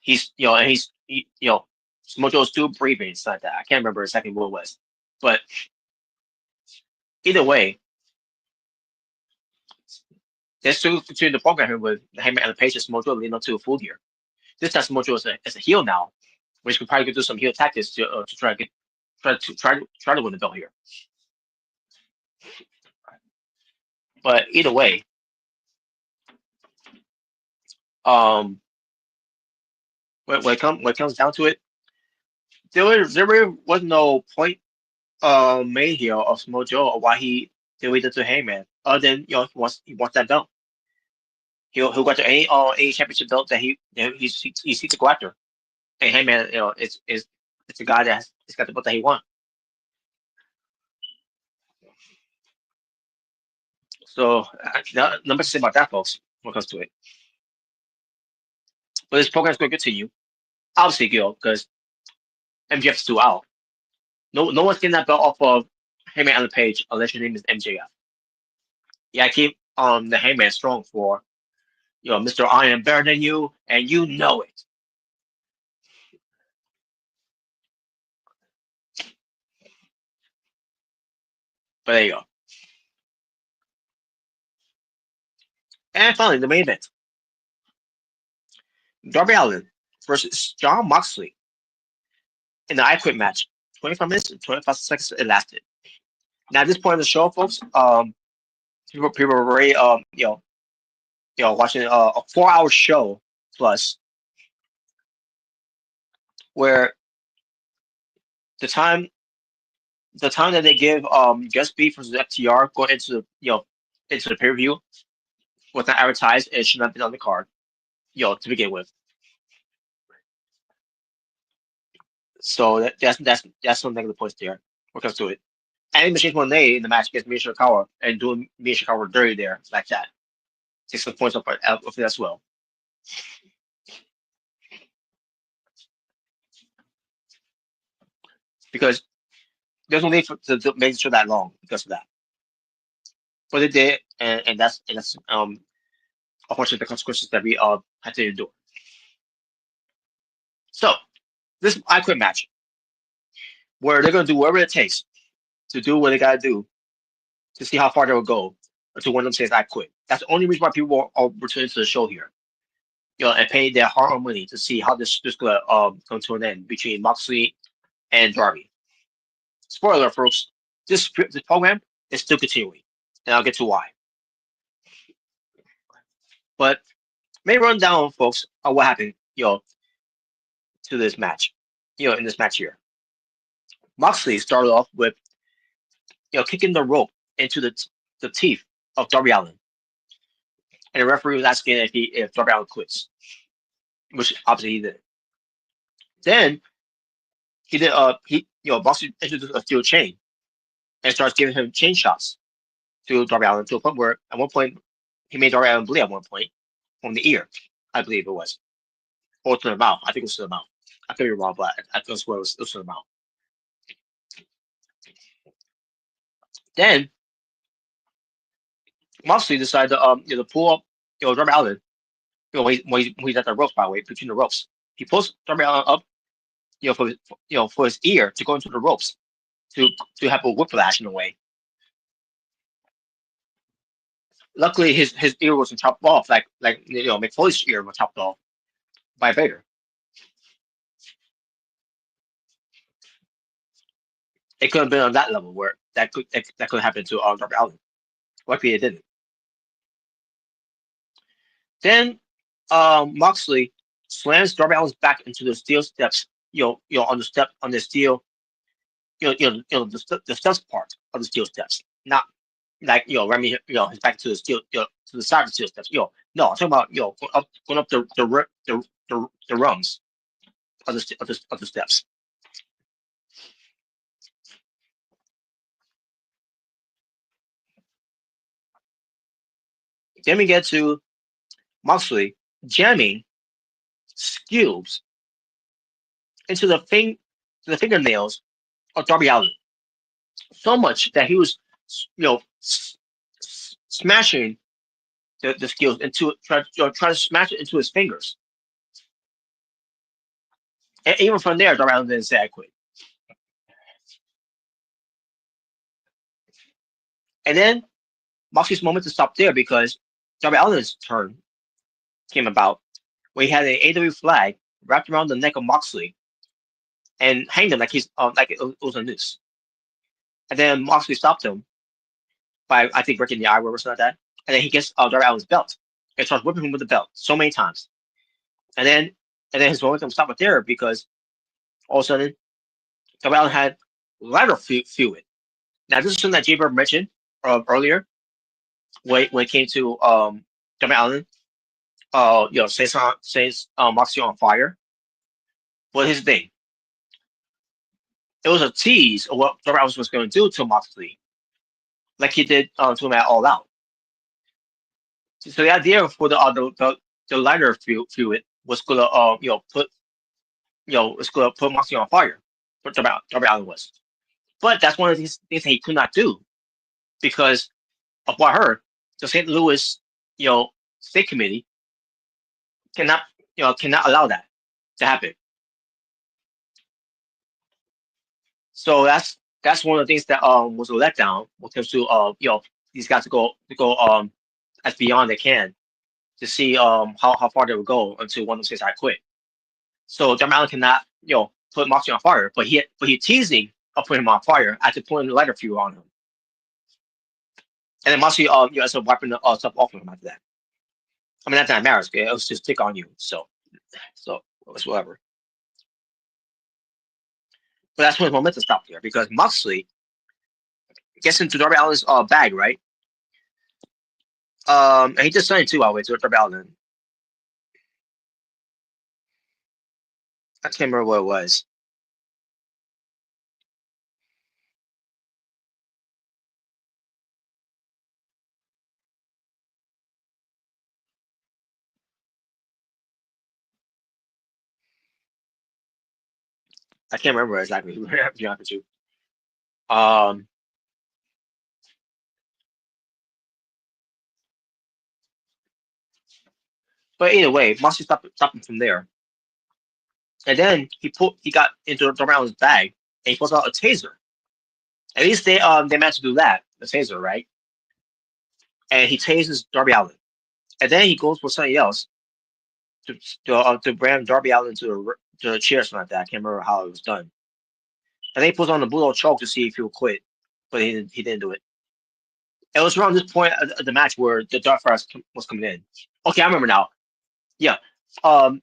He's and Mojo's still breathing. It's like that. I can't remember exactly what it was, but either way, they're still continuing the program here with Hangman and the Pages. Mojo leading up to a Full Gear. This time Mojo is a heel now, which could probably do some heel tactics to try to win the belt here. But either way, when it comes down to it, there really was no point made here of Mojo or why he did what he did to Hangman, other than he wants that belt. He'll go after any championship belt that he seeks to go after. And Hangman, it's a guy that's got the belt that he wants. So nothing to say about that, folks, when it comes to it. But this program is going to continue. Obviously, because MJF's still out. No one's getting that belt off of Hangman on the page unless your name is MJF. Yeah, I keep the Hangman strong for Mr. I am better than you, and you know it. But there you go. And finally, the main event. Darby Allin versus Jon Moxley in the I Quit match. 25 minutes and 25 seconds it lasted. Now, at this point in the show, folks, people were already, watching a 4-hour show plus, where the time that they give Just Beef versus FTR going into the pay per view was not advertised. It should not have been on the card, to begin with. So that's some negative points there when it comes to it. And Machine Monet in the match against Misha Kawa and doing Misha Kawa dirty there like that. Takes some points off of it as well. Because there's no need to make it sure that long because of that. But they did, and that's unfortunately the consequences that we had to endure. So this I Quit match, where they're gonna do whatever it takes to do what they gotta do to see how far they will go until one of them says I quit. That's the only reason why people are returning to the show here. And paying their hard-earned money to see how this gonna come to an end between Moxley and Darby. Spoiler, folks, this program is still continuing, and I'll get to why. But may run down, folks, on what happened, to this match, in this match here. Moxley started off with, kicking the rope into the teeth of Darby Allin, and the referee was asking if Darby Allin quits, which obviously he did. Then Moxley introduced a steel chain and starts giving him chain shots to Darby Allin to a point where at one point he made Darby Allin bleed at one point from the ear, I believe it was. or to the mouth. I think it was to the mouth. I could be wrong, but I think it was to the mouth. Then Moxley decided to to pull up Darby Allin. When he's at the ropes, by the way, between the ropes, he pulls Darby Allin up for his ear to go into the ropes to have a whiplash in a way. Luckily, his ear wasn't chopped off like Mick Foley's ear was chopped off by Vader. It could have been on that level where that could happen to Darby Allin. Luckily, it didn't. Then Moxley slams Darby Allin's back into the steel steps. On the steel, the steps part of the steel steps, not like Remy, his back to the steel, to the side of the steel steps. No, I'm talking about going up the rungs of the steps. Then we get to Moxley jamming skills into the fingernails of Darby Allin, so much that he was smashing the skills into trying to smash it into his fingers. And even from there, Darby Allin didn't say I quit. And then Moxley's moment to stop there because Darby Allin's turn came about where he had an AEW flag wrapped around the neck of Moxley and hanged him like it was a noose. And then Moxley stopped him by I think breaking the eye or something like that. And then he gets Darby Allin's belt and starts whipping him with the belt so many times. And then his momentum stopped right there because all of a sudden Darby Allin had lighter fluid. Now this is something that Jay Bird mentioned earlier when it came to Darby Allin. Says Moxley on fire. But here's the thing. It was a tease of what Darby Allin was going to do to Moxley, like he did to him at All Out. So the idea for the lighter fluid was going to put Moxley on fire. What Darby Allin was, but that's one of these things that he could not do because of what I heard. The St. Louis state committee cannot allow that to happen. So that's one of the things that was a letdown when it comes to these guys to go as beyond they can to see how far they would go until one of them says I quit. So Darby Allin cannot put Moxley on fire, but he teasing of putting him on fire after putting the lighter fuel on him, and then Moxley ends up wiping the stuff off of him after that. I mean, not that matters. Okay? It was just stick on you, so it's whatever. But that's when his momentum stopped there because Moxley gets into Darby Allin's bag, right? And he just signed too, by the way, to Darby Allin. I can't remember what it was. I can't remember exactly. To be honest with you. But either way, Moxley stopped him from there. And then he got into Darby Allin's bag and he pulls out a taser. At least they managed to do that, the taser, right? And he tases Darby Allin. And then he goes for something else to ram Darby Allin to the chair or something like that. I can't remember how it was done. And then he puts on the Bulldog choke to see if he'll quit, but he didn't do it. It was around this point of the match where the Dark Fire was coming in. Okay, I remember now. Yeah. Darby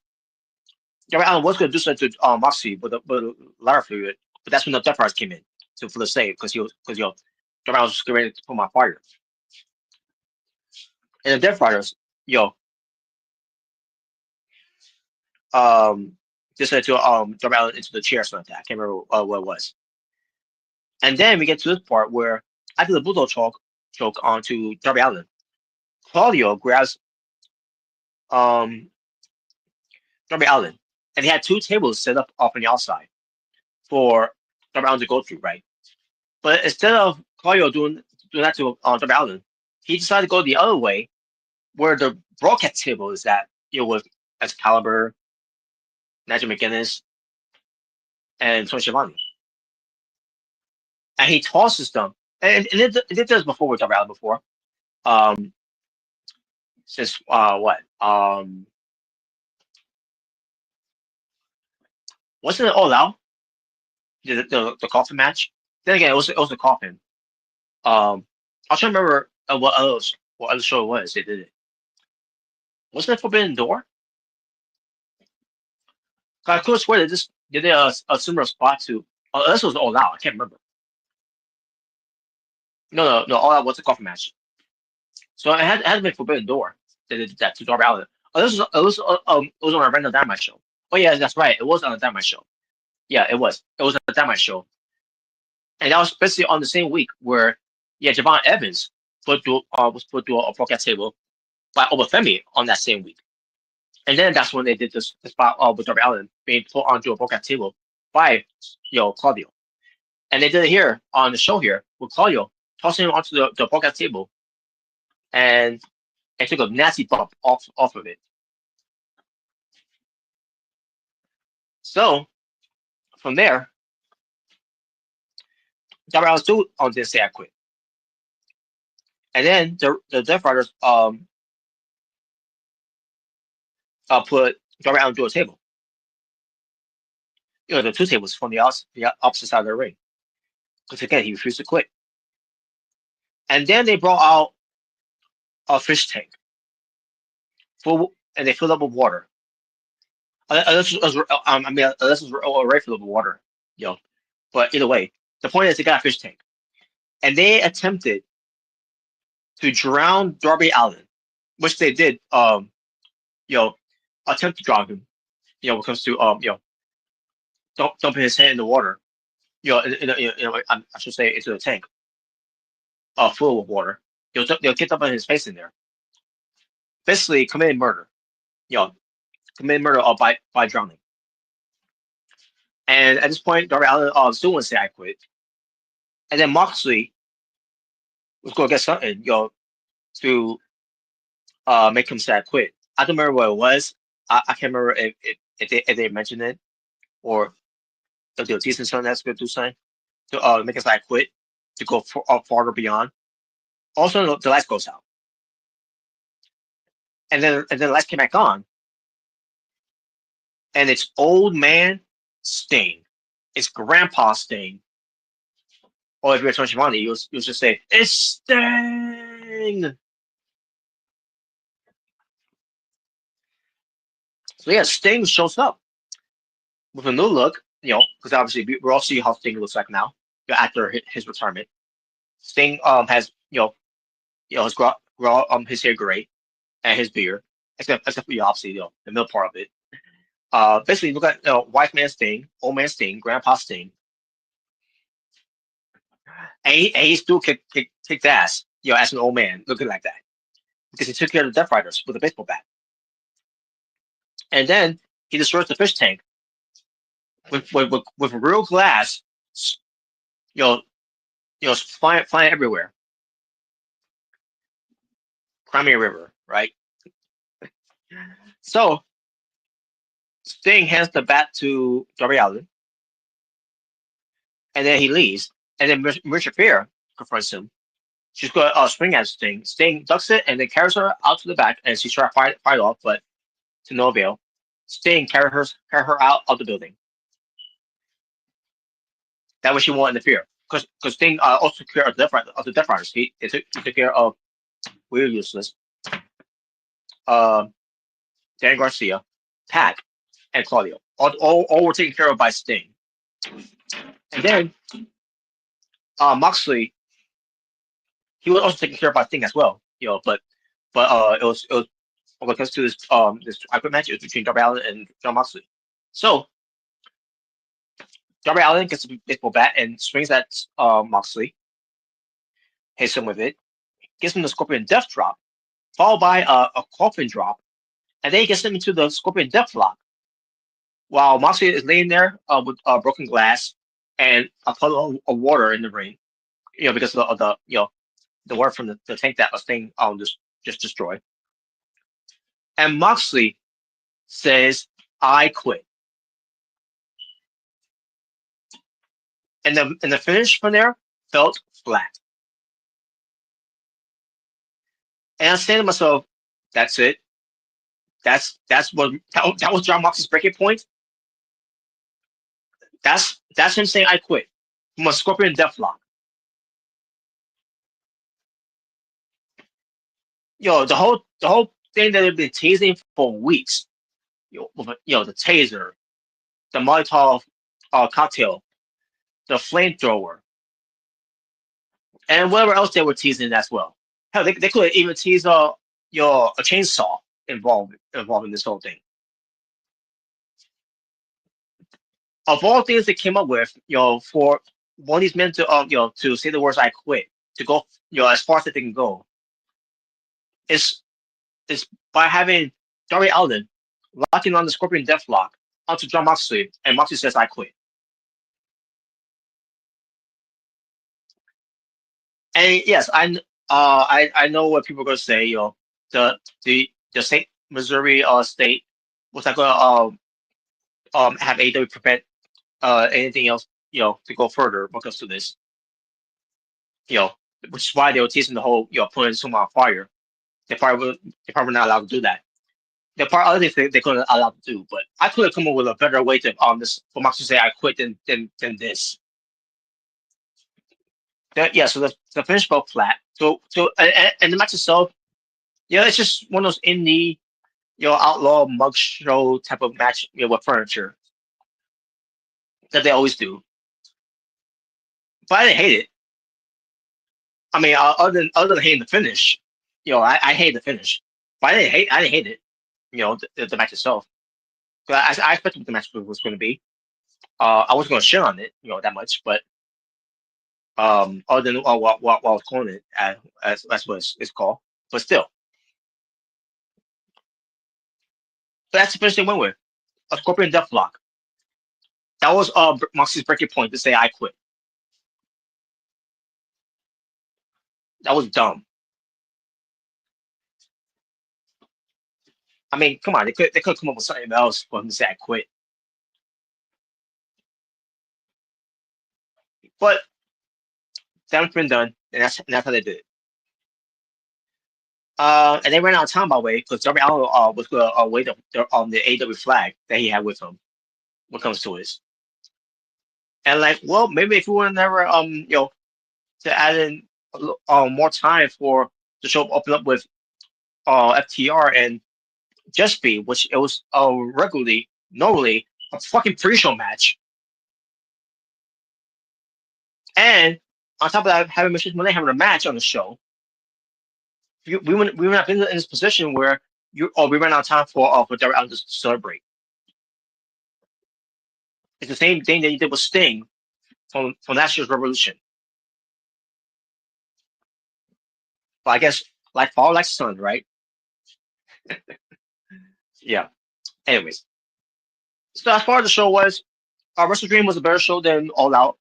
Allin was going to do something to Moxley with the lighter fluid, but that's when the Death Riders came in for the save because Darby Allin was getting ready to put him on fire. And the Death Riders, decided to Darby Allin into the chair or something like that. I can't remember what it was. And then we get to this part where after the Bulldog choke onto Darby Allin, Claudio grabs Darby Allin, and he had 2 tables set up off on the outside for Darby Allin to go through, right? But instead of Claudio doing that to Darby Allin, he decided to go the other way, where the broadcast table is at, with Excalibur, Nigel McGuinness, and Tony Schiavone. And he tosses them. And it did this before with Darby Allin before. Since what? Wasn't it All Out? The coffin match? Then again, it was a coffin. I'm trying to remember what other show it was. They did it. Wasn't it Forbidden Door? I could have swear they just did a similar spot to. Oh, this was All Out. I can't remember. No. All Out was a coffin match. So it had to be Forbidden Door. They did that to Darby Allin. Oh, it was on a random Dynamite show. Oh yeah, that's right. It was on a Dynamite show. Yeah, it was. It was a Dynamite show, and that was basically on the same week where Javon Evans was put through a broadcast table by Obafemi on that same week. And then that's when they did this spot with Darby Allin being put onto a broadcast table by Claudio. And they did it here on the show here with Claudio tossing him onto the broadcast table, and it took a nasty bump off of it. So from there, Darby Allin still didn't say I quit. And then the Death Riders put Darby Allin through a table. The 2 tables from the opposite side of the ring. Because again, he refused to quit. And then they brought out a fish tank, and they filled up with water. Unless it was already filled up with water, But either way, the point is they got a fish tank, and they attempted to drown Darby Allin, which they did. Attempt to drown him. When it comes to dumping his hand in the water. I should say into the tank, full of water. They'll get up on his face in there. Basically, committed murder. Committed murder by drowning. And at this point, Darby Allin still wouldn't say I quit. And then Moxley was going to get something, to make him say I quit. I don't remember what it was. I can't remember if they mentioned it, or if they were teasing something that's going to do something to make him say I quit, to go farther beyond. Also, the lights goes out. And then the lights came back on. And it's old man Sting. It's Grandpa Sting. Or if you're Tony Schiavone, you'll just say, it's Sting! So yeah, Sting shows up with a new look, because obviously we all see how Sting looks like now, after his retirement. Sting has his hair gray and his beard, except for obviously the middle part of it. Basically, look at white man Sting, old man Sting, Grandpa Sting, and he still kicked ass, as an old man looking like that, because he took care of the Death Riders with a baseball bat, and then he destroys the fish tank with real glass, flying everywhere. Crimea River, right? So Sting hands the bat to Darby Allin, and then he leaves. And then Marisha Fair confronts him. She's going to swing at Sting. Sting ducks it and then carries her out to the back, and she's trying to fight off, but to no avail. Sting carry her out of the building. That way she won't interfere, because Sting also took care of the Death Riders. He took care of We're Useless, Dan Garcia, Pac, and Claudio. All were taken care of by Sting. And then Moxley, he was also taken care of by Sting as well. But it was when it comes to this IQUIT match, it was between Darby Allin and Jon Moxley. So Darby Allin gets a baseball bat and swings at Moxley, hits him with it, gives him the Scorpion Death Drop, followed by a coffin drop, and then he gets him into the Scorpion Death Lock, while Moxley is laying there with broken glass and a puddle of water in the ring, because of the the water from the tank that was thing just destroyed. And Moxley says, "I quit." And the finish from there felt flat. And I'm saying to myself, "That's it. That was John Moxley's breaking point. That's him saying I quit from a Scorpion Deathlock. The whole thing that they've been teasing for weeks. The taser, the Molotov cocktail, the flamethrower, and whatever else they were teasing as well. Hell, they could even tease a chainsaw involved in this whole thing. Of all things they came up with, for one of these men to to say the words "I quit," to go as far as they can go, is by having Darby Allin locking on the Scorpion Deathlock onto John Moxley, and Moxley says "I quit." And yes, I know what people are going to say. The the St. Missouri state was not going to have AEW prevent anything else to go further when it comes to this. You know, which is why they were teasing the whole putting someone on fire. They probably not allowed to do that. There are probably other things they couldn't allow to do, but I could have come up with a better way to this for Max to say I quit than this. So the finish fell flat. And the match itself, it's just one of those indie, outlaw mug show type of match, with furniture that they always do. But I didn't hate it. I mean, other than hating the finish, I hate the finish, but I didn't hate it. The match itself. 'Cause I expected what the match was going to be. I wasn't going to shit on it, that much, but other than what I was calling it as that's what it's called, but still, that's the finish they went with a Scorpion Deathlock. That was Moxley's breaking point to say I quit. That was dumb. I mean, come on, they could come up with something else for him to say I quit. But that's been done, and that's how they did it. And they ran out of time, by the way, because Darby Allin was going to wait on the AW flag that he had with him when it comes to this. And well, maybe if we would have never to add in more time for the show open up with FTR and Just Be, which it was normally a fucking pre-show match, and on top of that, having Machine when they having a match on the show, we would not been in this position where we ran out of time for Darby Allin to celebrate. It's the same thing that you did with Sting from last year's Revolution. But I guess like fall like sun, right? Yeah. Anyways, so as far as the show was, WrestleDream was a better show than All Out,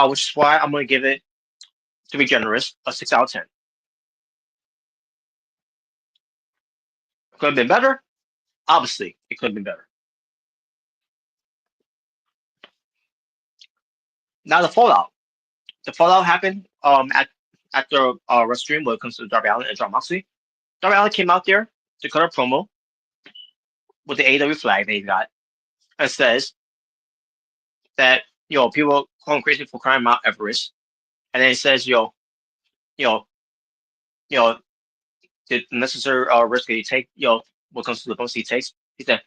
which is why I'm going to give it, to be generous, a 6 out of 10. Could have been better. Obviously, it could have been better. Now the fallout. The fallout happened after WrestleDream when it comes to Darby Allin and Jon Moxley. Darby Allin came out there to cut a promo with the AEW flag that he got and says that people call him crazy for crying Mount Everest, and then he says you know you know the necessary risk that he take what comes to the bumps he takes. He said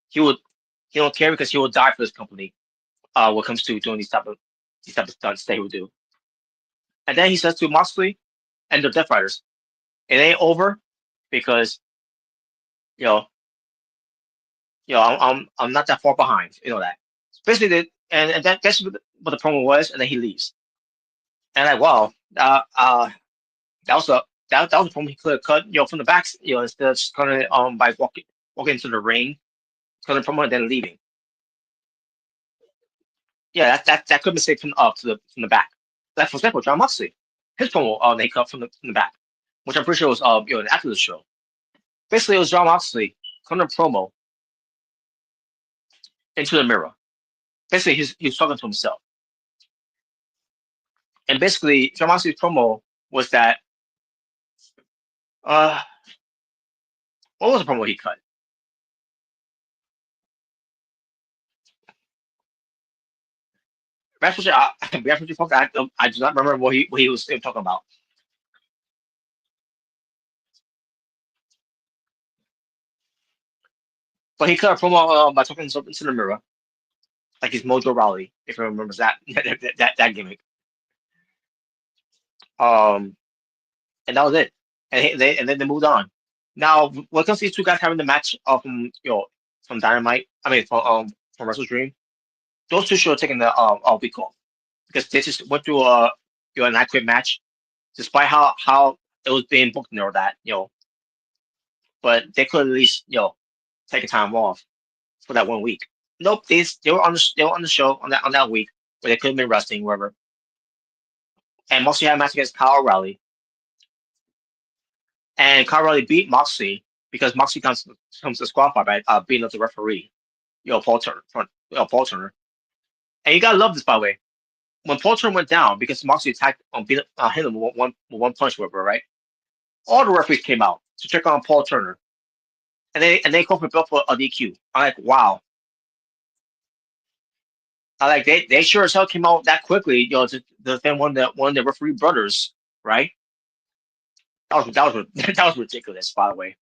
he don't care because he will die for this company. What comes to doing these type of stunts that he will do. And then he says to Moxley and the Death Riders, it ain't over because you know I'm not that far behind. You know that. Basically, that's what the promo was, and then he leaves. And wow, that was a that was a promo he could have cut from the back, instead of just cutting it by walking walking into the ring, cutting promo, and then leaving. Yeah, that could be safe from the back. Like for example, John Moxley, his promo they cut from the back, which I'm pretty sure was after the show. Basically, it was John Moxley cutting a promo into the mirror. Basically, he's talking to himself, and basically, John Moxley's promo was that uh, what was the promo he cut? Actually, I do not remember what he was talking about. But he cut a promo by talking himself into the mirror, like he's Mojo Rawley, if you remembers that that gimmick. And that was it. And then they moved on. Now, when it comes to these two guys having the match from Dynamite, I mean from WrestleDream, those two should have taken the week off because they just went through an I Quit match, despite how it was being booked and all that, but they could at least take a time off for that 1 week. Nope, they were on the show on that week where they could have been resting wherever. And Moxley had a match against Kyle O'Reilly, and Kyle O'Reilly beat Moxley because Moxley comes disqualified by beating up the referee, Paul Turner. And you gotta love this, by the way. When Paul Turner went down because Moxley attacked hit him with one punch, whatever, right? All the referees came out to check on Paul Turner, and they called for Bill for a DQ. I'm like, wow. I like they sure as hell came out that quickly, to defend one of the referee brothers, right? That was ridiculous, by the way.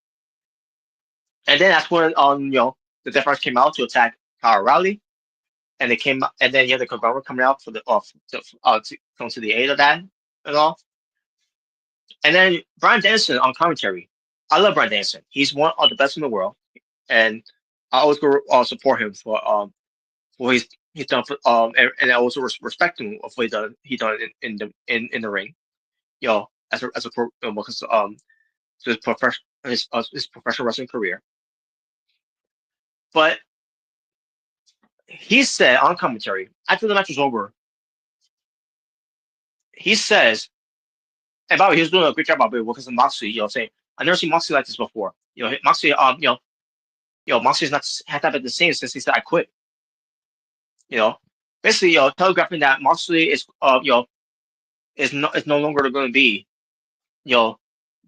And then that's when the Death Riders came out to attack Kyle O'Reilly, and they came and then you had the Conglomerate coming out for the to come to the aid of that and all. And then Bryan Danielson on commentary. I love Bryan Danielson. He's one of the best in the world, and I always go support him for what he's done for and I also respect him for what he done in the ring, as a pro because his professional wrestling career. But he said on commentary after the match was over, he says, and by the way, he was doing a great job of it because of Moxley, saying, "I never seen Moxley like this before." Moxley, Moxley's has not been the same since he said, "I quit." Basically, telegraphing that Moxley is no longer going to be, the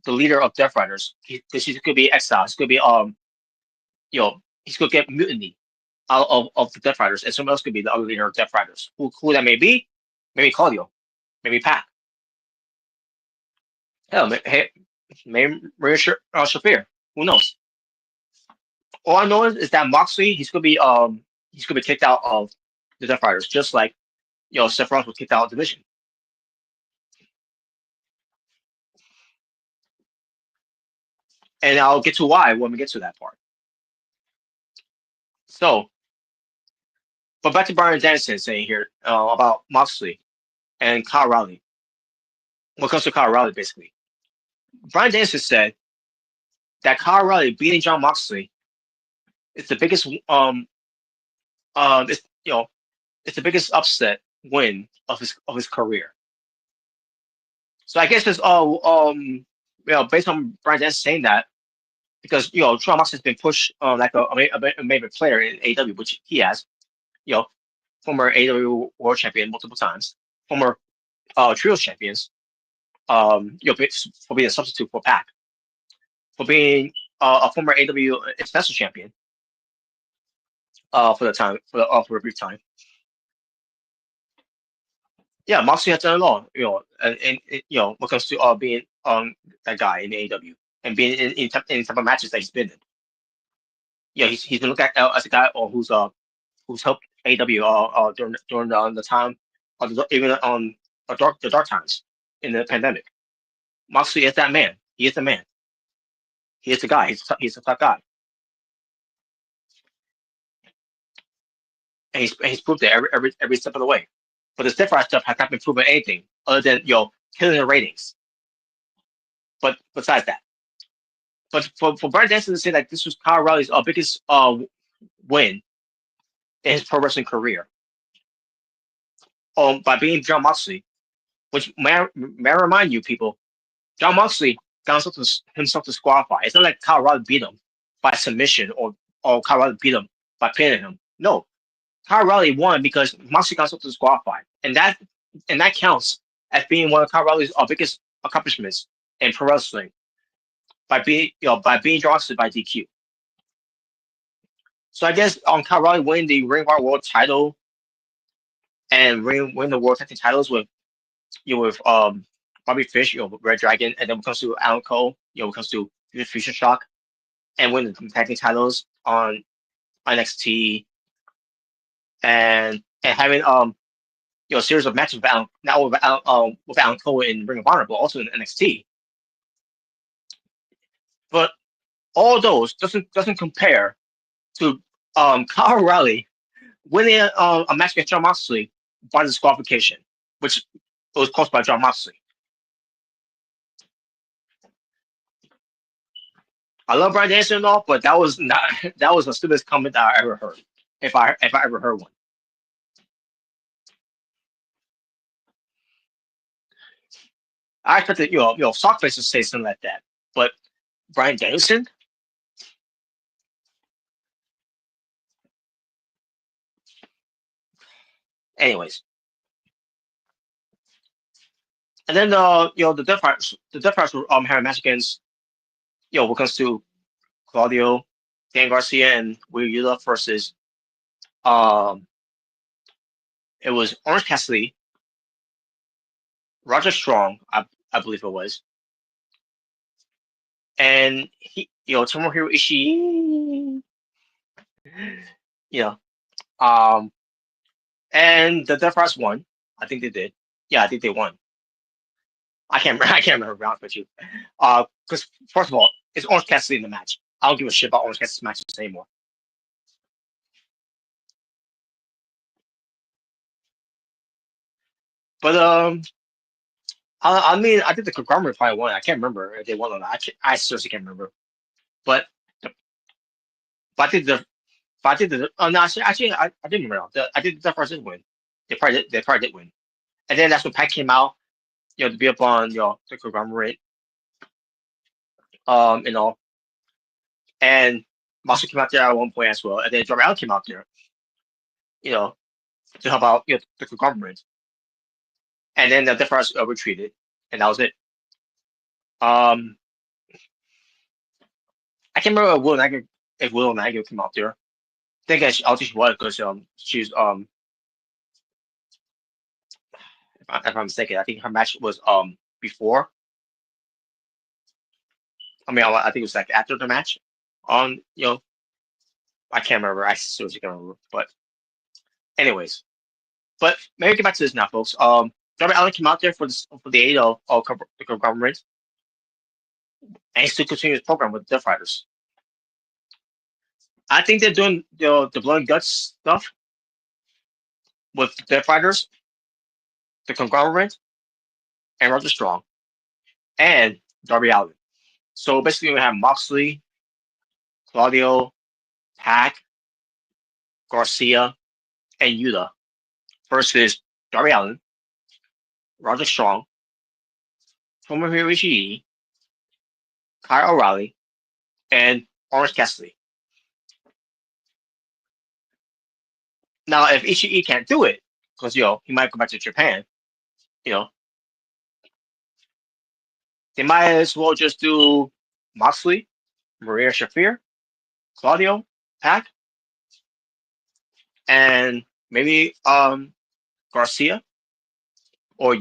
leader of Death Riders. Because he's going to be exiled. He's going to be he's going to get mutiny out of the Death Riders, and someone else could be the other leader of Death Riders. Who that may be? Maybe Claudio, maybe Pac. Hell, maybe Maria Shafir. Who knows? All I know is that Moxley, he's gonna be kicked out of the Death Riders, just like Seth Rollins was kicked out of the Division. And I'll get to why when we get to that part. So, but back to Bryan Danielson saying here about Moxley and Kyle O'Reilly. When it comes to Kyle O'Reilly, basically, Bryan Danielson said that Kyle O'Reilly beating John Moxley is the biggest it's it's the biggest upset win of his career. So I guess it's based on Bryan Danielson saying that, because John Moxley has been pushed like a major player in AEW, which he has. Former AEW World Champion multiple times, former Trios Champions. For being a substitute for Pac, for being a former AEW International Champion for a brief time. Yeah, Moxley has done it all. And when it comes to being that guy in AEW and being in type of matches that he's been in. Yeah, he's been looked at as a guy who's helped AEW during the time even on the dark times in the pandemic. Moxley is that man. He is the man. He is the guy. He's a tough guy. And he's proved it every step of the way. But the Death Rider stuff has not been proven anything other than killing the ratings. But besides that, But for Bryan Danielson to say that this was Kyle O'Reilly's biggest win in his pro wrestling career, by beating John Moxley, which may I remind you people, John Moxley got himself disqualified. It's not like Kyle O'Reilly beat him by submission or Kyle O'Reilly beat him by pinning him. No, Kyle O'Reilly won because Moxley got himself disqualified, and that counts as being one of Kyle O'Reilly's biggest accomplishments in pro wrestling by being John Moxley by DQ. So I guess Kyle O'Reilly winning the Ring of Honor World Title and win the World Tag Team titles with Bobby Fish, Red Dragon, and then when it comes to Alan Cole, when it comes to Future Shock, and win the tag team titles on NXT, and having a series of matches with with Alan Cole in Ring of Honor, but also in NXT. But all those doesn't compare to Kyle O'Reilly winning a match against John Moxley by disqualification, which was caused by John Moxley. I love Bryan Danielson and all, but that was the stupidest comment that I ever heard, if I ever heard one. I expected Sockface to say something like that, but Bryan Danielson. Anyways, and then the Death Riders were having a match against when it comes to Claudio, Dan Garcia, and Will Yuta versus it was Orange Cassidy, Roger Strong, I believe it was, and Tomohiro Ishii, and the Death Riders won. I think they did. Yeah, I think they won. I can't remember, to be honest with you. Because first of all, it's Orange Cassidy in the match. I don't give a shit about Orange Cassidy's matches anymore. But I mean, I think the Conglomerate probably won. I can't remember if they won or not. I seriously can't remember. But I think oh no, actually I didn't remember. I think the first did win. They probably did win. And then that's when Pat came out, to be up on the Conglomerate, and Moxley came out there at one point as well, and then Darby Allin came out there, to help out the Conglomerate. And then the Death retreated, and that was it. I can't remember if Will Niger came out there. I think I'll think she was because she's if I'm mistaken, I think her match was before. I mean, I think it was like after the match. I can't remember. I seriously can't remember. But anyways, but maybe get back to this now, folks. Darby Allin came out there for the AEW the Conglomerate, and he's still continuing his program with the Death Riders. I think they're doing the blood and guts stuff with the Death Riders, the Conglomerate, and Roger Strong, and Darby Allin. So basically, we have Moxley, Claudio, Pac, Garcia, and Yuta versus Darby Allin, Roger Strong, Tomohiro Ishii, Kyle O'Reilly, and Orange Cassidy. Now, if Ishii can't do it, because he might go back to Japan, they might as well just do Moxley, Maria Shafir, Claudio, Pac, and maybe Garcia or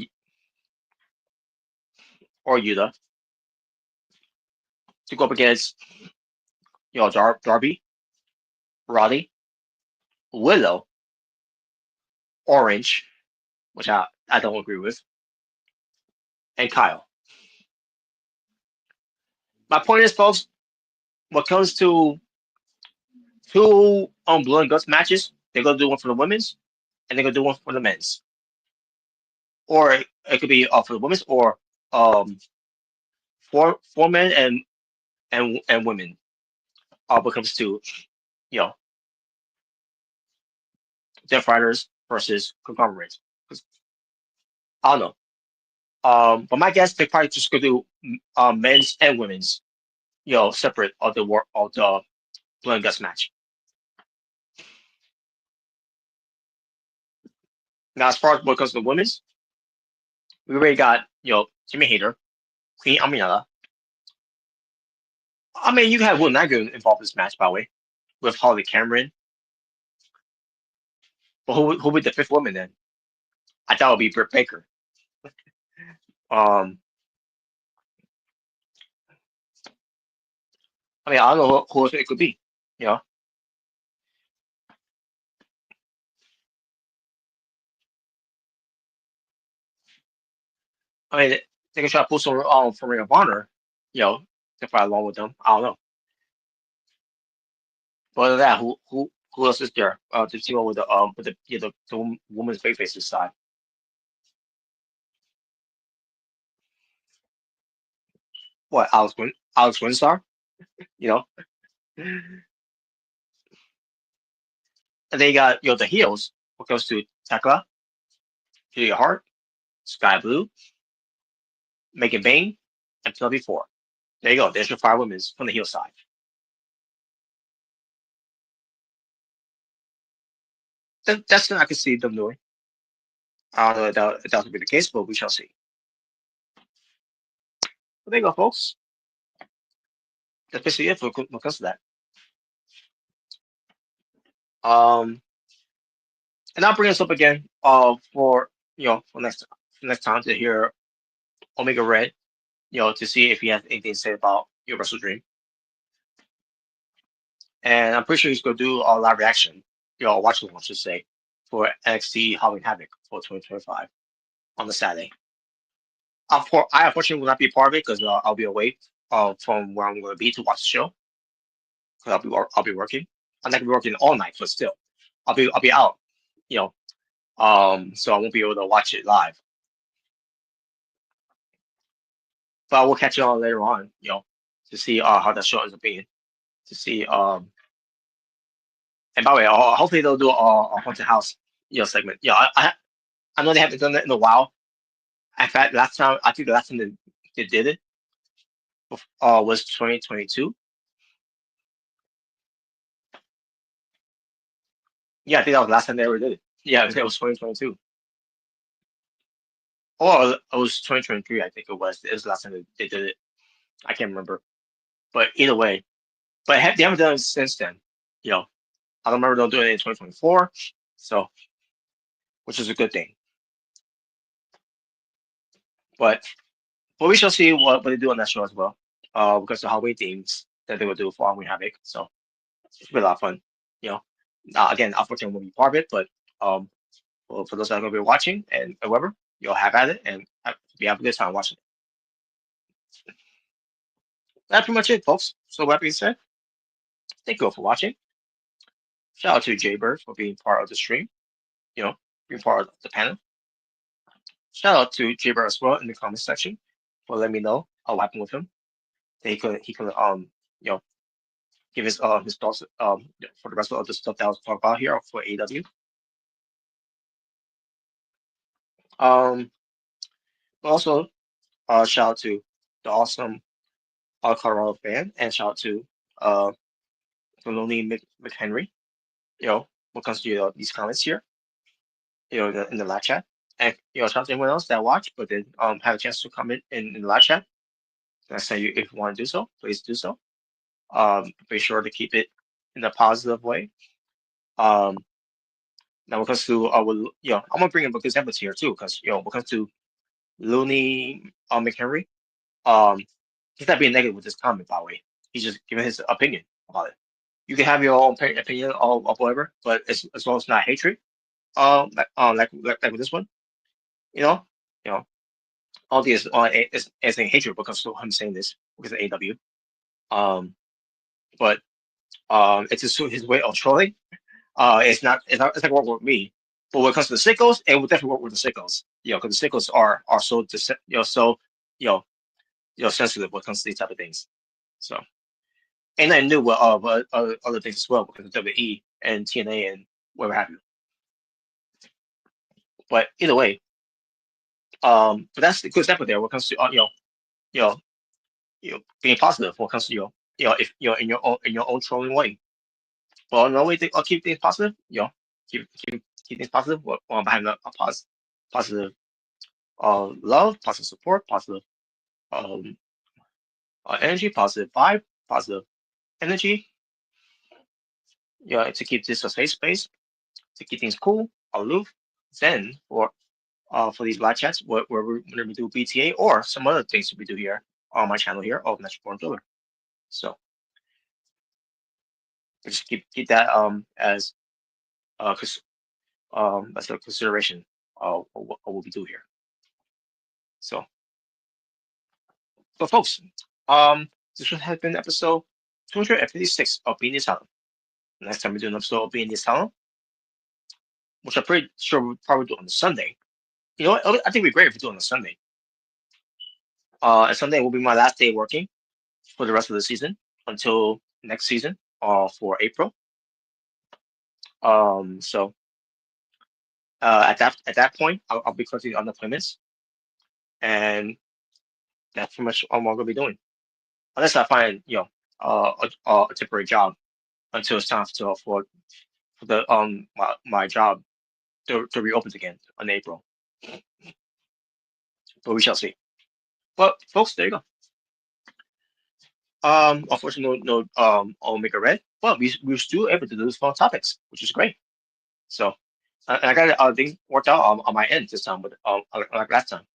Yuta to go up against Darby, Roddy, Willow, Orange, which I don't agree with, and Kyle. My point is, folks, when it comes to two blood and guts matches, they're gonna do one for the women's, and they're gonna do one for the men's, or it could be for the women's, or four men and women. When it comes to you know death riders versus conglomerates. 'Cause I don't know. But my guess they probably just gonna do men's and women's, separate of the war of the blood and guts match. Now, as far as what comes to the women's, we already got Jimmy Hayter, Queen Aminata. I mean, you can have Will Nagu involved in this match, by the way, with Holly Cameron. But who would be the fifth woman then? I thought it would be Britt Baker. Um, I mean, I don't know who else it could be. You know, I mean, they can try to pull someone from Ring of Honor, to fight along with them. I don't know. But other than that, who else is there? To team up with the woman's faces side. What Alex Winstar? You know, and they got the heels. What goes to Tekla, Julia Hart, Sky Blue, Megan Bain, and Penelope Ford. There you go. There's your five women's from the heel side. That's what I can see them doing. I don't know if that will be the case, but we shall see. But there you go, folks. That's basically it for when it comes to that. And I'll bring this up again. For next time to hear Omega Red. To see if he has anything to say about your WrestleDream. And I'm pretty sure he's gonna do a live reaction. Watch along, I should say, for NXT Halloween Havoc for 2025 on the Saturday. I unfortunately will not be a part of it because I'll be away from where I'm going to be to watch the show. Because I'll be working. I'm not gonna be working all night, but still, I'll be out. So I won't be able to watch it live. But I will catch you on later on. To see how that show ends up being. To see And by the way, hopefully they'll do a haunted house segment. I know they haven't done that in a while. In fact, I think the last time they did it was 2022. Yeah, I think that was the last time they ever did it. Yeah, it was 2022. Or it was 2023, I think it was. It was the last time they did it. I can't remember. But either way. But they haven't done it since then. I don't remember them doing it in 2024. So, which is a good thing. But we shall see what they do on that show as well. Because the Halloween themes that they will do for Halloween Havoc. So, it's been a lot of fun. Again, unfortunately, I won't be part of it, but for those that are going to be watching and whoever, you'll have at it and be have a good time watching it. That's pretty much it, folks. So, with that being said, thank you all for watching. Shout out to Jaybird for being part of the stream, being part of the panel. Shout out to Jaybird as well in the comment section for letting me know what happened with him. That he could give his thoughts for the rest of the stuff that I was talking about here for AEW. Also, shout out to the awesome Colorado fan, and shout out to Lonely McHenry. When it comes to these comments here, in the live chat, and shout out to anyone else that watched but did have a chance to comment in the live chat. And I say if you want to do so, please do so. Be sure to keep it in a positive way. Now, when it comes to I'm gonna bring in Lucas Evans here too, because when it comes to Looney McHenry, he's not being negative with this comment, by the way. He's just giving his opinion about it. You can have your own opinion of whatever, but as long as it's not hatred, like with this one, all this is a hatred because of him saying this because of AW. But it's just his way of trolling. It's not work with me. But when it comes to the sickos, it will definitely work with the sickos. Because the sickos are so sensitive when it comes to these type of things. So And I knew what other things as well because of WWE and TNA and whatever have you. But either way, but that's the good step there when it comes to you know, being positive when it comes to if in your own trolling way. Well, no way to keep things positive, keep things positive while behind a positive love, positive support, positive um energy, positive vibe, positive energy. To keep this a safe space, to keep things cool, aloof. Then for these live chats, where we're going to do BTA or some other things that we do here on my channel here of Natural Born Thriller. So just keep that as that's a consideration of what we do here. So, but folks, this has been episode 256 of Being the Asylum. Next time we do an episode of Being the Asylum, which I'm pretty sure we'll probably do on Sunday. You know what? I think it'd be great if we do it on Sunday. And Sunday will be my last day working for the rest of the season until next season, for April. So at that point, I'll be collecting unemployments, and that's pretty much all I'm gonna be doing, unless I find a temporary job until it's time for the my job to reopen again in April. But we shall see. But folks, there you go. Unfortunately, no Omega Red, but we were still able to do these fun topics, which is great. So, and I got things worked out on my end this time, with like last time.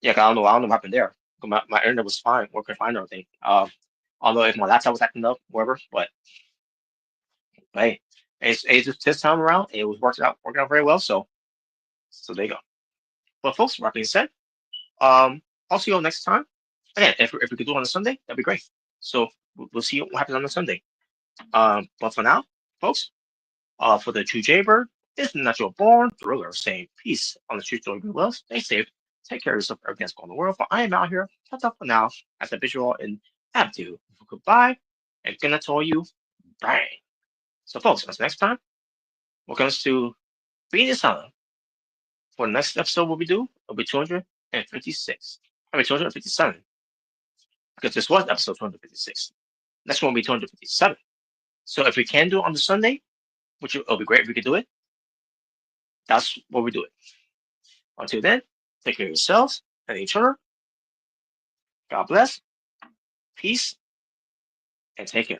Yeah, 'cause I don't know what happened there. My internet was fine, working fine, and everything. I don't know if my laptop was acting up, whatever, but hey, it's just this time around, it was working out very well. So there you go. But folks, that being said, I'll see you all next time. Again, if we could do it on a Sunday, that'd be great. So we'll see what happens on a Sunday. But for now, folks, for the True Jaybird, it's the Natural Born Thriller saying peace on the streets of your will. Stay safe. Take care of yourself, everything that's going on in the world. But I am out here. That's up for now. As a visual in Abdu. Goodbye. And gonna tell you, bang. So, folks, until next time, when it comes to being the silent, for the next episode, what we do will be 256. I mean, 257. Because this was episode 256. Next one will be 257. So, if we can do it on the Sunday, which will be great if we could do it, that's what we do it. Until then, take care of yourselves and each other. God bless, peace, and take care.